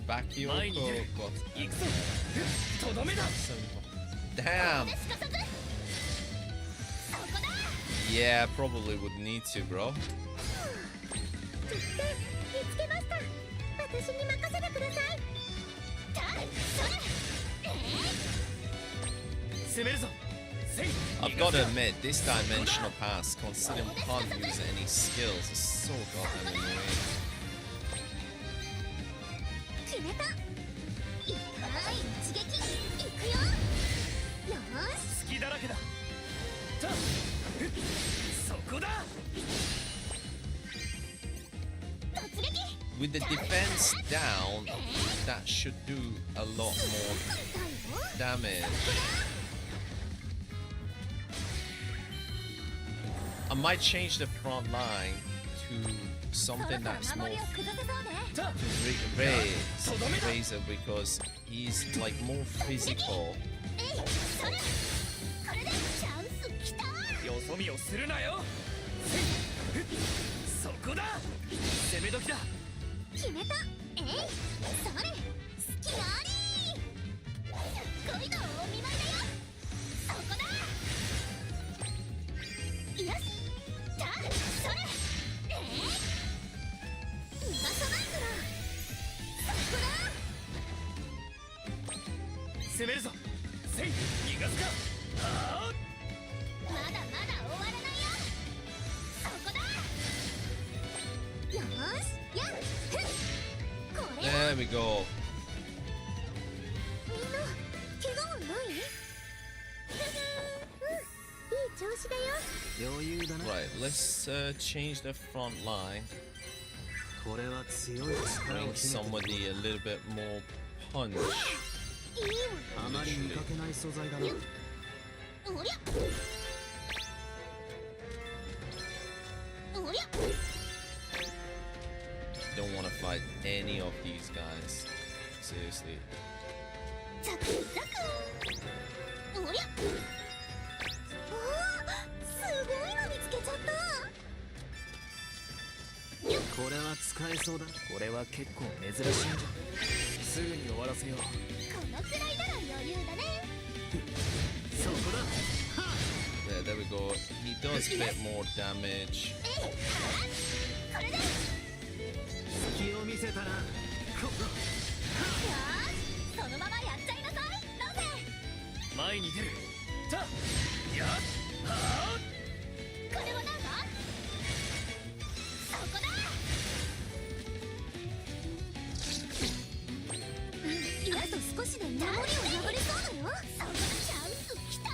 だ。 Bakayoko Mine got 行くぞ。とどめだ。 damn. すかさず。そこだ。 Yeah, probably would need to, bro. 見つけました。私に任せてください。たそれ攻めるぞ。せい。 I've got to admit, this dimensional pass, considering we can't use any skills, is so goddamn annoying. 決めた。痛い一撃いくよ。よーし。隙だらけだ。た。そこだ。 突撃。 With the defense down, that should do a lot more 痛いよ。 damage. I might change the front line to そろ something そろ that's 守 more りを崩せそうね。た。 Razor because he's like more physical. えい、それこれでチャンスきた。よそ見をするなよ。せい。そこだ。攻め時だ。決めた。えい、それ隙があり。すっごいのお見舞いだよ。そこだ。よし、たそれ逃がさないから。そこだ。攻めるぞ。せい。逃がすか。はあ。まだまだ終わらないよ。そこだ。よーし、やっふっこれを There we go. みんな怪我はない？うん、いい調子だよ。余裕だな。 Right, let's change the front line. これは強い力を Bring 秘めて somebody a little bit more punch. いいもあまり見かけない素材だな。の。おりゃおりゃ。 Don't want to fight any of these guys. Seriously. ザクザク。おりゃ。おー、すごいの見つけちゃった。これは使えそうだ。これは結構珍しいんじゃ。すぐに終わらせよう。このくらいなら余裕だね。そこだ。 There Yeah, there we go. He does a bit more damage. これでよ隙を見せたな。こーしそのままやっちゃいなさいロゼ前に出るたやこれはなんだそこだあと少しで守りを破れそうだよそこでチャンスきた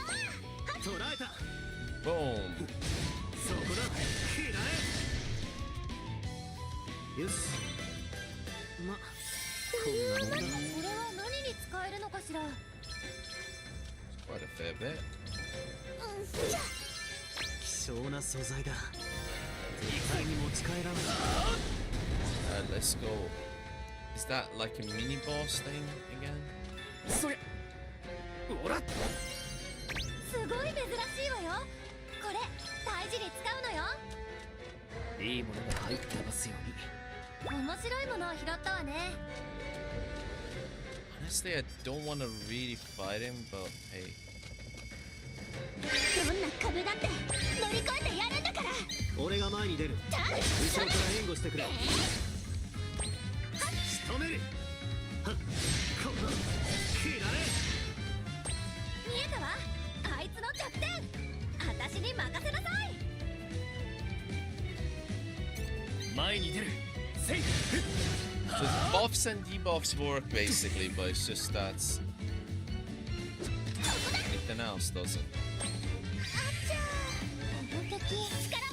捉えた。 Boom. そこだ。嫌え。よし。ま、こんなもんだ。これは何に使えるのかしら Quite a fair bit. じゃ希少な素材だ。絶対に持ち帰らない。Let's go. Is that like a mini boss thing again? それおらすごい珍しいわよこれ大事に使うのよいいものが入ってますように。面白いものを拾ったわね Honestly, I don't want to really fight him, but hey. どんな壁だって乗り越えてやるんだから俺が前に出る。だ後ろから援護してくれ。仕留める。はっ、この嫌見えたわあいつの弱点私に任せなさい前に出るせい So buffs and debuffs work basically, but it's just stats. Anything else doesn't. あっちゃーこの敵力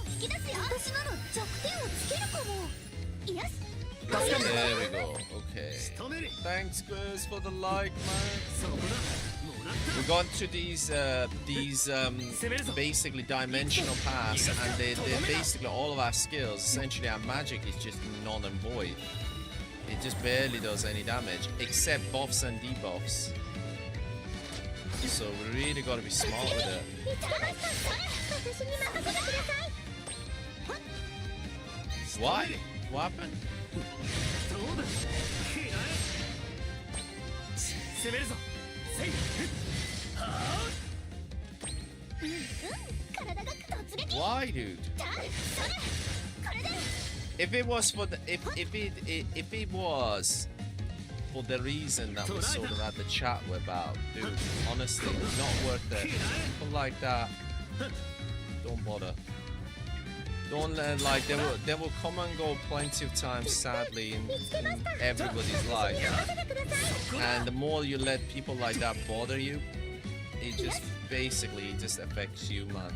を引き出すよ私なら弱点をつけるかもよし There we go. Okay. 仕留める。 Thanks, Guz, for the like, man. そこだ。もらった。 We got to these basically dimensional paths, and they're basically all of our skills. Essentially, our magic is just null and void. It just barely does any damage, except buffs and debuffs. So we really got to be smart with it. 私に任せてください What? What happened? そうだ。嫌攻めるぞせい体が突撃 Why, dude? だそれこれで If it was for the if it was for the reason that was sort of at the chat about, dude, honestly, not worth it. People like that, don't bother. Don't like they will come and go plenty of times, sadly, in everybody's life. And the more you let people like that bother you, it just basically just affects you, man.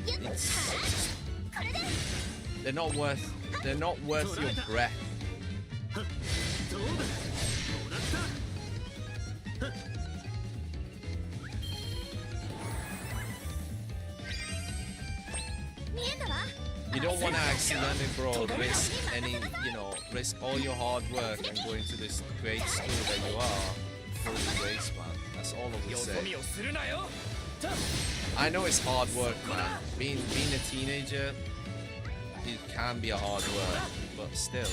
It's they're not worth your breath. そうだ。もらった。 見えたわ You don't want to accidentally, bro, risk risk all your hard work and go into this great school that you are for the waste, man. That's all I would よそ say. 見をするなよた I know it's hard work, man. Being a teenager, it can be a hard work, but still, こ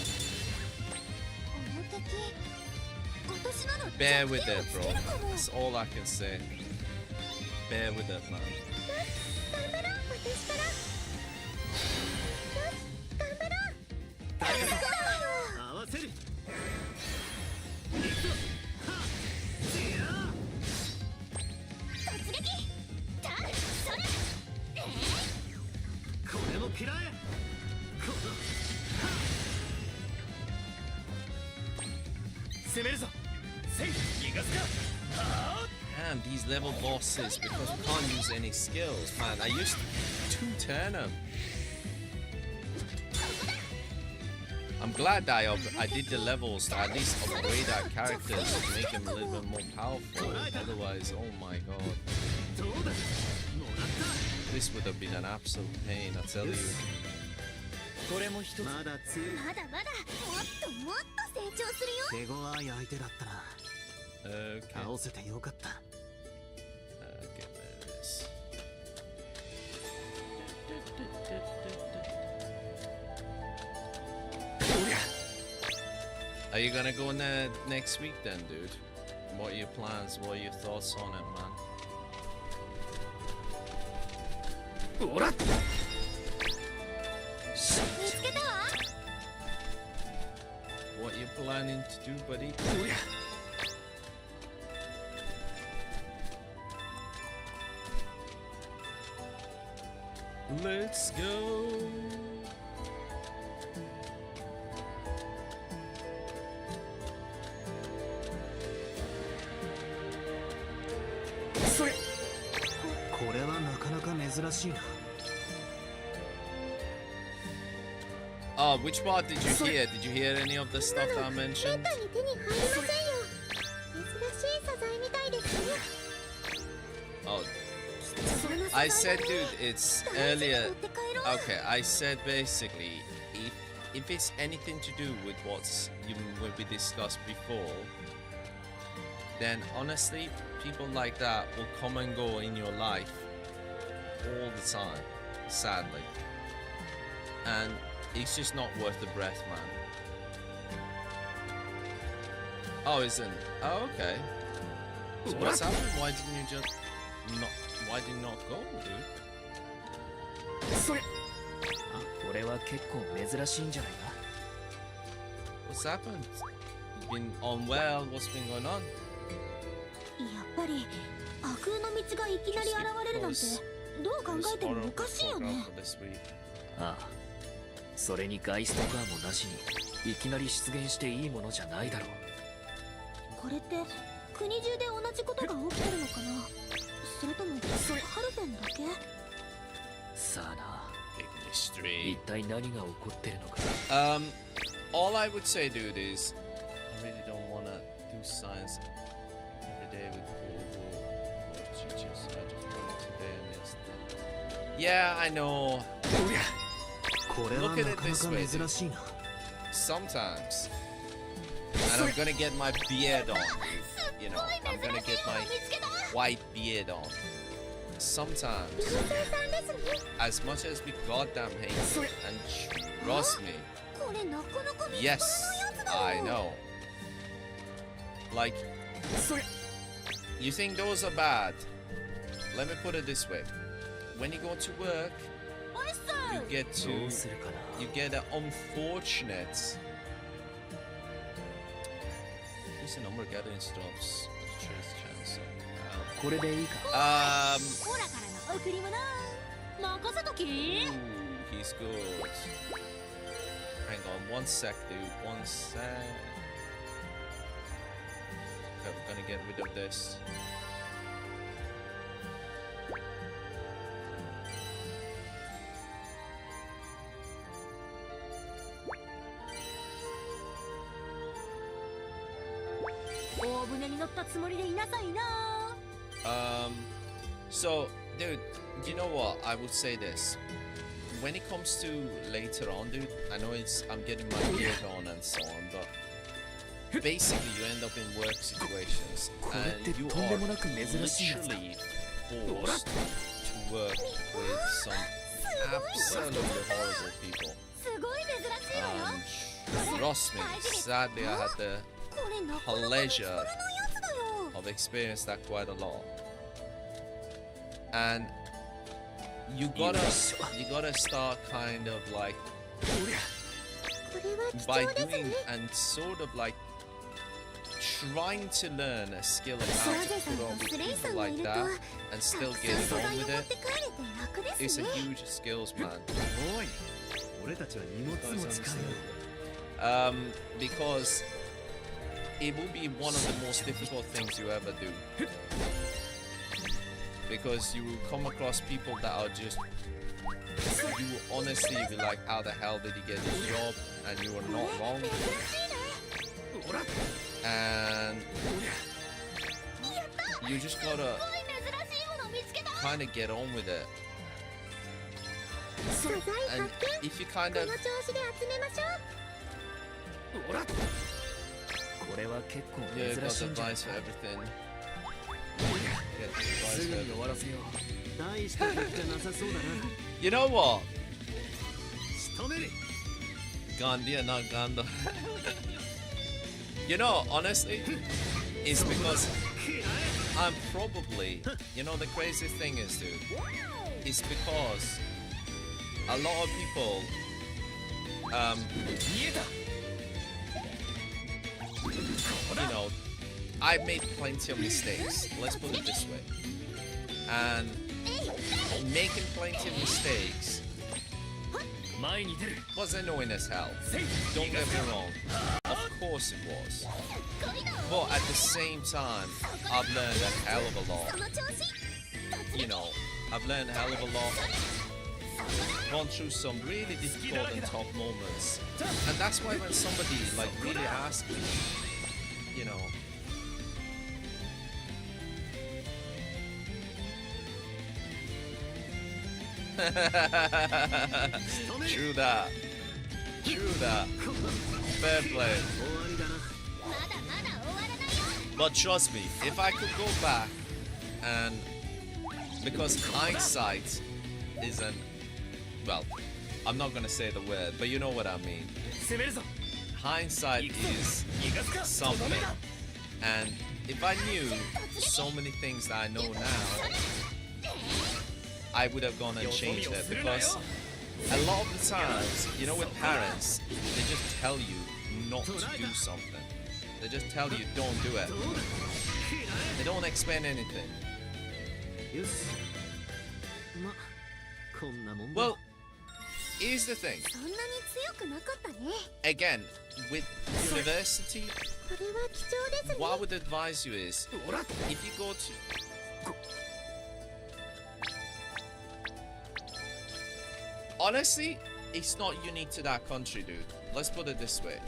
の敵私なら bear with 弱 it, 点 bro. をつけるかも That's all I can say. Bear with it, man. 頑張ろう私からよし頑張ろう誰か合わせる。行くぞ。はっ。いや突撃だそれこれも嫌え。この。攻めるぞせい逃がすかは Damn, these level bosses, because we can't use any skills, man. I used to turn them. I'm glad that I did the levels to at least upgrade our characters and make them a little bit more powerful. Otherwise, oh my god. どうだ。もらった。 This would have been an absolute pain, I tell you. これも一つまだ強い。まだまだもっともっと成長するよ手強い相手だったな。 Okay. 倒せてよかった。 Get rid of this. Are you gonna go in there next week then, dude? What are your plans? What are your thoughts on it, man? おらっ見つけたわ。 What you planning to do, buddy? おりゃ Let's go. それこれはなかなか珍しいな。 Oh, which part did you hear? Did you hear any of the stuff that I めっ mentioned? たに手に入りませんよ。珍しい素材みたいですね。 Oh, その素材 I said, だね dude, it's 大事に earlier. 持って帰ろう。 Okay, I said basically, if it's anything to do with what's what we discussed before, then honestly, people like that will come and go in your life all the time, sadly. And it's just not worth the breath, man. Oh, isn't? Oh, okay. So what's happened? Why didn't you just not? Why did you not go, dude? それこれは結構珍しいんじゃないか。 What's happened? You've been unwell. What's been going on? やっぱり悪空の道がいきなり現れるなんてどう考えてもおかしいよね。 This week. ああ、それにガイストカーもなしにいきなり出現していいものじゃないだろう。これって国中で同じことが起きてるのかな。それともハルペンだけ。さあな、 Big 一 mystery. 体何が起こってるのか。 All I would say, dude, is I really don't want to do science every day with Cold War or teachers. I just want it today and yesterday. Yeah, I know. おりゃこれは Look at な it かな this か way, 珍しいな。 Sometimes, and I'm gonna get my beard on. You know, I'm gonna get my white beard on. Sometimes, 妖精さんですね。 as much as we goddamn hate it, and trust me, これなかなか見つからない yes, やつだよ。 I know. Like, それ you think those are bad? Let me put it this way: when you go to work, you get ど to うするかな。 you get an unfortunate. Use the number gathering stops. Trace chance. これでいいか。オラからの贈り物任せとき。 Ooh, he's good. Hang on, one sec, dude. One sec. Okay, we're gonna get rid of this.大船に乗ったつもりでいなさいな。 So, dude, you know what? I would say this. When it comes to later on, dude, I know I'm getting my beard on and so on, but basically you end up in work situations and you are literally forced to work with some absolutely horrible people. すごい珍しいわよ。 Trust me, sadly I had the これなかなか見つからないやつだよ。 I've experienced that quite a lot. And you gotta start kind of like これは貴 by 重です doing ね。 and sort of like trying to learn a skill of ス how ラゼ to さん put と on ス with レイさ people んがい like ると that た and く still さん get 素 on 材を with 持っ it. て帰れて楽で It's す a ね。 huge skills, man. おい俺たちは荷物持ちかよ Because it will be one of the most difficult things you ever do. Because you will come across people that are just, you will honestly be like, how the hell did he get this job? And you are not wrong. 珍しいね。 And やった。 you just gotta すごい珍しいもの見つけた。 kind of get on with it. 素材 And 発見。 if you kind こ of の調子で集めましょう。おらっこれは結構 yeah, you've 珍 got しいんじゃない advice か for。everything. Get す advice ぐ for に終わらせよう 大した敵じゃなさそうだな。 You know what? 仕留める Gandhi, not Gandha. You know, honestly, it's because I'm probably, you know, the craziest thing is, dude, is because a lot of people, you know, I've made plenty of mistakes. Let's put it this way. And making plenty of mistakes was annoying as hell. Don't get me wrong. Of course it was. But at the same time, I've learned a hell of a lot. You know, I've learned a hell of a lot. Gone through some really difficult and tough moments. And that's why when somebody like really asks me, you know, True that. True that. Fair play. But trust me, if I could go back and because hindsight isn't, well, I'm not gonna say the word, but you know what I mean. Hindsight is something, and if I knew so many things that I know now, I would have gone and changed it, because a lot of the times, you know, with parents, they just tell you not to do something. They just tell you don't do it. They don't explain anything. Well, here's the thing. Again, with university, what I would advise you is, if you go to... Honestly, it's not unique to that country, dude. Let's put it this way.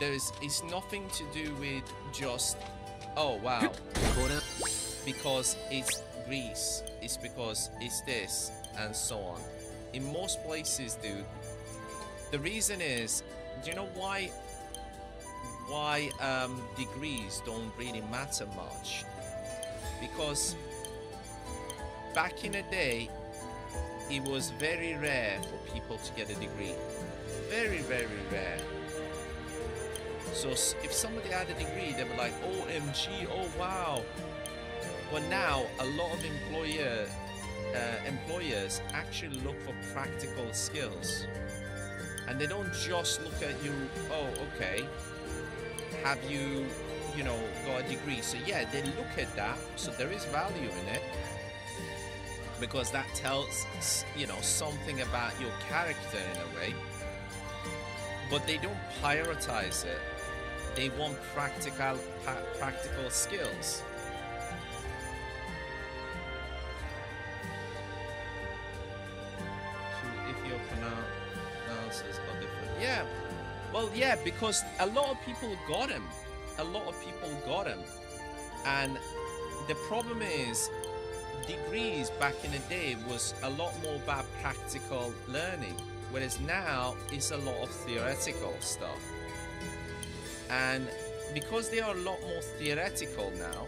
It's nothing to do with just, oh wow, because it's Greece, it's because it's this, and so on. In most places, dude, the reason is, do you know why degrees don't really matter much? Because back in the day, it was very rare for people to get a degree. Very, very rare. So if somebody had a degree, they were like, OMG, oh wow. But now, a lot of employers actually look for practical skills. And they don't just look at you, oh, okay, have you, you know, got a degree? So yeah, they look at that, so there is value in it. Because that tells, you know, something about your character in a way. But they don't prioritize it. They want practical skills. If your pronouncers are different. Yeah. Well, yeah, because a lot of people got him. A lot of people got him. And the problem is, degrees back in the day was a lot more about practical learning, whereas now it's a lot of theoretical stuff. And because they are a lot more theoretical now,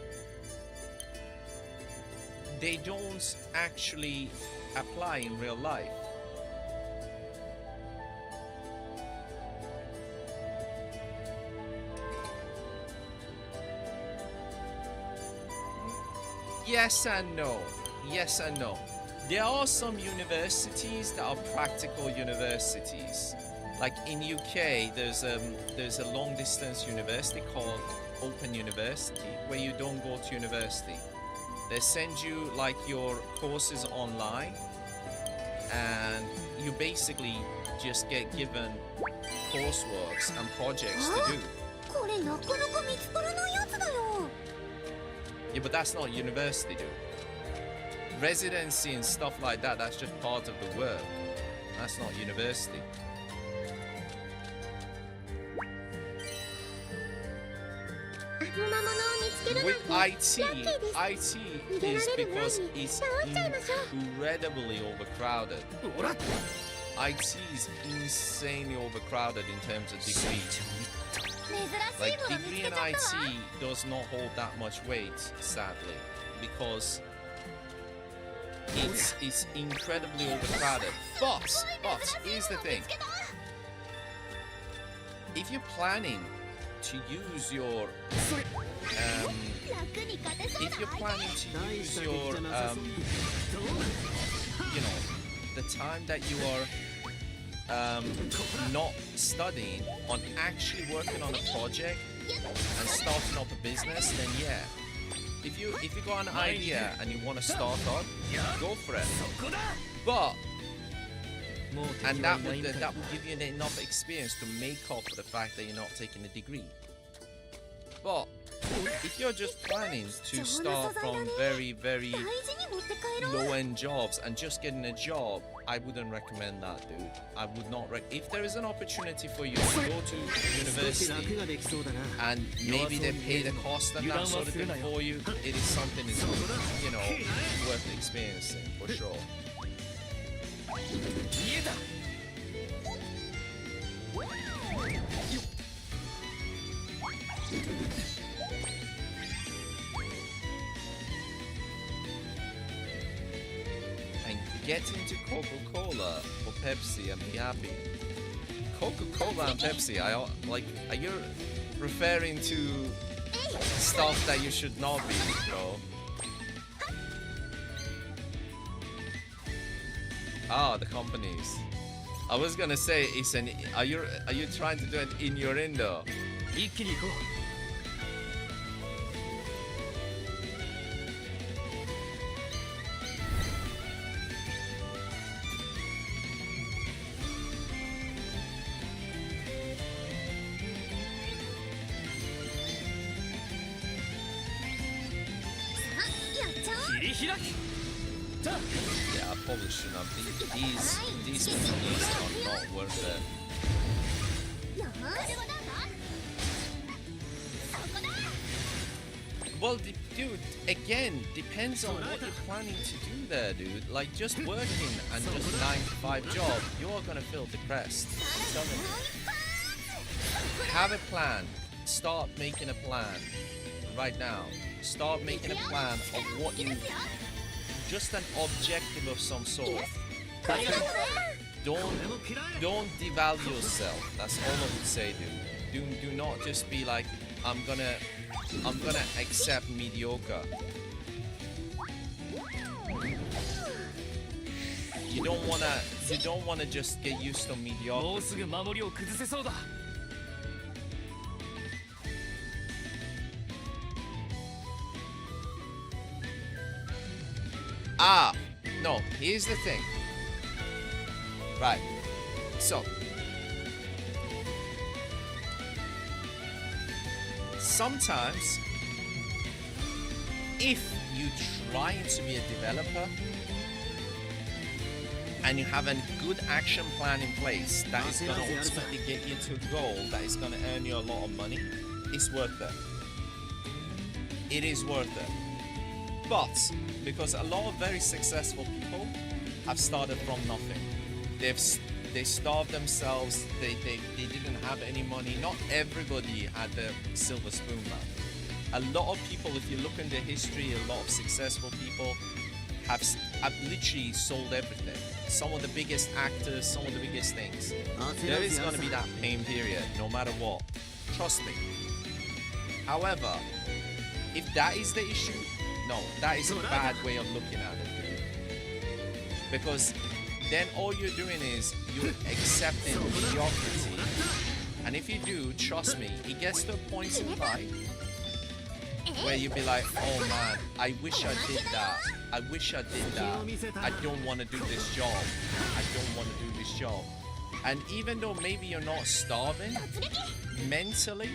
they don't actually apply in real life. Yes and no. Yes and no. There are some universities that are practical universities. Like in UK, there's a long distance university called Open University, where you don't go to university. They send you like your courses online, and you basically just get given courseworks and projects to do. Yeah, but that's not university, dude. Residency and stuff like that, that's just part of the work. That's not university. With IT is because it's incredibly overcrowded. IT is insanely overcrowded in terms of degrees. Like, degree in IT does not hold that much weight, sadly, because it's incredibly overcrowded. But here's the thing. If you're planning to use your if you're planning to use your you know, the time that you are not studying on actually working on a project and starting up a business, then yeah. If you got an idea and you want to start up, go for it. But and that would give you enough experience to make up for the fact that you're not taking a degree. But if you're just planning to start from very, very low-end jobs and just getting a job, I wouldn't recommend that, dude. I would not if there is an opportunity for you to go to university and maybe they pay the cost and that sort of thing for you, it is something that's, you know, worth experiencing for sure. And get into Coca-Cola or Pepsi and be happy. Coca-Cola and Pepsi, are you referring to stuff that you should not be, bro? Ah, the companies. I was gonna say, are you trying to do it in your indoor? Yeah, I probably shouldn't have. These are not worth it. Well, dude, again, depends on what you're planning to do there, dude. Like, just working and just 9-to-5 job, you're gonna feel depressed. I'm telling you. Have a plan. Start making a plan. Right now. Start making a plan of what you... Just an objective of some sort. Don't devalue yourself. That's all I would say, dude. Do not just be like, I'm gonna accept mediocre. You don't wanna just get used to mediocrity. Ah, no, here's the thing. Right, so sometimes if you're trying to be a developer and you have a good action plan in place that is going to ultimately get you to a goal that is going to earn you a lot of money, it's worth it. It is worth it. But because a lot of very successful people have started from nothing. They starved themselves, they didn't have any money. Not everybody had the silver spoon, man. A lot of people, if you look into history, a lot of successful people have literally sold everything. Some of the biggest actors, some of the biggest things. There is going to be that pain period, no matter what. Trust me. However, if that is the issue, no, that is a bad way of looking at it, dude. Because then all you're doing is you're accepting mediocrity. And if you do, trust me, it gets to a point in life where you'll be like, oh man, I wish I did that. I wish I did that. I don't want to do this job. I don't want to do this job. And even though maybe you're not starving, mentally,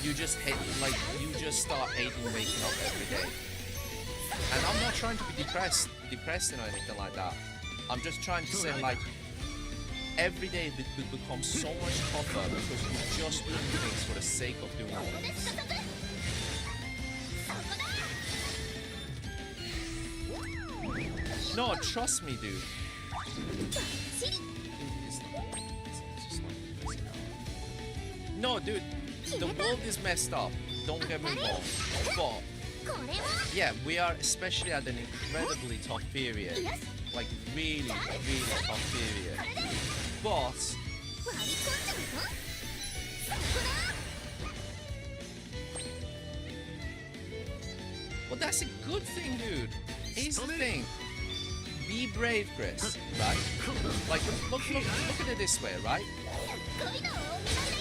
you just hate, like, you just start hating waking up every day. And I'm not trying to be depressed or anything like that. I'm just trying to say, like, every day it becomes so much tougher because you're just doing things for the sake of doing things. No, trust me, dude. No, dude, the world is messed up. Don't get me wrong. But yeah, we are especially at an incredibly tough period. Like really, really tough period. But Well, that's a good thing, dude. Here's the thing. Be brave, Chris, right? Like, look at it this way, right?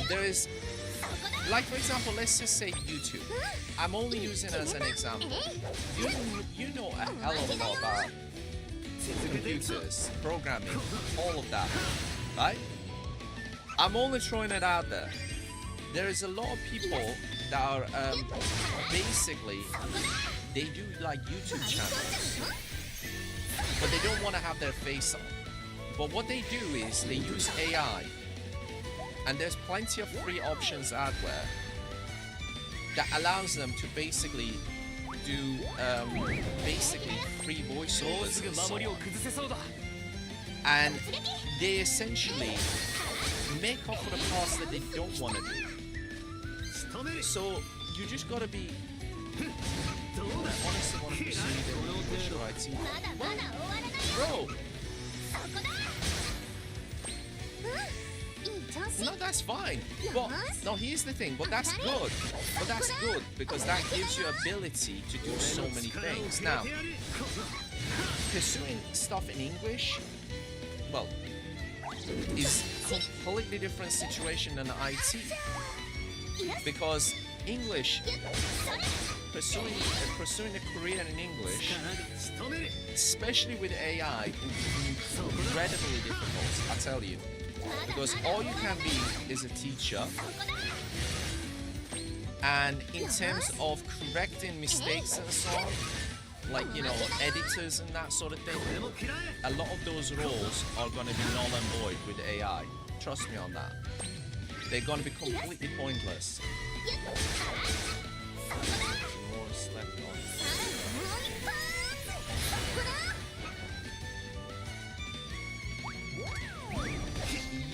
There is, like, for example, let's just say YouTube. I'm only using it as an example. You know a hell of a lot about computers, programming, all of that, right? I'm only throwing it out there. There is a lot of people that are basically, they do like YouTube channels, but they don't want to have their face on. But what they do is they use AI, and there's plenty of free options out there that allows them to basically do basically free voiceovers and so on. And they essentially make up for the parts that they don't want to do. So you just gotta be honestly want to pursue the English or IT. Bro! No, that's fine. But no, here's the thing. But that's good. But that's good because that gives you ability to do so many things. Now, pursuing stuff in English, well, is a completely different situation than IT. Because English, pursuing a career in English, especially with AI, will be incredibly difficult, I tell you. Because all you can be is a teacher, and in terms of correcting mistakes and so on, like, you know, editors and that sort of thing, a lot of those roles are going to be null and void with AI. Trust me on that. They're going to be completely pointless. More slept on.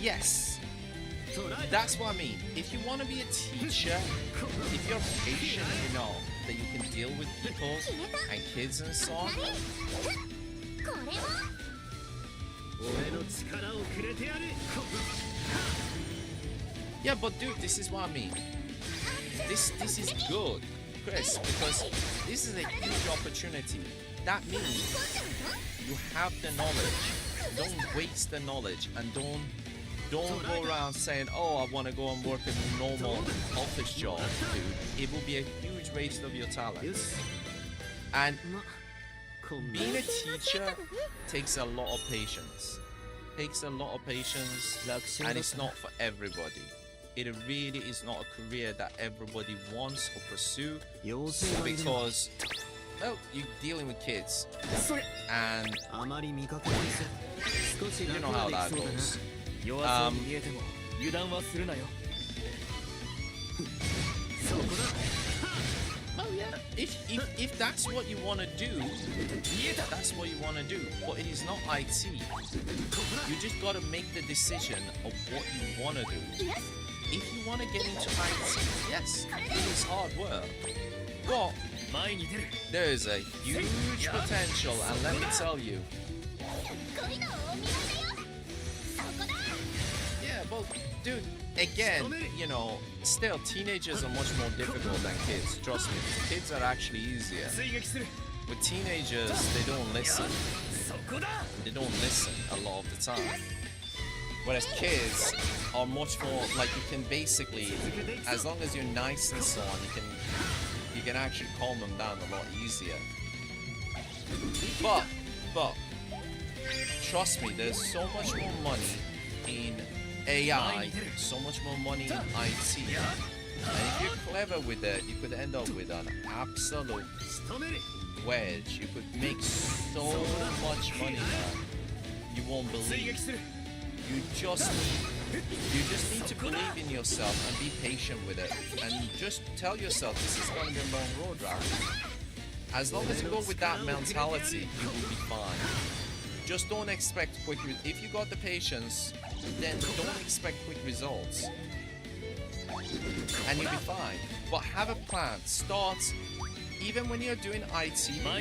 Yes, that's what I mean. If you want to be a teacher, if you're patient enough that you can deal with people and kids and so on, yeah, but dude, this is what I mean. This is good, Chris, because this is a huge opportunity. That means you have the knowledge. Don't waste the knowledge, and don't go around saying, oh, I want to go and work a normal office job, dude. It will be a huge waste of your talent. And being a teacher takes a lot of patience. Takes a lot of patience, and it's not for everybody. It really is not a career that everybody wants or pursue, because, well, you're dealing with kids, and you know how that goes. Well, yeah, if that's what you want to do, that's what you want to do. But it is not IT. You just got to make the decision of what you want to do. If you want to get into IT, yes, it is hard work. But there is a huge potential, and let me tell you. Yeah, but dude, again, you know, still teenagers are much more difficult than kids. Trust me, kids are actually easier. With teenagers, they don't listen. They don't listen a lot of the time. Whereas kids are much more like, you can basically, as long as you're nice and so on, you can actually calm them down a lot easier. But trust me, there's so much more money in AI, so much more money in IT. And if you're clever with it, you could end up with an absolute wedge. You could make so much money, man. You won't believe. You just need to believe in yourself and be patient with it, and just tell yourself this is going to be a long road, right? As long as you go with that mentality, you will be fine. Just don't expect quick. If you got the patience, then don't expect quick results, and you'll be fine. But have a plan. Start, even when you're doing IT, see what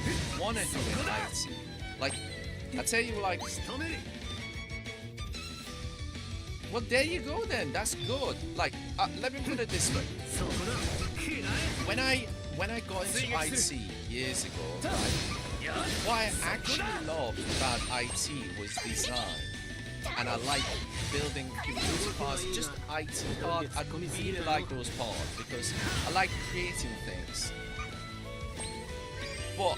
you want to do in IT. Like, I tell you, like, Well, there you go then. That's good. Like, let me put it this way. When I got into IT years ago, right, what I actually loved about IT was design. And I like building computer parts, just IT parts. I really like those parts because I like creating things. But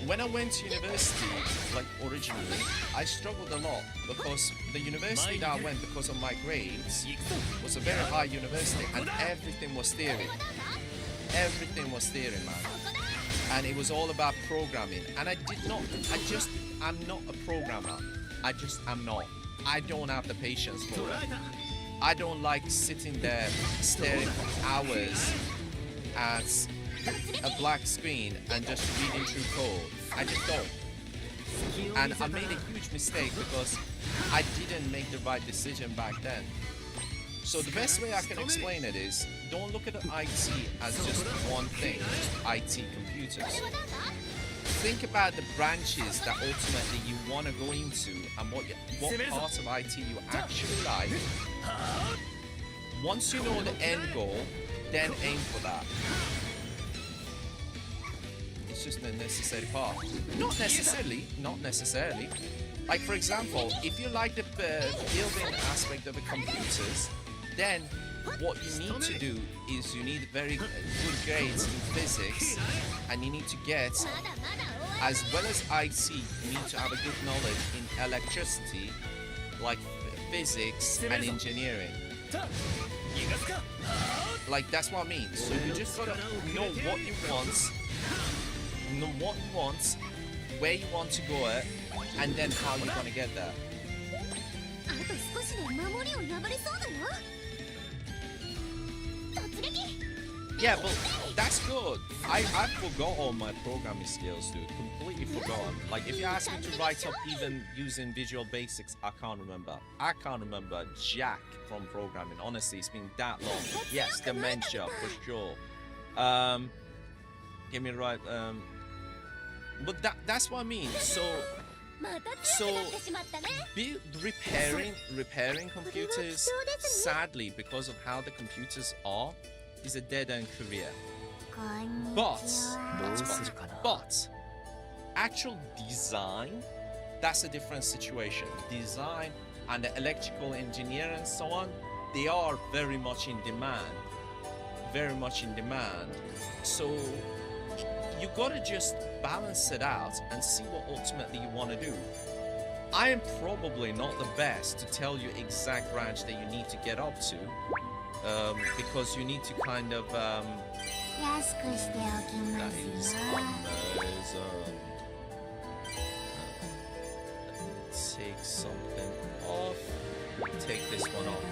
when I went to university, like originally, I struggled a lot because the university that I went, because of my grades, was a very high university and everything was theory. Everything was theory, man. And it was all about programming. And I'm not a programmer. I'm not. I don't have the patience for it. I don't like sitting there staring for hours at a black screen and just reading through code. I just don't. And I made a huge mistake because I didn't make the right decision back then. So the best way I can explain it is, don't look at IT as just one thing, just IT computers. Think about the branches that ultimately you want to go into and what part of IT you actually like. Once you know the end goal, then aim for that. It's just a necessary part. Not necessarily. Like, for example, if you like the building aspect of the computers, then what you need to do is you need very good grades in physics, and you need to get, as well as IT, you need to have a good knowledge in electricity, like physics and engineering. Like, that's what I mean. So you just gotta know what you want, where you want to go at, and then how you're gonna get there. Yeah, but that's good. I forgot all my programming skills, dude. Completely forgotten. Like, if you ask me to write up even using Visual Basics, I can't remember. I can't remember jack from programming. Honestly, it's been that long. Yes, dementia, for sure. Get me right. But that's what I mean. So repairing computers, sadly, because of how the computers are, is a dead-end career. But actual design, that's a different situation. Design and the electrical engineering and so on, they are very much in demand. So you gotta just balance it out and see what ultimately you want to do. I am probably not the best to tell you exact branch that you need to get up to, because you need to kind of that is take something off. Take this one off.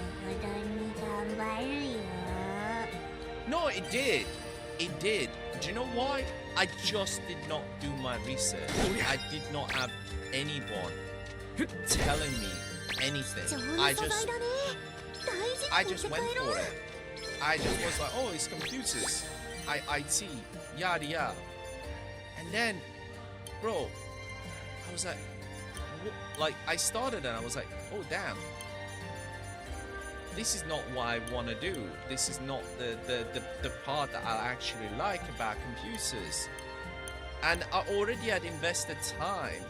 No, it did. Do you know why? I just did not do my research. I did not have anyone telling me anything. I just went for it. I just was like, oh, it's computers, IT, yada yada. And then, bro, I was like, I started and I was like, oh damn, this is not what I want to do. This is not the part that I actually like about computers. And I already had invested time.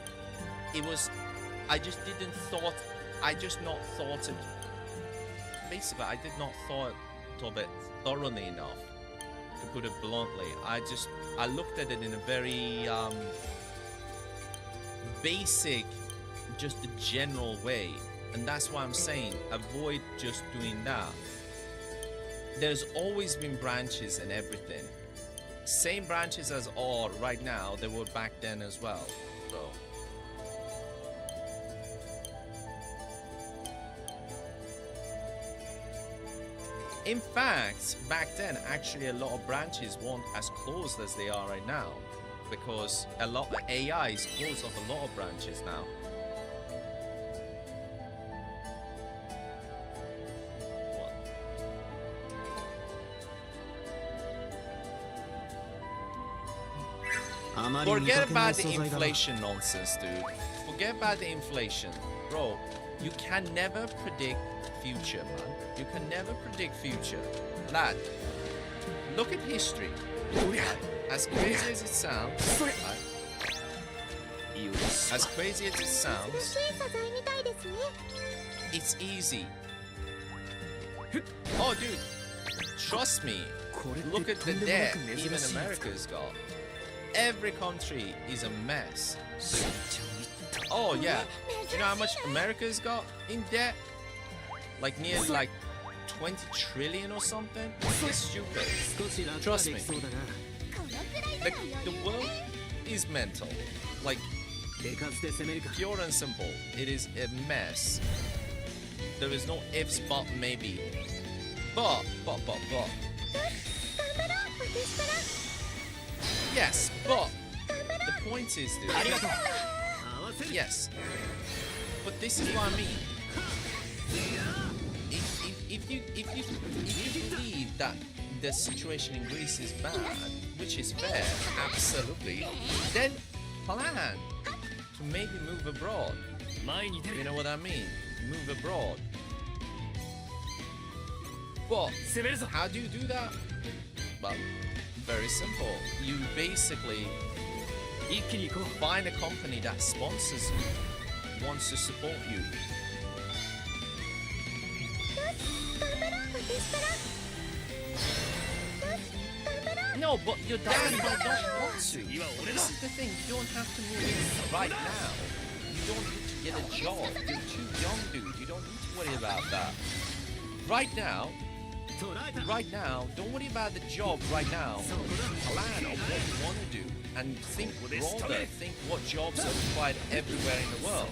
I just did not thought of it thoroughly enough, to put it bluntly. I looked at it in a very basic, just a general way. And that's why I'm saying, avoid just doing that. There's always been branches in everything. Same branches as are right now, they were back then as well. So in fact, back then, actually a lot of branches weren't as closed as they are right now, because a lot of AI is closed off a lot of branches now. Forget about the inflation nonsense, dude. Forget about the inflation. Bro, You can never predict future, man. You can never predict future. Lad, look at history. Right? As crazy as it sounds, right? As crazy as it sounds, it's easy. Oh, dude, trust me. Look at the debt even America's got. Every country is a mess. Oh yeah, do you know how much America's got in debt? Like near like 20 trillion or something? It's stupid. Trust me. The world is mental. Like, pure and simple. It is a mess. There is no ifs, but maybe. But. Yes, but the point is, dude. Yes, but this is what I mean. If you believe that the situation in Greece is bad, which is fair, absolutely, then plan to maybe move abroad. You know what I mean? Move abroad. But how do you do that? Well, very simple. You basically find a company that sponsors you, wants to support you. No, but your dad don't want to. This is the thing, you don't have to move in right now. You don't need to get a job. You're too young, dude. You don't need to worry about that. Right now, don't worry about the job right now. Plan on what you want to do and think broader. Think what jobs are required everywhere in the world.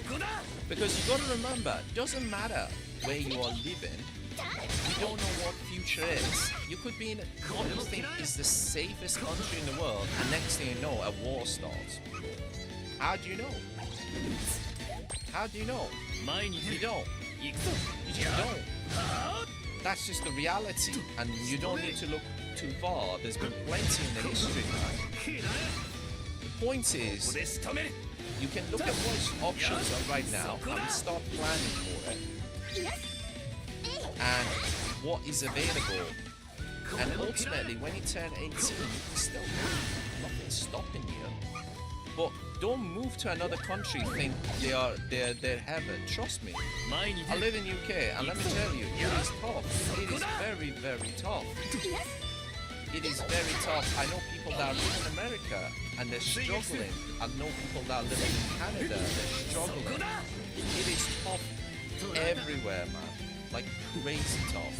Because you got to remember, it doesn't matter where you are living. You don't know what future is. You could be in what you think is the safest country in the world, and next thing you know, a war starts. How do you know? How do you know? You don't. You just don't. That's just the reality, and you don't need to look too far. There's been plenty in the history, man. The point is, you can look at what options are right now and start planning for it. And what is available. And ultimately, when you turn 18, you can still move. Nothing's stopping you. But don't move to another country think they're heaven. Trust me. I live in UK, and let me tell you, it is tough. It is very, very tough. It is very tough. I know people that live in America and they're struggling. I know people that live in Canada, they're struggling. It is tough everywhere, man. Like crazy tough.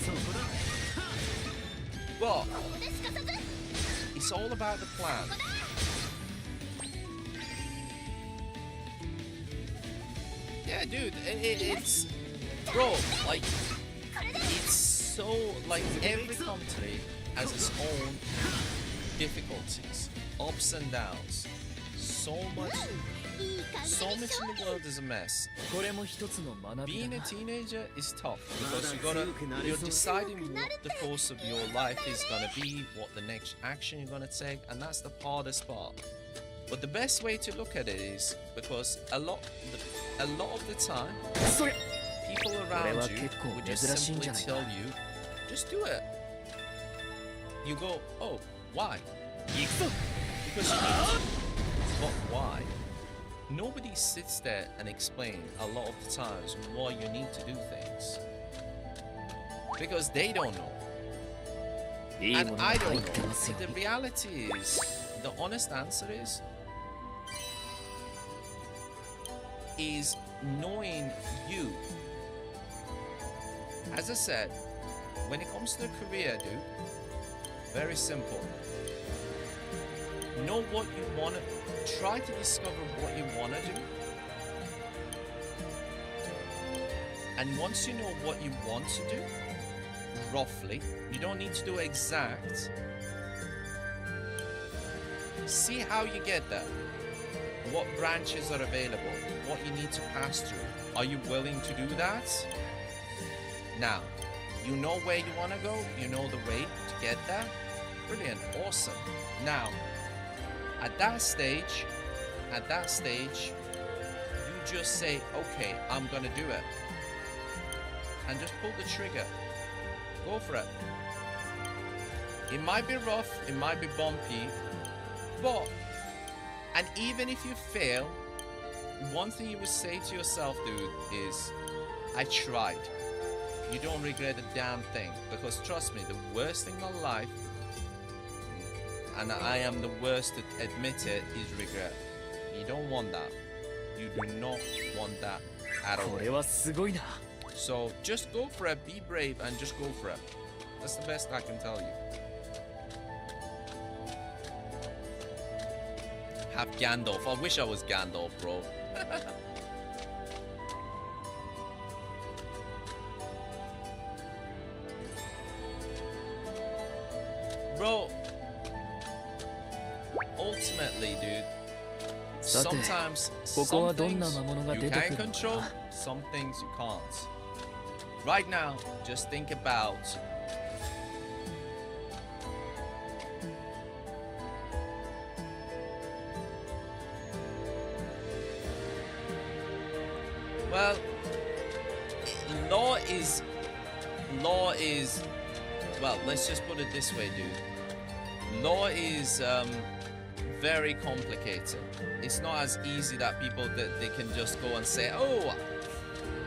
But it's all about the plan. Yeah, dude, it's bro, like it's so like every country has its own difficulties, ups and downs. So much in the world is a mess. Being a teenager is tough because you're deciding what the course of your life is gonna be, what the next action you're gonna take, and that's the hardest part. But the best way to look at it is because a lot of the time, people around you would just simply tell you, just do it. You go, oh, why? Because you need to. But why? Nobody sits there and explains a lot of the times why you need to do things. Because they don't know. And I don't know. The reality is, the honest answer is knowing you. As I said, when it comes to the career, dude, very simple. Know what you want to, try to discover what you want to do. And once you know what you want to do, roughly, you don't need to do exact. See how you get there. What branches are available, what you need to pass through. Are you willing to do that? Now, you know where you want to go, you know the way to get there. Brilliant, awesome. Now, at that stage, you just say, okay, I'm gonna do it. and just pull the trigger. Go for it. It might be rough, it might be bumpy, but, and even if you fail, one thing you would say to yourself, dude, is, I tried. You don't regret a damn thing, because trust me, the worst thing in my life, and I am the worst to admit it, is regret. You don't want that. You do not want that at all. So just go for it, be brave, and just go for it. That's the best I can tell you. Have Gandalf. I wish I was Gandalf, bro. Bro, ultimately, dude, sometimes some things you can control, some things you can't. Right now, just think about well, law is well, let's just put it this way, dude. Law is very complicated. It's not as easy that people that they can just go and say, oh,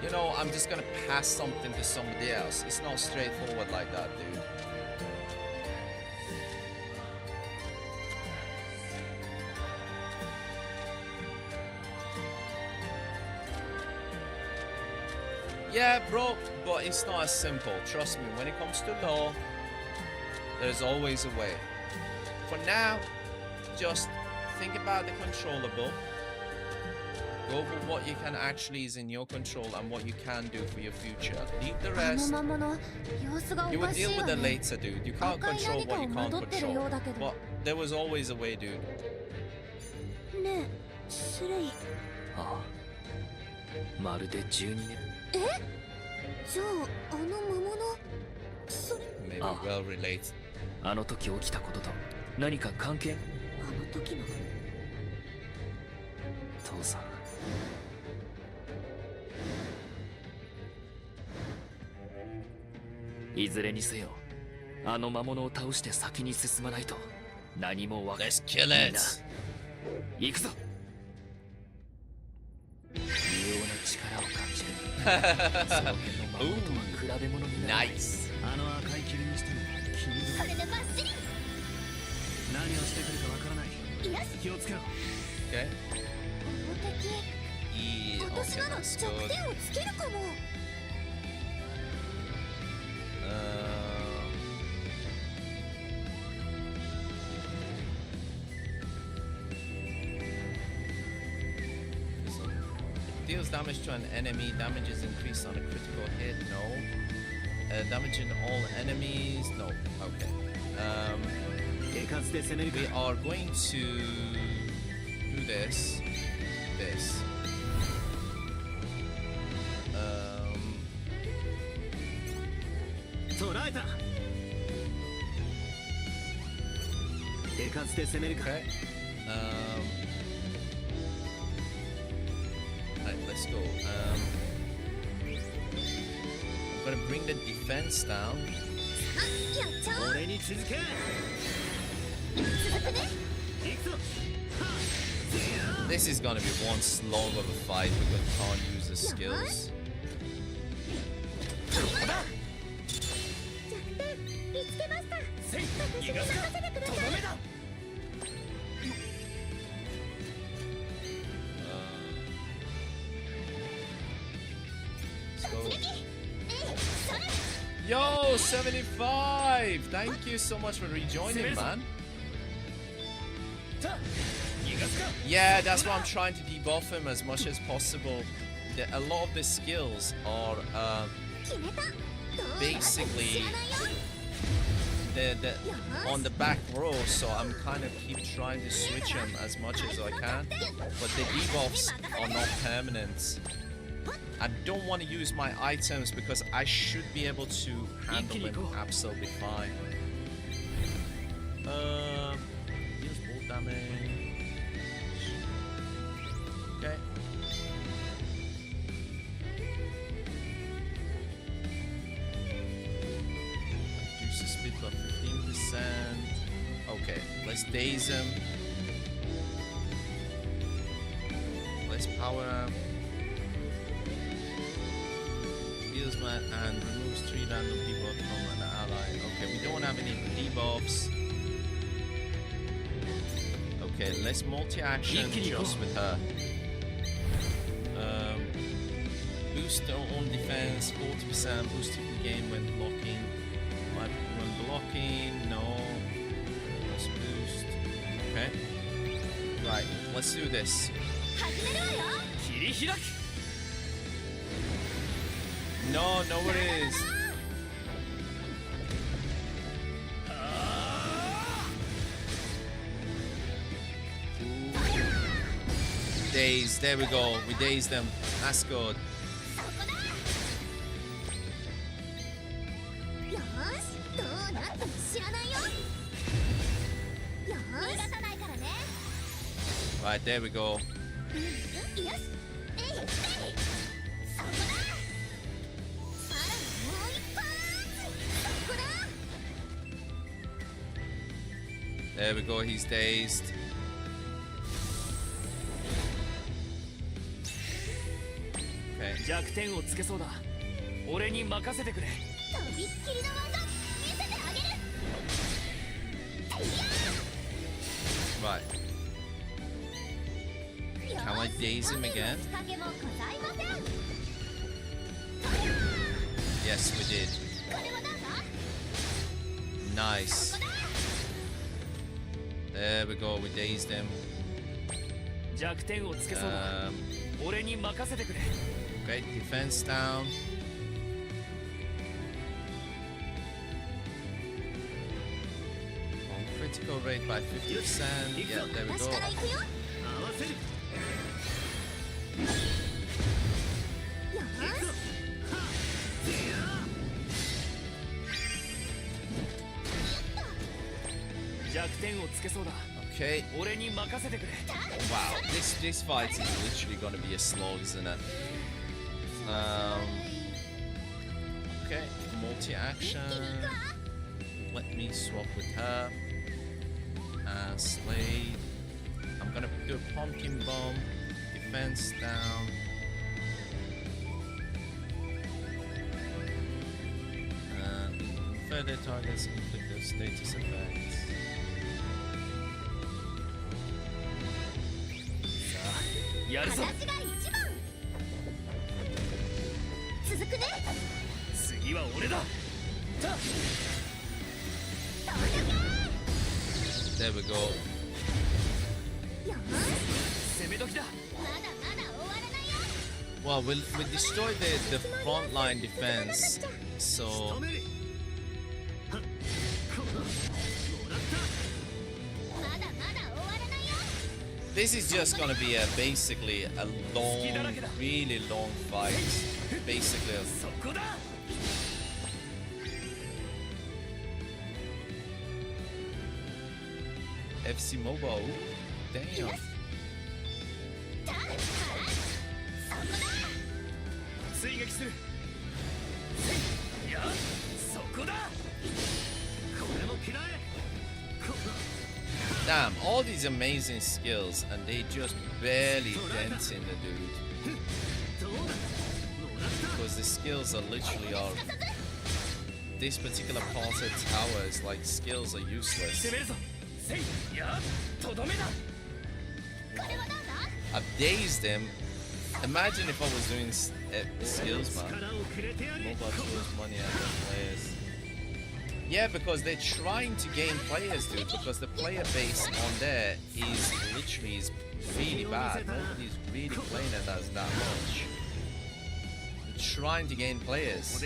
you know, I'm just gonna pass something to somebody else. It's not straightforward like that, dude. Yeah, bro, but it's not as simple. Trust me, when it comes to law, there's always a way. For now, just think about the controllable. Go for what you can actually is in your control and what you can do for your future. Leave the rest. You will deal with it later, dude. You can't control what you can't control. But there was always a way, dude. Maybe well related. あの時起きたことと何か関係？あの時の父さん。いずれにせよ、あの魔物を倒して先に進まないと何もわかんない。 Let's kill it. 行くぞ。異様な力を感じる。その辺の魔物とは比べ物にならない。 Nice. あの赤い霧にしても君それでバッチリ。何をしてくるかわからない。よし。気をつけろ。 Okay. この敵、 Yeah, 私 okay, なら that's 弱 good. 点をつけるかも。Deals damage to an enemy. Damage is increased on a critical hit. No. Damaging all enemies. No. Okay. We are going to do this. This. Okay. Alright, let's go. I'm gonna bring the defense down. やっちゃおう。俺に続け。続くね。 This is gonna be one slog of a fight because we can't use the skills. 弱点見つけました。私に任せてください。 Let's go. Yo, 75! Thank you so much for rejoining, man. Yeah, that's why I'm trying to debuff him as much as possible. A lot of the skills are basically the on the back row, so I'm kind of keep trying to switch them as much as I can. But the debuffs are not permanent. I don't want to use my items because I should be able to handle them absolutely fine. Deals full damage. Okay. another 15%. Okay, let's daze him. Let's power up. Heals man and removes 3 random people from an ally. Okay, we don't have any debuffs. Okay, let's multi-action just with her. Boost their own defense, 40% boost you can gain when blocking. When blocking, no. Let's boost. Okay. Right, let's do this. No, no it is. Daze, there we go. We dazed them. That's good. Right, there we go. There we go, he's dazed. Okay. Right. Can I daze him again? Yes, we did. Nice. There we go, we dazed him. Okay, defense down. Critical rate by 50%. Yeah, there we go. Okay. Wow, this fight is literally gonna be a slog, isn't it? Okay, multi-action. Let me swap with her. Slade. I'm gonna do a pumpkin bomb. Defense down. Further targets inflict their status effects. There we go. Well, we destroyed the front line defense, so this is just gonna be basically a long, really long fight. Basically, FC Mobile. Damn. Damn, all these amazing skills and they just barely dent in the dude. Because the skills are literally all... This particular part of towers, like, skills are useless. I've dazed him. Imagine if I was doing skills, man. Mobile tools, money, and players. Yeah, because they're trying to gain players, dude. Because the player base on there is literally really bad. Nobody's really playing it as that much. They're trying to gain players.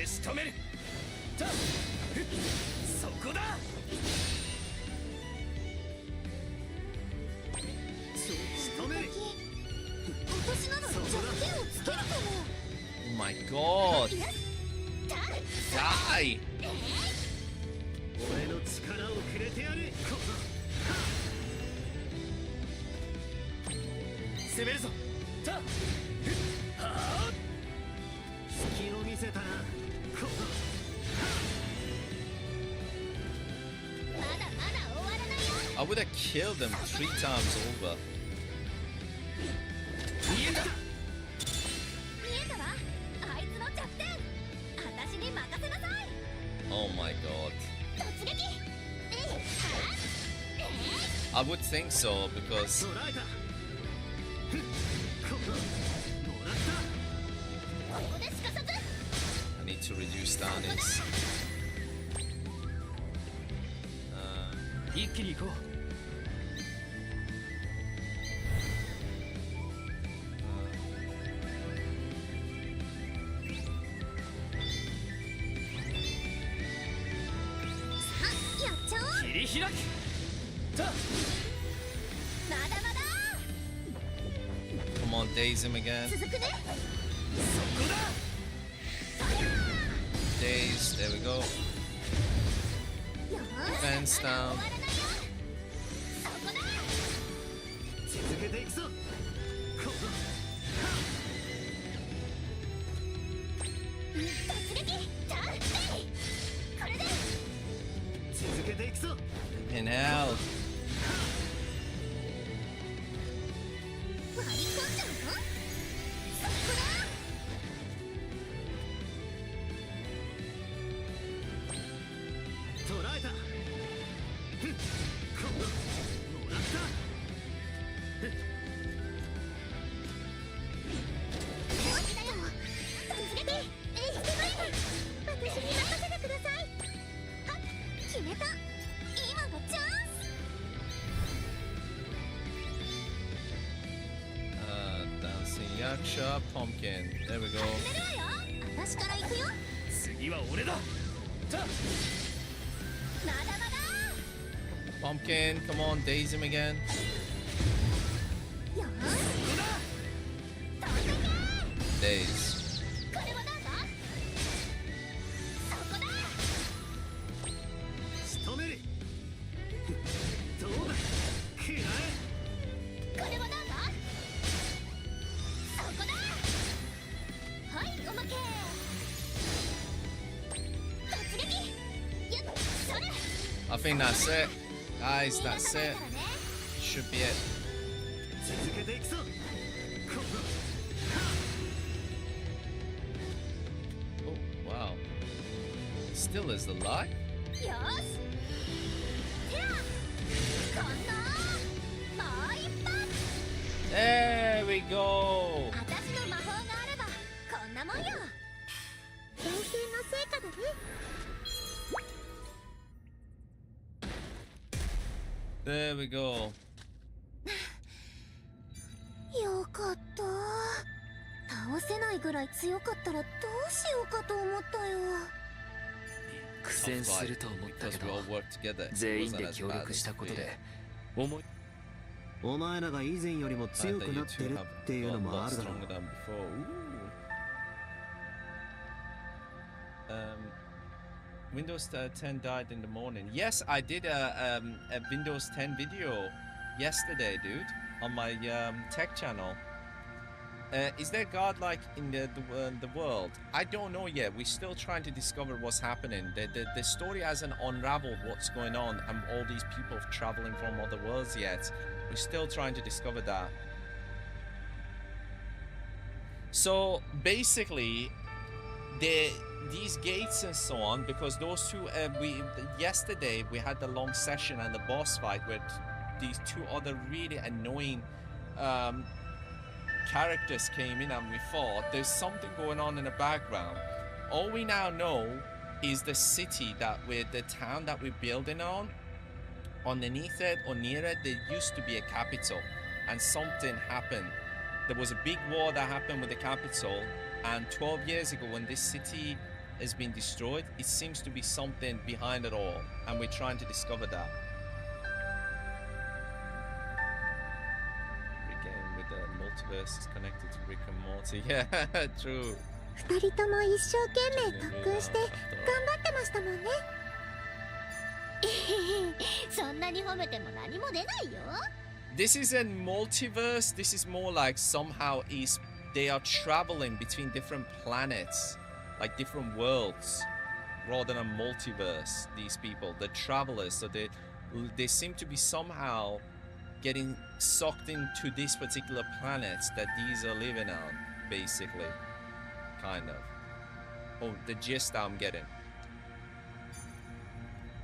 Oh my god! Die! I would have killed them 3 times over. 見えた見えたわあいつの弱点私に任せなさい Oh my god. 突撃えいはえい I would think so because 捉えたふんこのもらった ここですかさず I need to reduce down his. 一気に行こう やっちゃおう切り開きたまだまだ Come on, daze him again. 続くね そこだ Daze. There we go. よーし Fence まだ down. 終わらないよそこだ続けていくぞこの突撃ターンえいこれで続けていくぞ In hell. 割り込んじゃうのそこだ 捉えたふんこのもらった本気だよ突撃えいリバイタ私に任せてくださいはっ決めた今がチャンス Dancing Yaksha Pumpkin. There we go. 始めるわよ私から行くよ次は俺だたまだまだ Pumpkin, come on, daze him again. よーしここだ飛んで Daze. けこれはなんだそこだ仕留めるどうだ食らえこれはなんだそこだはいおまけ突撃ゆっそれ I think that's it. Guys, that's it. 逃がさないからね Should be it. 続けていくぞこの Oh, wow. Still is the light? よーしてやこんなもう一発 There we go. 私の魔法があればこんなもんよ練習の成果だね There we go. よかった倒せないぐらい強かったらどうしようかと思ったよ苦戦すると思ったけ Because we ど all work together. 全員 Wasn't で as 協 bad 力 as したことで we 思いお前らが以前よりも thought 強 that く you なって two る have っていう got の a も lot あるだろ stronger than before. Windows 10 died in the morning. Yes, I did a Windows 10 video yesterday, dude, on my tech channel. Is there God like in the world? I don't know yet. We're still trying to discover what's happening. The story hasn't unraveled what's going on and all these people traveling from other worlds yet. We're still trying to discover that. So basically, these gates and so on, because those two, yesterday we had the long session and the boss fight with these two other really annoying characters came in, and we thought there's something going on in the background. All we now know is the city the town that we're building on. Underneath it or near it, there used to be a capital, and something happened. There was a big war that happened with the capital, and 12 years ago when this city has been destroyed, it seems to be something behind it all, and we're trying to discover that. With the multiverse is connected to Rick and Morty. Yeah, true. 二人とも一生懸命特訓して頑張ってましたもんねそんなに褒めても何も出ないよ This isn't multiverse. This is more like somehow they are traveling between different planets, like different worlds, rather than multiverse. These people, they're travelers, so they they seem to be somehow getting sucked into this particular planet that these are living on, basically, kind of. Oh, the gist I'm getting.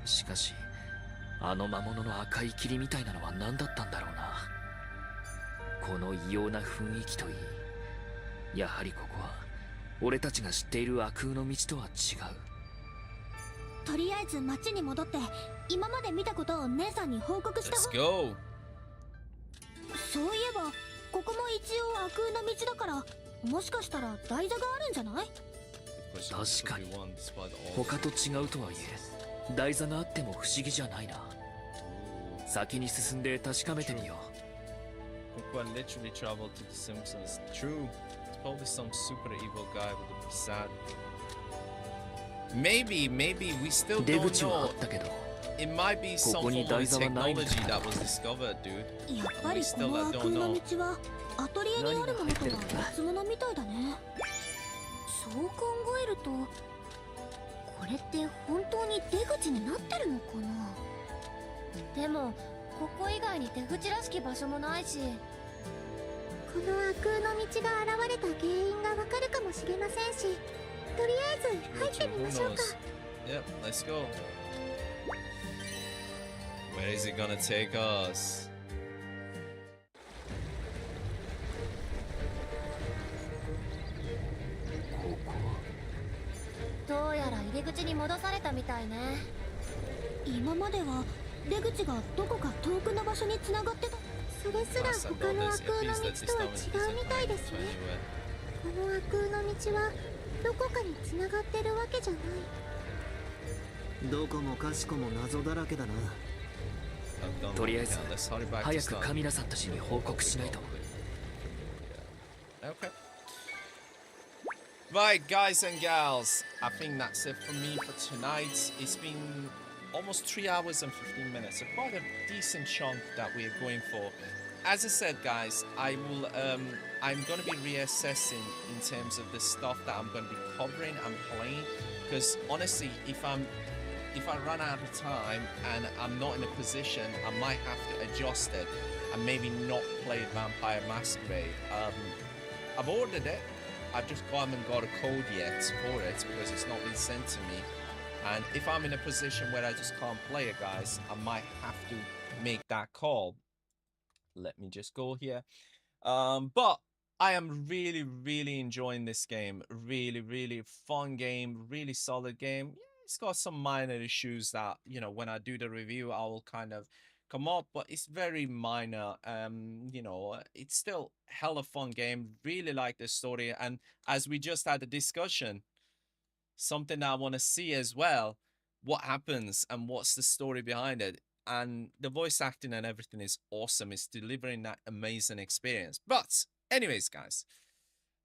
しかしあの魔物の赤い霧みたいなのは何だったんだろうな。この異様な雰囲気といい、やはりここは俺たちが知っている悪空の道とは違う。とりあえず町に戻って今まで見たことを姉さんに報告した Let's go. そういえばここも一応悪空の道だから、もしかしたら台座があるんじゃない？確かに他と違うとはいえ台座があっても不思議じゃないな。先に進んで確かめてみよう。Coco literally traveled to the Simpsons. True. It's probably some super evil guy with a facade. Maybe we still 出 don't 口はあ know. ったけど It might be some ここに form of 台座はないんだ。 technology that was discovered, dude. やっぱりこの悪空の道はアトリエにあるものとは別物みたいだね。そう考えるとこれって本当に出口になってるのかな。でもここ以外に出口らしき場所もないし、この悪空の道が現れた原因がわかるかもしれませんし、とりあえず入ってみましょうか。 Yep, let's go. Where is it gonna take us? どうやら入り口に戻されたみたいね。今までは出口がどこか遠くの場所に繋がってた。それすら他の悪空の道とは違うみたいですね。この悪空の道はどこかに繋がってるわけじゃない。どこもかしこも謎だらけだな。とりあえず早くカミラさんたちに報告しないと。 Okay. Right, guys and gals, I think that's it for me for tonight. It's been almost 3 hours and 15 minutes, so quite a decent chunk that we're going for. As I said, guys, I'm going to be reassessing in terms of the stuff that I'm going to be covering and playing, because honestly, if I run out of time and I'm not in a position, I might have to adjust it and maybe not play Vampire Masquerade. I've ordered it. I've just haven't got a code yet for it because it's not been sent to me. And if I'm in a position where I just can't play it, guys, I might have to make that call. Let me just go here. But I am really, really enjoying this game. Really, really fun game. Really solid game. Yeah, it's got some minor issues that, you know, when I do the review, I will kind of come up, but it's very minor. You know, it's still hella fun game. Really like the story, and as we just had a discussion, something that I want to see as well, what happens and what's the story behind it. And the voice acting and everything is awesome. It's delivering that amazing experience. But anyways, guys,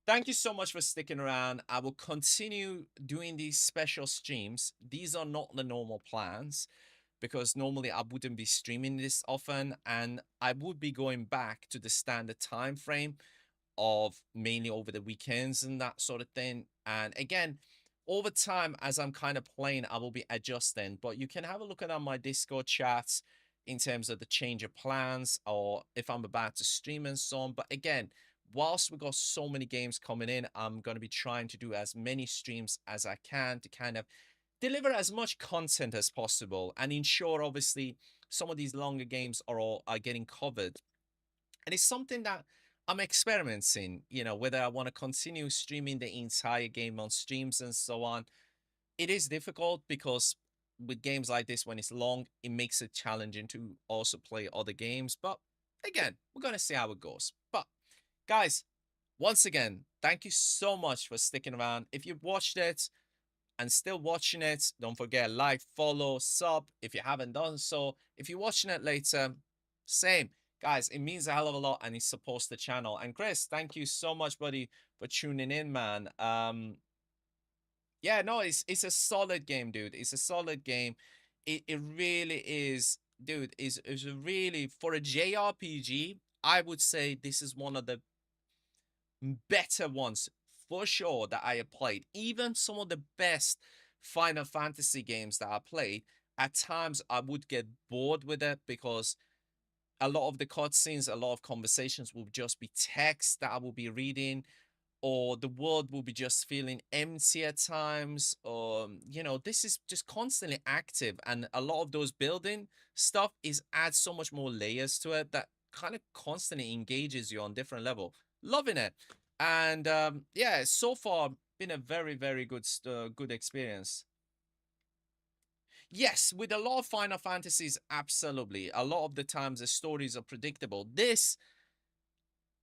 thank you so much for sticking around. I will continue doing these special streams. These are not the normal plans, because normally I wouldn't be streaming this often, and I would be going back to the standard time frame of mainly over the weekends and that sort of thing. And again, over time, as I'm kind of playing, I will be adjusting, but you can have a look at my Discord chats in terms of the change of plans or if I'm about to stream and so on. But again, whilst we got so many games coming in, I'm going to be trying to do as many streams as I can to kind of deliver as much content as possible and ensure, obviously, some of these longer games are getting covered. And it's something that I'm experimenting, you know, whether I want to continue streaming the entire game on streams and so on. It is difficult because with games like this, when it's long, it makes it challenging to also play other games. But again, we're going to see how it goes. But guys, once again, thank you so much for sticking around. If you've watched it and still watching it, don't forget, like, follow, sub if you haven't done so. If you're watching it later, same. Guys, it means a hell of a lot and it supports the channel. And Chris, thank you so much, buddy, for tuning in, man. Yeah, no, it's a solid game, dude. It's a solid game. It really is, dude. Is really, for a JRPG, I would say this is one of the better ones for sure that I have played. Even some of the best Final Fantasy games that I played, at times I would get bored with it because a lot of the cutscenes, a lot of conversations will just be text that I will be reading, or the world will be just feeling empty at times, or this is just constantly active, and a lot of those building stuff is adds so much more layers to it that kind of constantly engages you on different level. Loving it. And yeah, so far been a very, very good experience. Yes, with a lot of Final Fantasies, absolutely. A lot of the times the stories are predictable. This,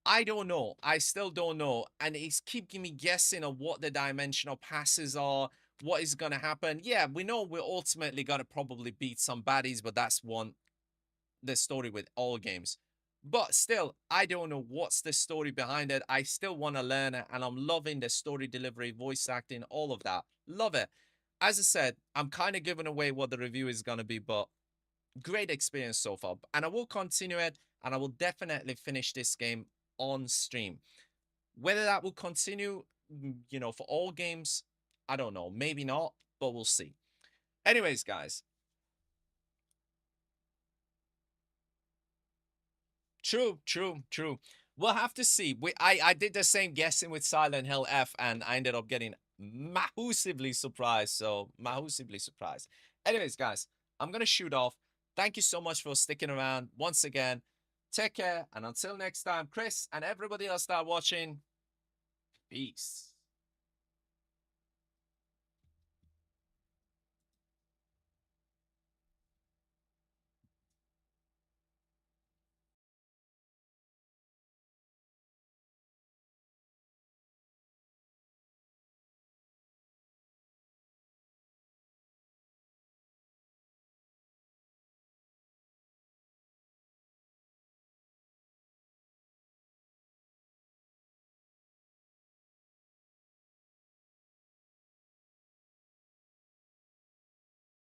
I don't know. I still don't know. And it's keeping me guessing on what the dimensional passes are, what is going to happen. Yeah, we know we're ultimately going to probably beat some baddies, but that's the story with all games. But still, I don't know what's the story behind it. I still want to learn it, and I'm loving the story delivery, voice acting, all of that. Love it. As I said, I'm kind of giving away what the review is going to be, but great experience so far. And I will continue it, and I will definitely finish this game on stream. Whether that will continue, for all games, I don't know. Maybe not, but we'll see. Anyways, guys. True. We'll have to see. I did the same guessing with Silent Hill F, and I ended up getting massively surprised. So, massively surprised. Anyways, guys, I'm going to shoot off. Thank you so much for sticking around. Once again, take care. And until next time, Chris and everybody else that are watching, peace.